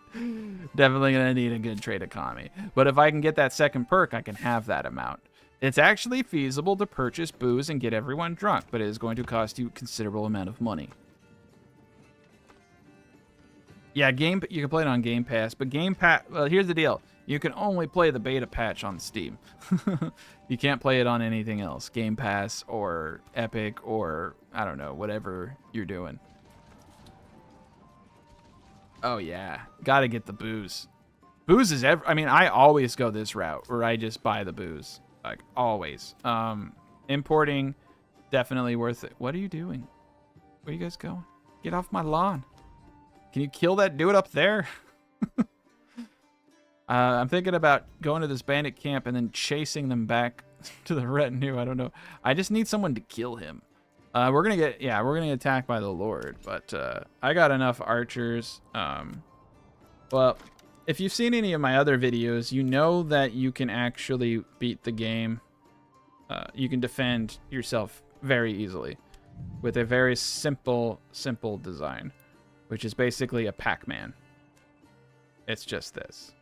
Definitely going to need a good trade economy. But if I can get that second perk, I can have that amount. It's actually feasible to purchase booze and get everyone drunk, but it is going to cost you a considerable amount of money. Yeah, you can play it on Game Pass, but Game Pass, well, here's the deal. You can only play the beta patch on Steam. You can't play it on anything else. Game Pass or Epic or, I don't know, whatever you're doing. Oh, yeah. Gotta get the booze. Booze is I mean, I always go this route where I just buy the booze. Like, always. Importing, definitely worth it. What are you doing? Where are you guys going? Get off my lawn. Can you kill that dude up there? I'm thinking about going to this bandit camp and then chasing them back to the retinue. I don't know. I just need someone to kill him. We're gonna get attacked by the Lord, but I got enough archers. Well, if you've seen any of my other videos, you know that you can actually beat the game. You can defend yourself very easily with a very simple design, which is basically a Pac-Man. It's just this.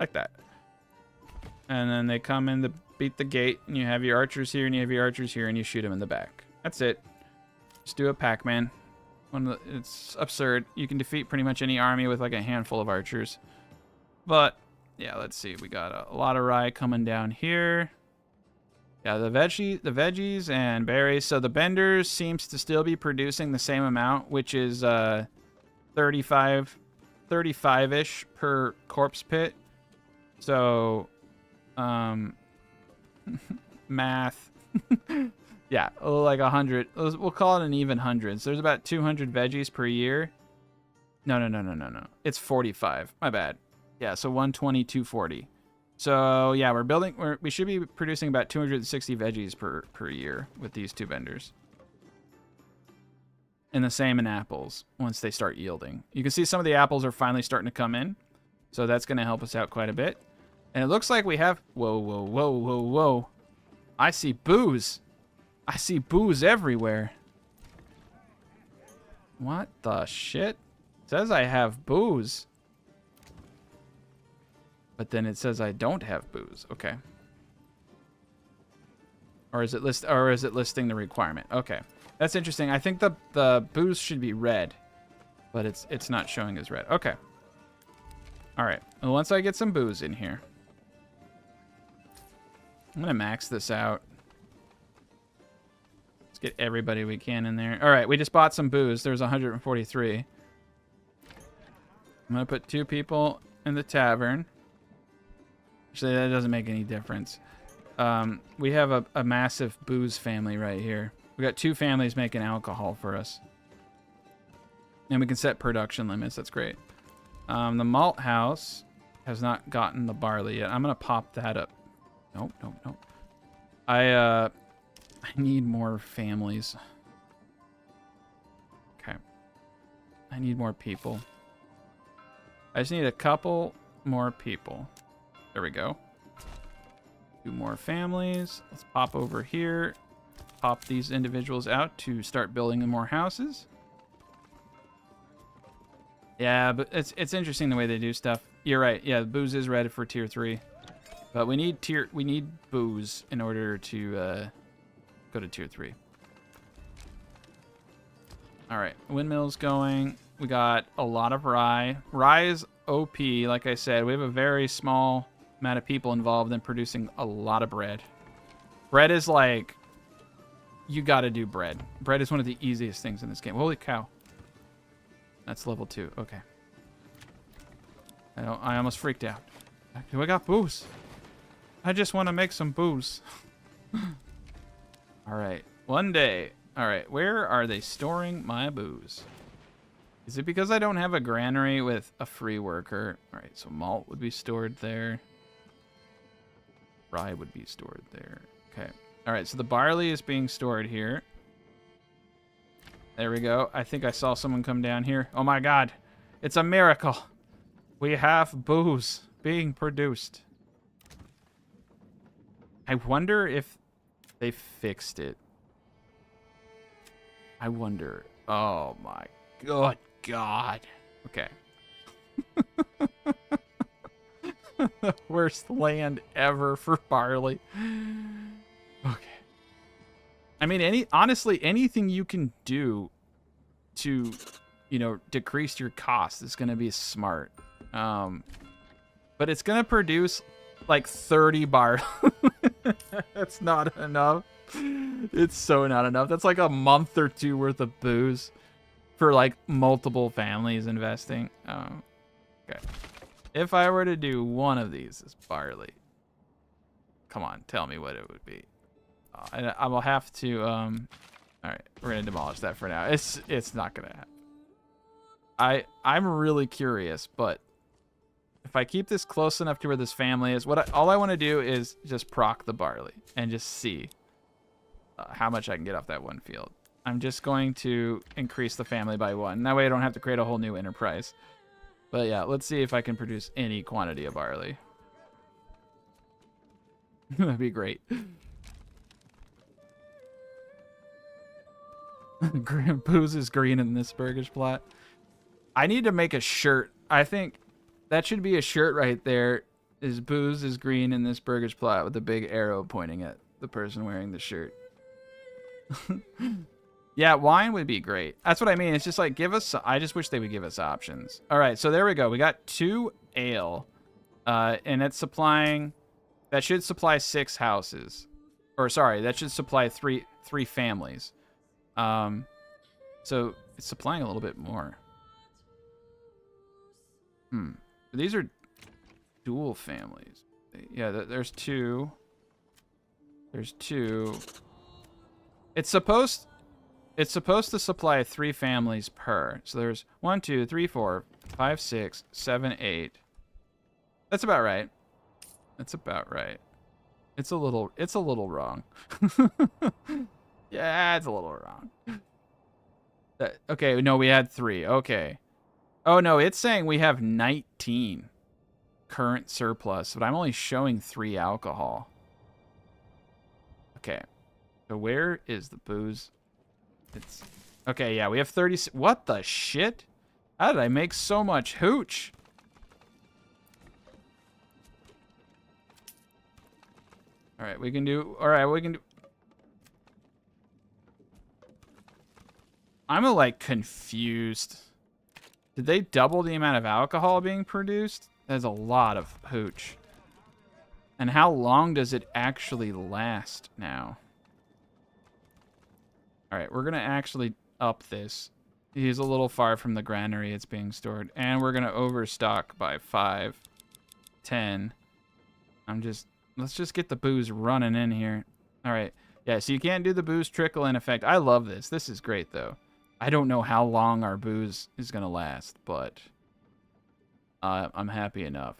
Like that. And then they come in to beat the gate, and you have your archers here, and you have your archers here, and you shoot them in the back. That's it. Just do a Pac-Man. It's absurd. You can defeat pretty much any army with like a handful of archers. But, yeah, let's see. We got a lot of rye coming down here. Yeah, the veggies and berries. So the benders seems to still be producing the same amount, which is 35-ish per corpse pit. So, math. Yeah, like 100. We'll call it an even hundreds. There's about 200 veggies per year. No. It's 45. My bad. Yeah, so 120, 240. So, yeah, we should be producing about 260 veggies per year with these two vendors. And the same in apples once they start yielding. You can see some of the apples are finally starting to come in. So that's going to help us out quite a bit. And it looks like we have... Whoa. I see booze. I see booze everywhere. What the shit? It says I have booze. But then it says I don't have booze. Okay. Or is it listing the requirement? Okay. That's interesting. I think the booze should be red. But it's not showing as red. Okay. All right. Well, once I get some booze in here, I'm going to max this out. Let's get everybody we can in there. All right. We just bought some booze. There's 143. I'm going to put 2 people in the tavern. Actually, that doesn't make any difference. We have a massive booze family right here. We got 2 families making alcohol for us. And we can set production limits. That's great. The malt house has not gotten the barley yet. I'm going to pop that up. Nope. I need more families. Okay. I need more people. I just need a couple more people. There we go. 2 more families. Let's pop over here. Pop these individuals out to start building more houses. Yeah, but it's interesting the way they do stuff. You're right. Yeah, booze is ready for tier 3. But we need booze in order to go to tier 3. All right, windmill's going. We got a lot of rye. Rye is OP, like I said. We have a very small amount of people involved in producing a lot of bread. Bread is like, you got to do bread. Bread is one of the easiest things in this game. Holy cow. That's level 2. Okay. I almost freaked out. Do I got booze? I just want to make some booze. All right. One day. All right. Where are they storing my booze? Is it because I don't have a granary with a free worker? All right. So malt would be stored there. Rye would be stored there. Okay. All right. So the barley is being stored here. There we go. I think I saw someone come down here. Oh my God. It's a miracle. We have booze being produced. I wonder if they fixed it. I wonder. Oh my good God. Okay. The worst land ever for barley. Okay. I mean, honestly, anything you can do to, you know, decrease your cost is going to be smart. But it's going to produce like 30 bar. That's not enough. It's so not enough. That's like a month or two worth of booze for like multiple families investing. Okay. If I were to do one of these as barley, come on, tell me what it would be. I will have to. All right, we're gonna demolish that for now. It's not gonna happen. I'm really curious, but if I keep this close enough to where this family is, all I want to do is just proc the barley and just see how much I can get off that one field. I'm just going to increase the family by 1. That way I don't have to create a whole new enterprise. But yeah, let's see if I can produce any quantity of barley. That'd be great. Booze is green in this burgish plot. I need to make a shirt. I think that should be a shirt right there. Is booze is green in this burgish plot with a big arrow pointing at the person wearing the shirt. Yeah, wine would be great. That's what I mean. It's just like, give us... I just wish they would give us options. All right, so there we go. We got 2 ale. And it's supplying... That should supply 6 houses. Or, sorry, that should supply three families. So, it's supplying a little bit more. These are dual families. Yeah, there's 2. There's 2. It's supposed to supply 3 families per. So there's 1, 2, 3, 4, 5, 6, 7, 8. That's about right. That's about right. It's a little wrong. Yeah, it's a little wrong. Okay, no, we had 3. Okay. Oh no, it's saying we have 19 current surplus, but I'm only showing 3 alcohol. Okay. So where is the booze? It's okay, yeah, we have 30. What the shit? How did I make so much hooch? All right, we can do. I'm like confused. Did they double the amount of alcohol being produced? That's a lot of hooch. And how long does it actually last now? All right, we're going to actually up this. He's a little far from the granary it's being stored. And we're going to overstock by 5, 10. Let's just get the booze running in here. All right. Yeah, so you can't do the booze trickle in effect. I love this. This is great, though. I don't know how long our booze is going to last, but I'm happy enough.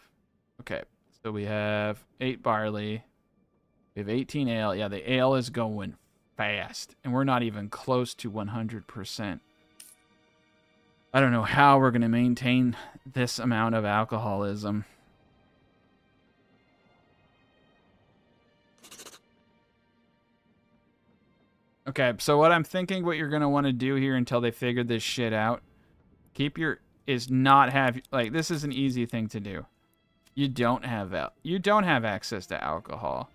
Okay, so we have 8 barley. We have 18 ale. Yeah, the ale is going fast, and we're not even close to 100%. I don't know how we're going to maintain this amount of alcoholism. Okay, so what I'm thinking what you're going to want to do here until they figure this shit out, is not have, like, this is an easy thing to do. You don't have access to alcohol.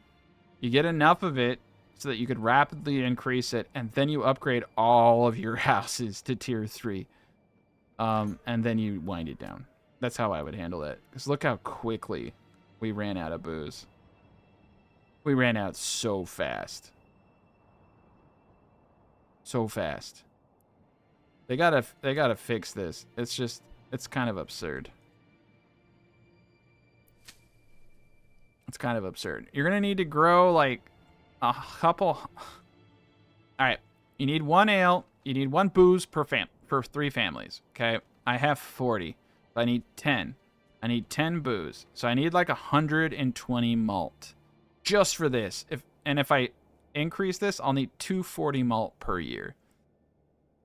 You get enough of it so that you could rapidly increase it, and then you upgrade all of your houses to tier 3. And then you wind it down. That's how I would handle it. Because look how quickly we ran out of booze. We ran out so fast. So fast. They gotta fix this. It's kind of absurd. It's kind of absurd. You're gonna need to grow like a couple. All right, you need 1 ale. You need 1 booze per 3 families. Okay, I have 40. I need 10. I need 10 booze. So I need like 120 malt just for this. If I increase this, I'll need 240 malt per year.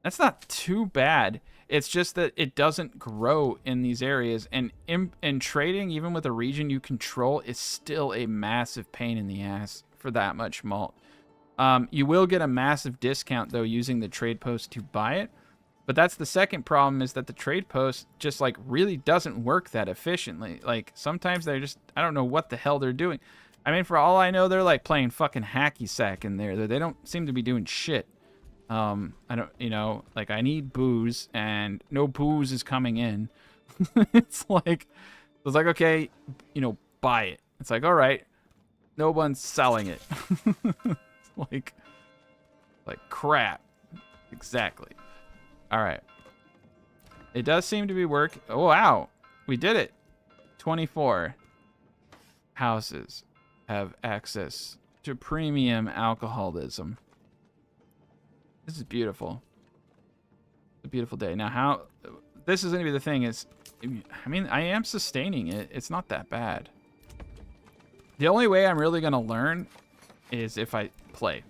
That's not too bad. It's just that it doesn't grow in these areas, and in trading, even with a region you control, is still a massive pain in the ass for that much malt. You will get a massive discount though using the trade post to buy it, but that's the second problem, is that the trade post just like really doesn't work that efficiently. Like sometimes they're just, I don't know what the hell they're doing. I mean, for all I know, they're like playing fucking hacky sack in there. They don't seem to be doing shit. I don't, you know, like I need booze and no booze is coming in. It's like, okay, you know, buy it. It's like, all right, no one's selling it. like, crap. Exactly. All right. It does seem to be working. Oh, wow. We did it. 24 houses have access to premium alcoholism. This is beautiful. It's a beautiful day. Now, how... This is going to be the thing is... I mean, I am sustaining it. It's not that bad. The only way I'm really going to learn is if I play.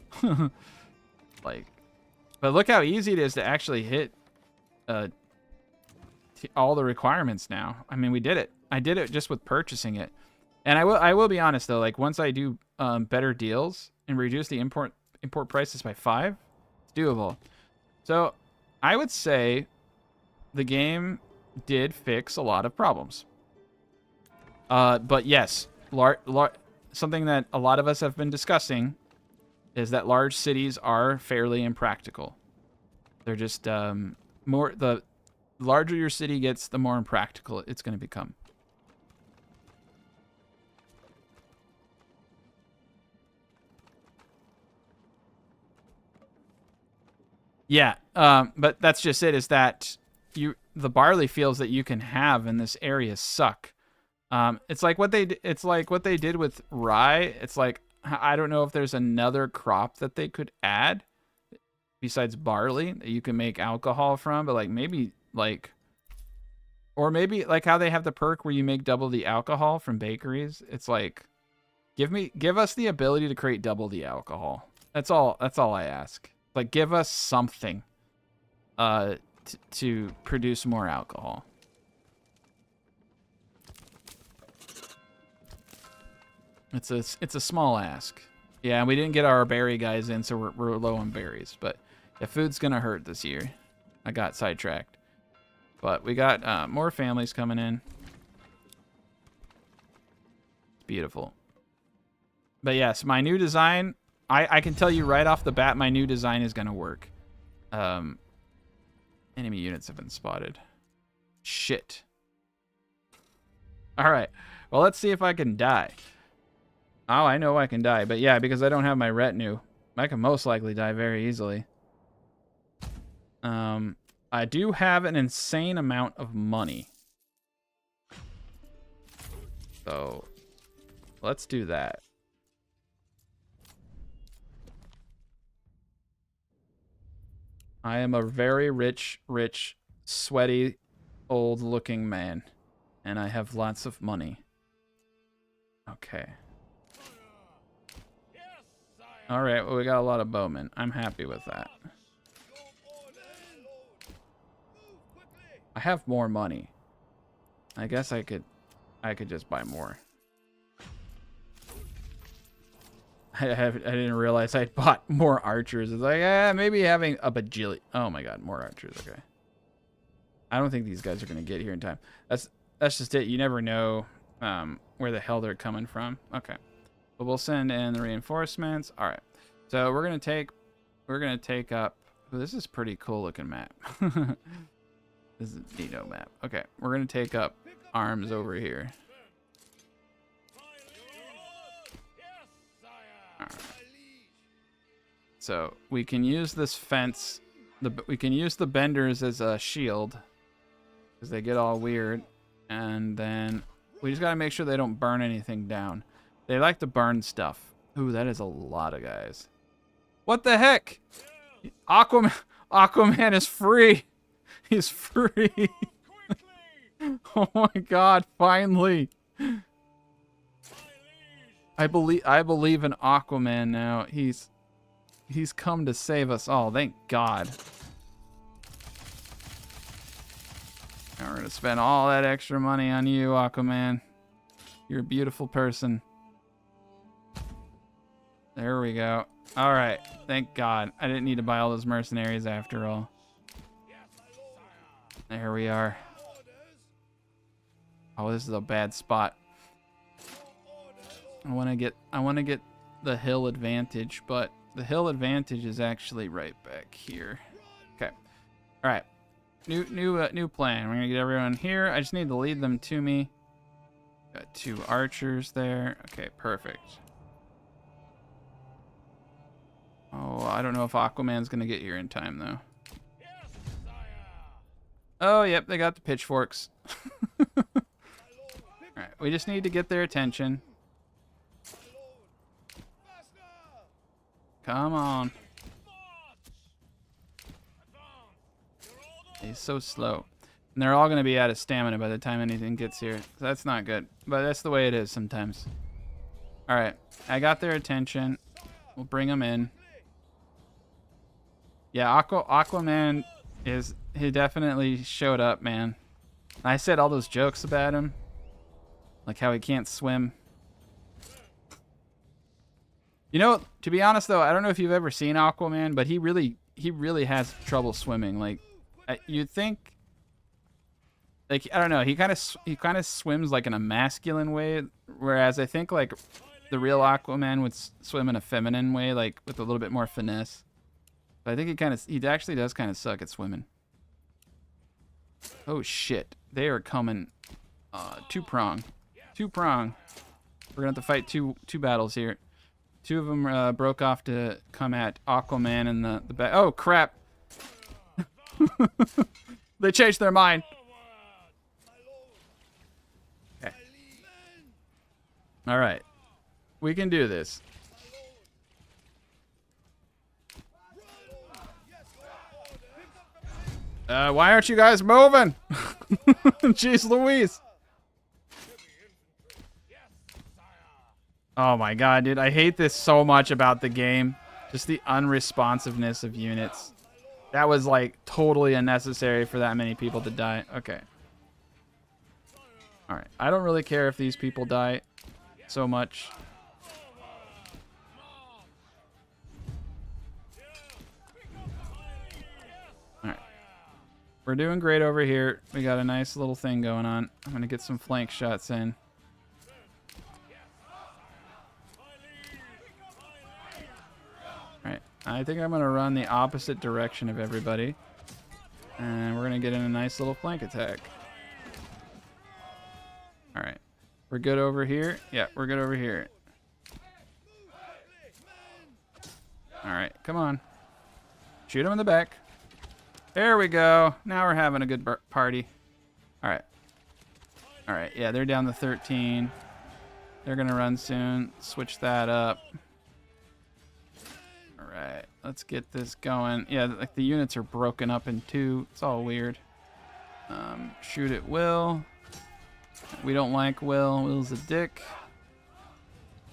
Like... But look how easy it is to actually hit all the requirements now. I mean, we did it. I did it just with purchasing it. And I will be honest, though. Like, once I do better deals and reduce the import prices by 5, it's doable. So, I would say the game did fix a lot of problems. But yes, something that a lot of us have been discussing is that large cities are fairly impractical. They're just the larger your city gets, the more impractical it's going to become. Yeah, but that's just it. Is that the barley fields that you can have in this area suck. It's like what they did with rye. It's like, I don't know if there's another crop that they could add besides barley that you can make alcohol from, but like maybe like, or maybe like how they have the perk where you make double the alcohol from bakeries. It's like, give us the ability to create double the alcohol. That's all I ask. Like, give us something to produce more alcohol. It's a small ask. Yeah, we didn't get our berry guys in, so we're low on berries. But yeah, food's gonna hurt this year. I got sidetracked. But we got more families coming in. It's beautiful. But yes, my new design, I can tell you right off the bat, my new design is gonna work. Enemy units have been spotted. Shit. Alright. Well, let's see if I can die. Oh, I know I can die. But yeah, because I don't have my retinue, I can most likely die very easily. I do have an insane amount of money. So, let's do that. I am a very rich, sweaty, old-looking man. And I have lots of money. Okay. Alright, well, we got a lot of bowmen. I'm happy with that. I have more money. I guess I could just buy more. I didn't realize I'd bought more archers. It's like, maybe having a bajillion. Oh my god, more archers. Okay. I don't think these guys are going to get here in time. That's just it. You never know where the hell they're coming from. Okay. But we'll send in the reinforcements. All right. So we're going to take up. Oh, this is a pretty cool looking map. This is a Nino map. Okay. We're going to take up arms over here. All right. So we can use this fence. We can use the benders as a shield because they get all weird. And then we just got to make sure they don't burn anything down. They like to burn stuff. Ooh, that is a lot of guys. What the heck? Aquaman is free. He's free. Oh my god, finally. I believe in Aquaman now. He's come to save us all. Thank God. Now we're going to spend all that extra money on you, Aquaman. You're a beautiful person. There we go. All right. Thank God. I didn't need to buy all those mercenaries after all. There we are. Oh, this is a bad spot. I want to get the hill advantage, but The hill advantage is actually right back here. Okay. All right. New plan. We're gonna get everyone here. I just need to lead them to me. Got 2 archers there. Okay, perfect. Oh, I don't know if Aquaman's gonna get here in time though. Oh, yep, they got the pitchforks. Alright, we just need to get their attention. Come on. He's so slow. And they're all going to be out of stamina by the time anything gets here. So that's not good. But that's the way it is sometimes. Alright, I got their attention. We'll bring them in. Yeah, Aquaman he definitely showed up, man. I said all those jokes about him. Like how he can't swim. You know, to be honest though, I don't know if you've ever seen Aquaman, but he really has trouble swimming. Like you'd think, like, I don't know, he kind of swims like in a masculine way, whereas I think like the real Aquaman would swim in a feminine way, like with a little bit more finesse. But I think he actually does kind of suck at swimming. Oh shit, they are coming. 2-prong. We're gonna have to fight two battles here. 2 of them broke off to come at Aquaman in the back. Oh crap! They changed their mind. Okay. All right, we can do this. Why aren't you guys moving? Jeez Louise. Oh my god, dude. I hate this so much about the game. Just the unresponsiveness of units. That was like totally unnecessary for that many people to die. Okay. Alright. I don't really care if these people die so much. Alright. We're doing great over here. We got a nice little thing going on. I'm going to get some flank shots in. Alright. I think I'm going to run the opposite direction of everybody. And we're going to get in a nice little flank attack. Alright. We're good over here. Yeah, we're good over here. Alright, come on. Shoot him in the back. There we go. Now we're having a good party. Alright. Alright, yeah, they're down to 13. They're going to run soon. Switch that up. Alright, let's get this going. Yeah, like the units are broken up in 2. It's all weird. Shoot at Will. We don't like Will. Will's a dick.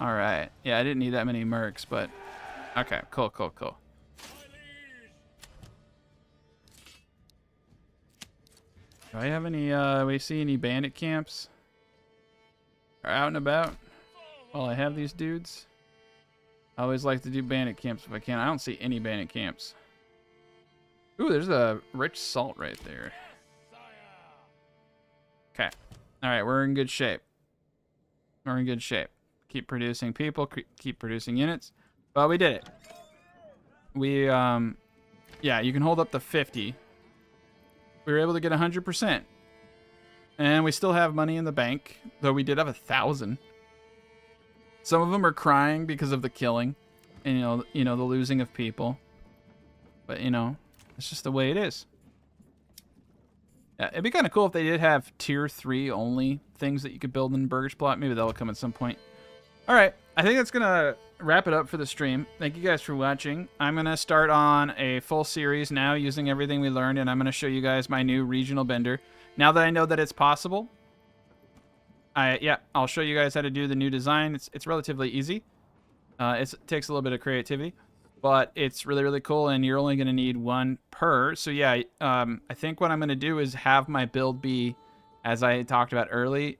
Alright. Yeah, I didn't need that many mercs, but... Okay, cool. Do I have any, we see any bandit camps? Are out and about? While I have these dudes? I always like to do bandit camps if I can. I don't see any bandit camps. Ooh, there's a rich salt right there. Okay. Alright, we're in good shape. We're in good shape. Keep producing people, keep producing units. Well, we did it. We, yeah, you can hold up to 50. We were able to get 100%. And we still have money in the bank, though we did have 1,000. Some of them are crying because of the killing and, you know, the losing of people. But, you know, it's just the way it is. Yeah, it'd be kind of cool if they did have tier 3 only things that you could build in Burger's Plot. Maybe that'll come at some point. All right, I think that's going to wrap it up for the stream. Thank you guys for watching. I'm going to start on a full series now using everything we learned, and I'm going to show you guys my new regional bender. Now that I know that it's possible, I'll show you guys how to do the new design. It's relatively easy. It takes a little bit of creativity, but it's really, really cool, and you're only going to need 1 per. So yeah, I think what I'm going to do is have my build be, as I talked about early,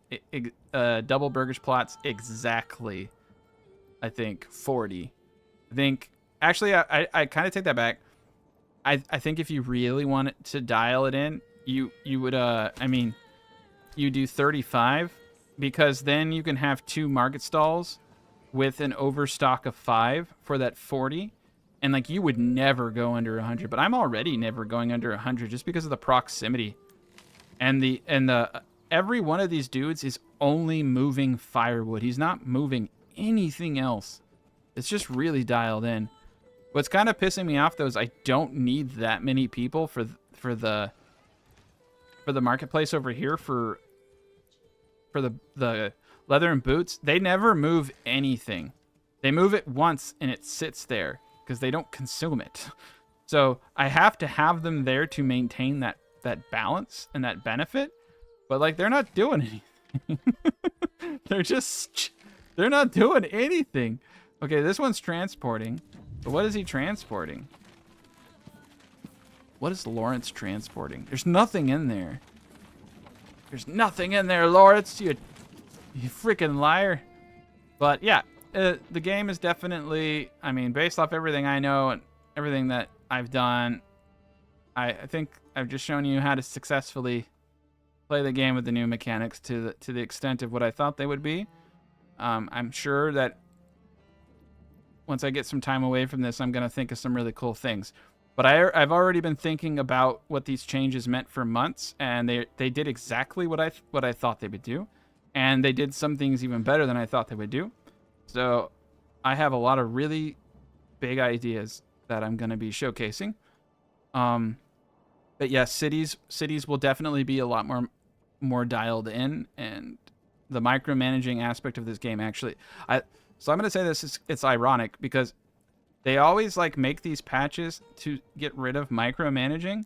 double Burger's Plots exactly, I think, 40. I think, actually, I kind of take that back. I think if you really wanted to dial it in, you would, I mean, you do 35, because then you can have 2 market stalls with an overstock of 5 for that 40. And like you would never go under 100, but I'm already never going under 100 just because of the proximity. And the every one of these dudes is only moving firewood. He's not moving anything else. It's just really dialed in. What's kind of pissing me off though is I don't need that many people for the marketplace over here for the leather and boots. They never move anything. They move it once and it sits there because they don't consume it. So I have to have them there to maintain that balance and that benefit. But like they're not doing anything. They're not doing anything. Okay, this one's transporting. But what is he transporting? What is Lawrence transporting? There's nothing in there. There's nothing in there, Lawrence. You freaking liar. But yeah, the game is definitely, I mean, based off everything I know and everything that I've done, I think I've just shown you how to successfully play the game with the new mechanics to the extent of what I thought they would be. I'm sure that once I get some time away from this, I'm going to think of some really cool things. But I've already been thinking about what these changes meant for months, and they did exactly what I thought they would do. And they did some things even better than I thought they would do. So I have a lot of really big ideas that I'm going to be showcasing. But yeah, cities will definitely be a lot more dialed in, and the micromanaging aspect of this game actually, so I'm going to say this, it's ironic because they always like make these patches to get rid of micromanaging,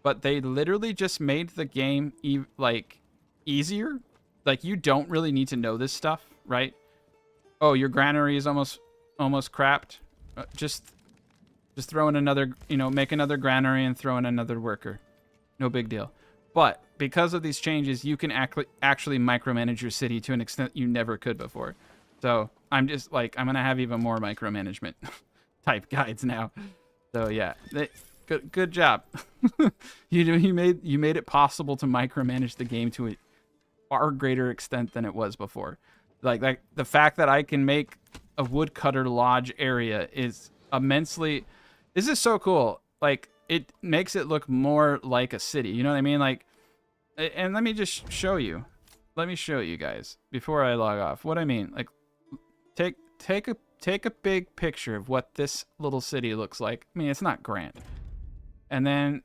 but they literally just made the game like easier. Like you don't really need to know this stuff, right? Oh, your granary is almost crapped. Just throw in another, make another granary and throw in another worker. No big deal. But because of these changes, you can actually micromanage your city to an extent you never could before. So I'm just like, I'm going to have even more micromanagement type guides now. So yeah, good job. you made it possible to micromanage the game to a far greater extent than it was before. Like the fact that I can make a woodcutter lodge area is immensely, this is so cool. Like it makes it look more like a city. You know what I mean? Like, and let me just show you. Let me show you guys before I log off what I mean. Like take a big picture of what this little city looks like. I mean, it's not grand. And then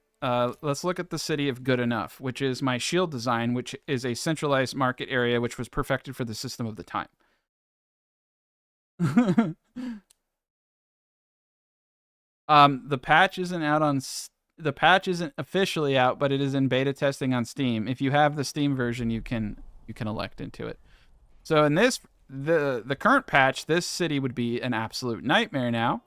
let's look at the city of Good Enough, which is my shield design, which is a centralized market area, which was perfected for the system of the time. The patch isn't officially out, but it is in beta testing on Steam. If you have the Steam version, you can elect into it. So in this, the current patch, this city would be an absolute nightmare now,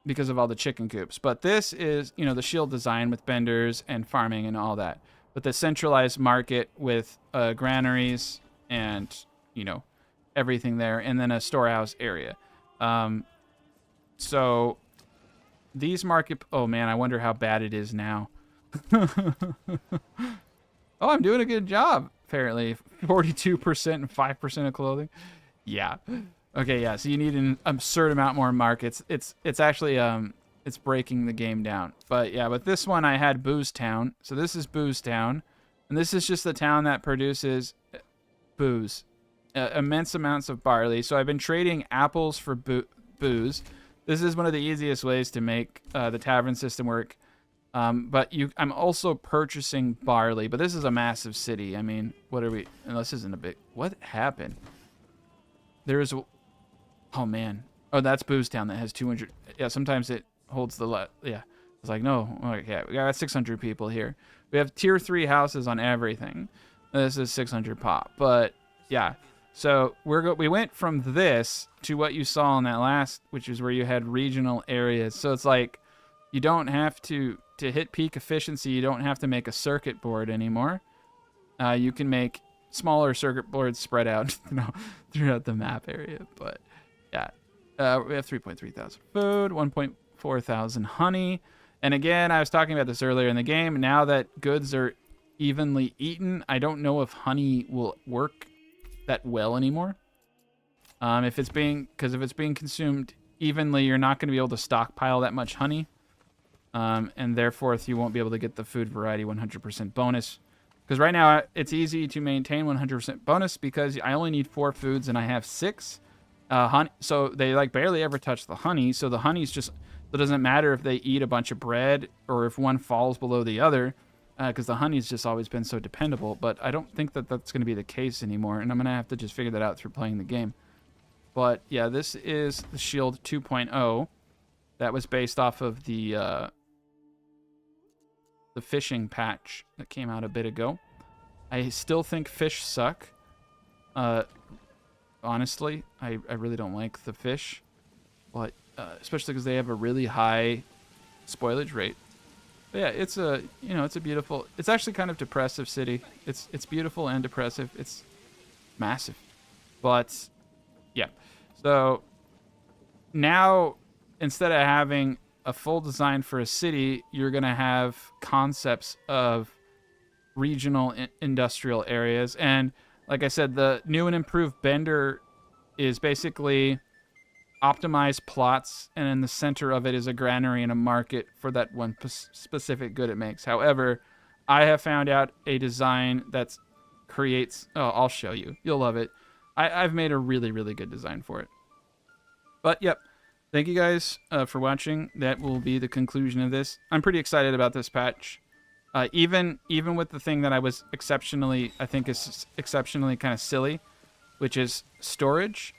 because of all the chicken coops. But this is, the shield design with benders and farming and all that. But the centralized market with granaries and, everything there, and then a storehouse area. So these market, oh man, I wonder how bad it is now. Oh, I'm doing a good job, apparently. 42% and 5% of clothing. Yeah. Okay, yeah, so you need an absurd amount more markets. It's actually, it's breaking the game down. But yeah, with this one, I had Booze Town. So this is Booze Town. And this is just the town that produces booze. Immense amounts of barley. So I've been trading apples for booze. This is one of the easiest ways to make the tavern system work. But I'm also purchasing barley. But this is a massive city. I mean, what are we... And this isn't a big... What happened? There's... Oh, man. Oh, that's Booze Town that has 200... Yeah, sometimes it holds the... Yeah. It's like, no. Okay, we got 600 people here. We have tier 3 houses on everything. This is 600 pop. But, yeah. So, we went from this to what you saw in that last, which is where you had regional areas. So, it's like, you don't have to hit peak efficiency, you don't have to make a circuit board anymore. You can make smaller circuit boards spread out throughout the map area. But, yeah. We have 3.3 thousand food, 1.4 thousand honey. And again, I was talking about this earlier in the game. Now that goods are evenly eaten, I don't know if honey will work that well anymore. If it's being consumed evenly, you're not going to be able to stockpile that much honey. And therefore, you won't be able to get the food variety 100% bonus. Because right now, it's easy to maintain 100% bonus because I only need 4 foods and I have 6. Honey, so they like barely ever touch the honey. So the honey's just, it doesn't matter if they eat a bunch of bread or if one falls below the other, because the honey's just always been so dependable. But I don't think that that's going to be the case anymore, and I'm going to have to just figure that out through playing the game. But yeah, this is the Shield 2.0. That was based off of the fishing patch that came out a bit ago. I still think fish suck. Honestly, I really don't like the fish, but especially because they have a really high spoilage rate. But yeah, it's a beautiful. It's actually kind of depressive city. It's beautiful and depressive. It's massive, but yeah. So now instead of having a full design for a city, you're gonna have concepts of regional industrial areas. And like I said, the new and improved Bender is basically optimized plots, and in the center of it is a granary and a market for that one specific good it makes. However, I have found out a design that creates... Oh, I'll show you. You'll love it. I've made a really, really good design for it. But, yep. Thank you guys for watching. That will be the conclusion of this. I'm pretty excited about this patch. Even with the thing that I was I think is exceptionally kind of silly, which is storage,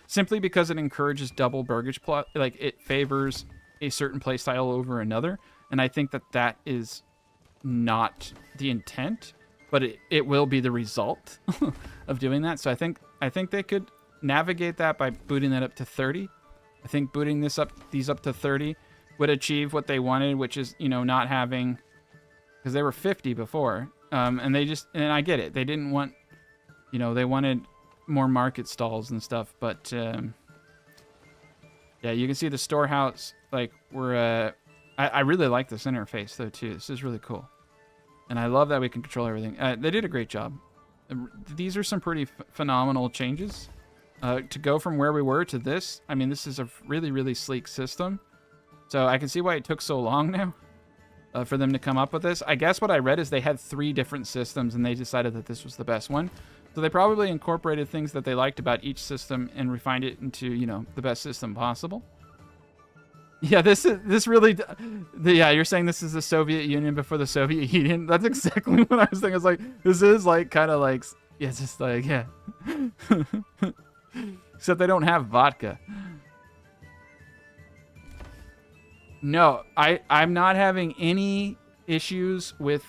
simply because it encourages double burgage plot, like it favors a certain playstyle over another, and I think that is not the intent, but it will be the result of doing that. So I think they could navigate that by booting that up to 30. I think booting these up to 30 would achieve what they wanted, which is, not having, because they were 50 before, and I get it. They didn't want, they wanted more market stalls and stuff, but yeah, you can see the storehouse, like, I really like this interface though too. This is really cool, and I love that we can control everything. They did a great job. These are some pretty phenomenal changes. To go from where we were to this, I mean, this is a really, really sleek system. So I can see why it took so long now for them to come up with this. I guess what I read is they had 3 different systems and they decided that this was the best one. So they probably incorporated things that they liked about each system and refined it into, the best system possible. Yeah, you're saying this is the Soviet Union before the Soviet Union. That's exactly what I was thinking. I was like, this is like kind of like, yeah, it's just like, yeah. Except they don't have vodka. No, I'm not having any issues with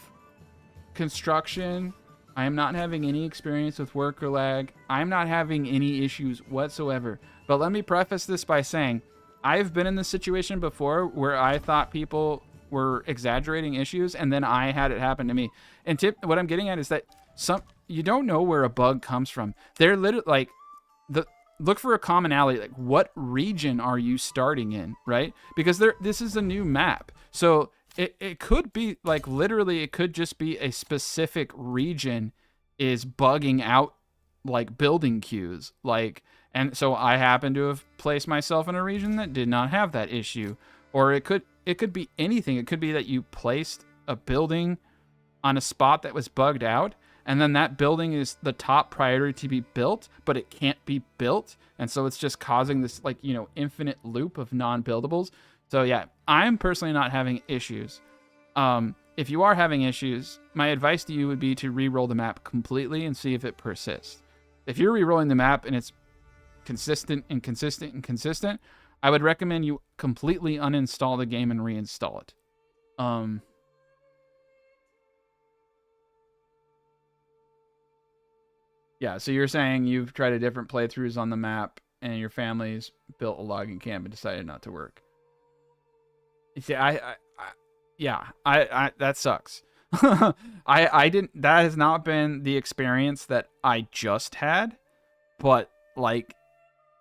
construction. I am not having any experience with worker lag. I'm not having any issues whatsoever. But let me preface this by saying, I've been in this situation before where I thought people were exaggerating issues, and then I had it happen to me. And what I'm getting at is that you don't know where a bug comes from. They're literally like, look for a commonality. Like, what region are you starting in, right? Because this is a new map. So it could be like, literally, it could just be a specific region is bugging out like building queues. And so I happen to have placed myself in a region that did not have that issue. Or it could be anything. It could be that you placed a building on a spot that was bugged out, and then that building is the top priority to be built, but it can't be built. And so it's just causing this, like, infinite loop of non-buildables. So yeah, I'm personally not having issues. If you are having issues, my advice to you would be to re-roll the map completely and see if it persists. If you're re-rolling the map and it's consistent and consistent and consistent, I would recommend you completely uninstall the game and reinstall it. Yeah, so you're saying you've tried a different playthroughs on the map and your family's built a logging camp and decided not to work. See, that sucks. I didn't, that has not been the experience that I just had, but like,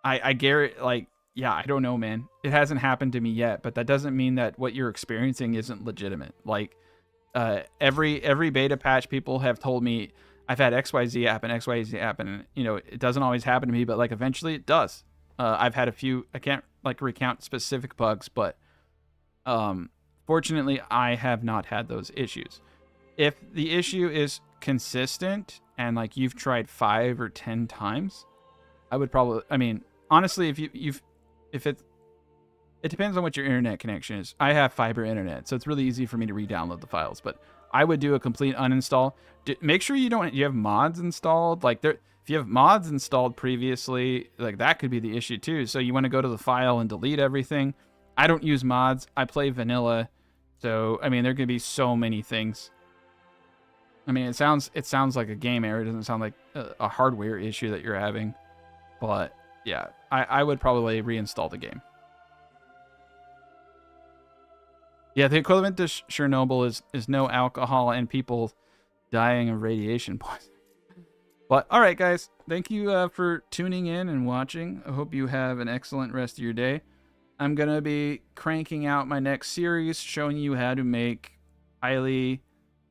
I guarantee, like, yeah, I don't know, man. It hasn't happened to me yet, but that doesn't mean that what you're experiencing isn't legitimate. Like, every beta patch, people have told me I've had XYZ happen, XYZ happen, and it doesn't always happen to me, but like eventually it does. I've had a few, like recount specific bugs, but fortunately, I have not had those issues. If the issue is consistent and like you've tried 5 or 10 times, I would probably. I mean, honestly, if it depends on what your internet connection is. I have fiber internet, so it's really easy for me to re-download the files. But I would do a complete uninstall. Make sure you have mods installed. Like if you have mods installed previously, like that could be the issue too. So you want to go to the file and delete everything. I don't use mods. I play vanilla. So, I mean, there could be so many things. I mean, it sounds like a game error. It doesn't sound like a hardware issue that you're having. But, yeah, I would probably reinstall the game. Yeah, the equivalent to Chernobyl is no alcohol and people dying of radiation poisoning. But, all right, guys. Thank you for tuning in and watching. I hope you have an excellent rest of your day. I'm going to be cranking out my next series showing you how to make highly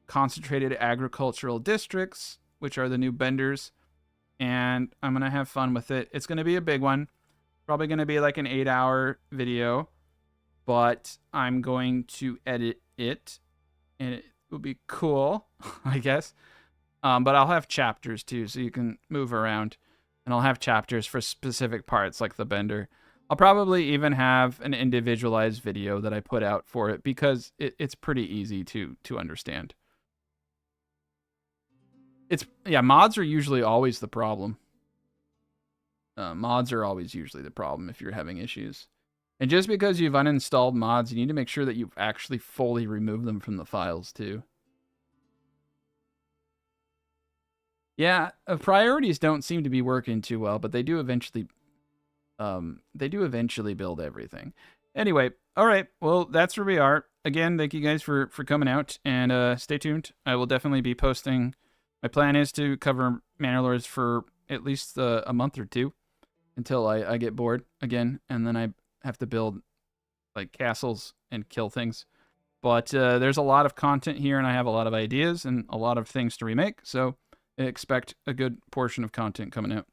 concentrated agricultural districts, which are the new benders. And I'm going to have fun with it. It's going to be a big one. Probably going to be like an 8-hour video. But I'm going to edit it. And it will be cool, I guess. But I'll have chapters too, so you can move around. And I'll have chapters for specific parts like the bender. I'll probably even have an individualized video that I put out for it because it's pretty easy to understand. Mods are usually always the problem. Mods are always usually the problem if you're having issues. And just because you've uninstalled mods, you need to make sure that you've actually fully removed them from the files too. Yeah, priorities don't seem to be working too well, but they do eventually build everything. Anyway, all right. Well, that's where we are. Again, thank you guys for coming out, and stay tuned. I will definitely be posting. My plan is to cover Manor Lords for at least a month or two until I get bored again, and then I have to build like castles and kill things. But there's a lot of content here, and I have a lot of ideas and a lot of things to remake, so expect a good portion of content coming out.